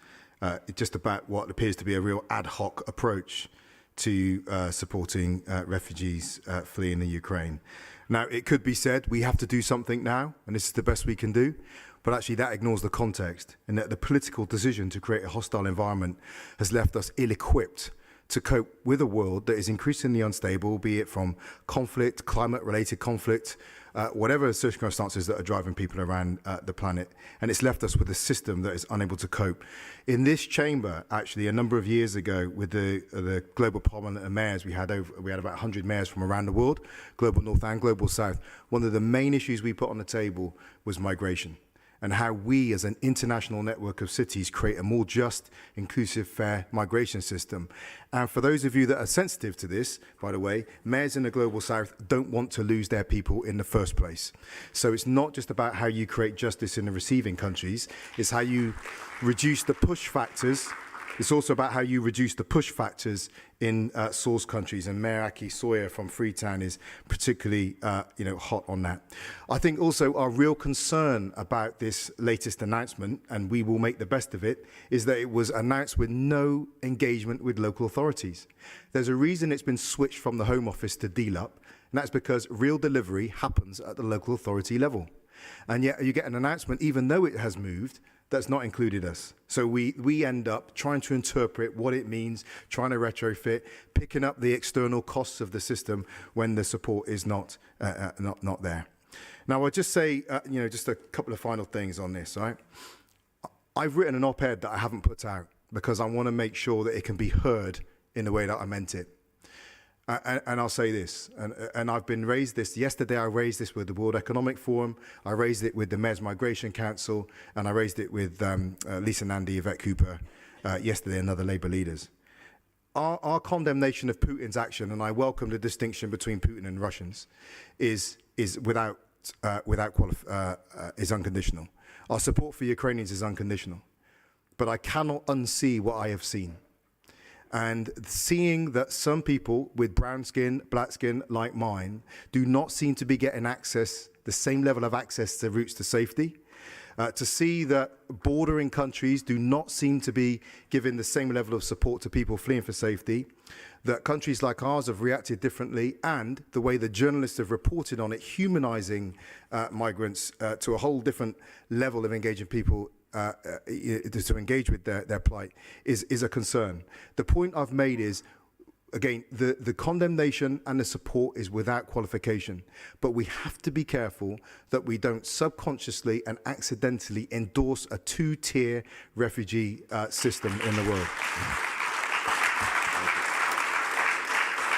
just about what appears to be a real ad hoc approach to supporting refugees fleeing the Ukraine. Now, it could be said we have to do something now, and this is the best we can do. But actually that ignores the context, and that the political decision to create a hostile environment has left us ill-equipped to cope with a world that is increasingly unstable, be it from conflict, climate-related conflict, whatever circumstances that are driving people around the planet. And it's left us with a system that is unable to cope. In this chamber, actually, a number of years ago, with the Global Parliament of Mayors, we had about 100 mayors from around the world, Global North and Global South. One of the main issues we put on the table was migration, and how we as an international network of cities create a more just, inclusive, fair migration system. And for those of you that are sensitive to this, by the way, mayors in the Global South don't want to lose their people in the first place. So it's not just about how you create justice in the receiving countries, it's how you reduce the push factors. It's also about how you reduce the push factors in source countries, and Mayor Aki Sawyer from Freetown is particularly hot on that. I think also our real concern about this latest announcement, and we will make the best of it, is that it was announced with no engagement with local authorities. There's a reason it's been switched from the Home Office to DLUP. And that's because real delivery happens at the local authority level. And yet you get an announcement, even though it has moved, that's not included us. So we end up trying to interpret what it means, trying to retrofit, picking up the external costs of the system when the support is not there. Now, I'll just say, just a couple of final things on this, right? I've written an op-ed that I haven't put out because I want to make sure that it can be heard in the way that I meant it. And I'll say this, and I've been raised this, yesterday I raised this with the World Economic Forum, I raised it with the Mayor's Migration Council, and I raised it with Lisa Nandy, Yvette Cooper, yesterday, and other Labour leaders. Our condemnation of Putin's action, and I welcome the distinction between Putin and Russians, is unconditional. Our support for Ukrainians is unconditional. But I cannot unsee what I have seen. And seeing that some people with brown skin, black skin like mine do not seem to be getting access, the same level of access to routes to safety, to see that bordering countries do not seem to be giving the same level of support to people fleeing for safety, that countries like ours have reacted differently, and the way the journalists have reported on it, humanizing migrants to a whole different level of engaging people to engage with their plight is a concern. The point I've made is, again, the condemnation and the support is without qualification, but we have to be careful that we don't subconsciously and accidentally endorse a two-tier refugee system in the world.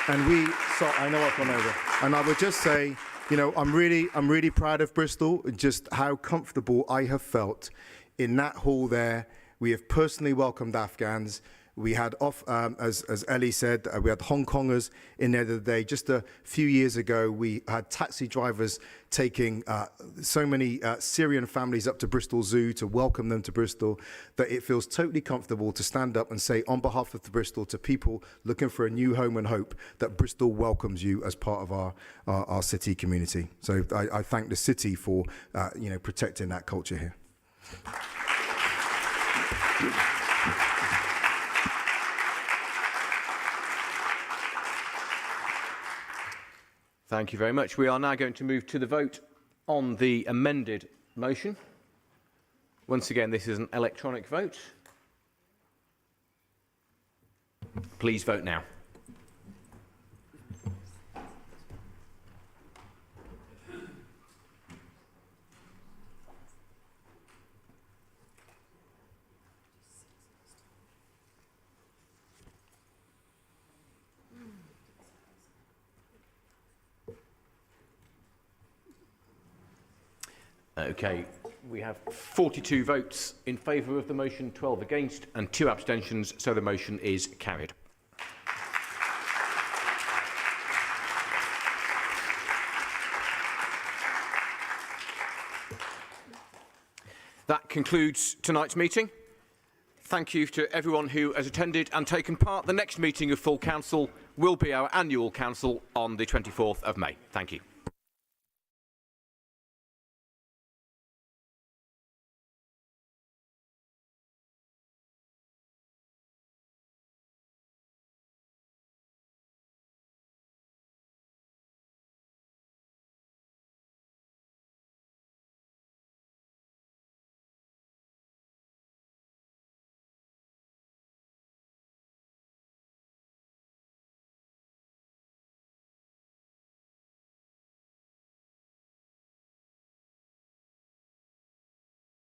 And I know I've gone over, and I would just say, I'm really proud of Bristol, just how comfortable I have felt in that hall there. We have personally welcomed Afghans. We had, as Ellie said, we had Hong Kongers in there the other day. Just a few years ago, we had taxi drivers taking so many Syrian families up to Bristol Zoo to welcome them to Bristol, that it feels totally comfortable to stand up and say on behalf of the Bristol to people looking for a new home and hope that Bristol welcomes you as part of our city community. So I thank the city for protecting that culture here. Thank you very much. We are now going to move to the vote on the amended motion. Once again, this is an electronic vote. Please vote now. Okay, we have 42 votes in favour of the motion, 12 against and 2 abstentions, so the motion is carried. That concludes tonight's meeting. Thank you to everyone who has attended and taken part. The next meeting of full council will be our annual council on the 24th of May. Thank you.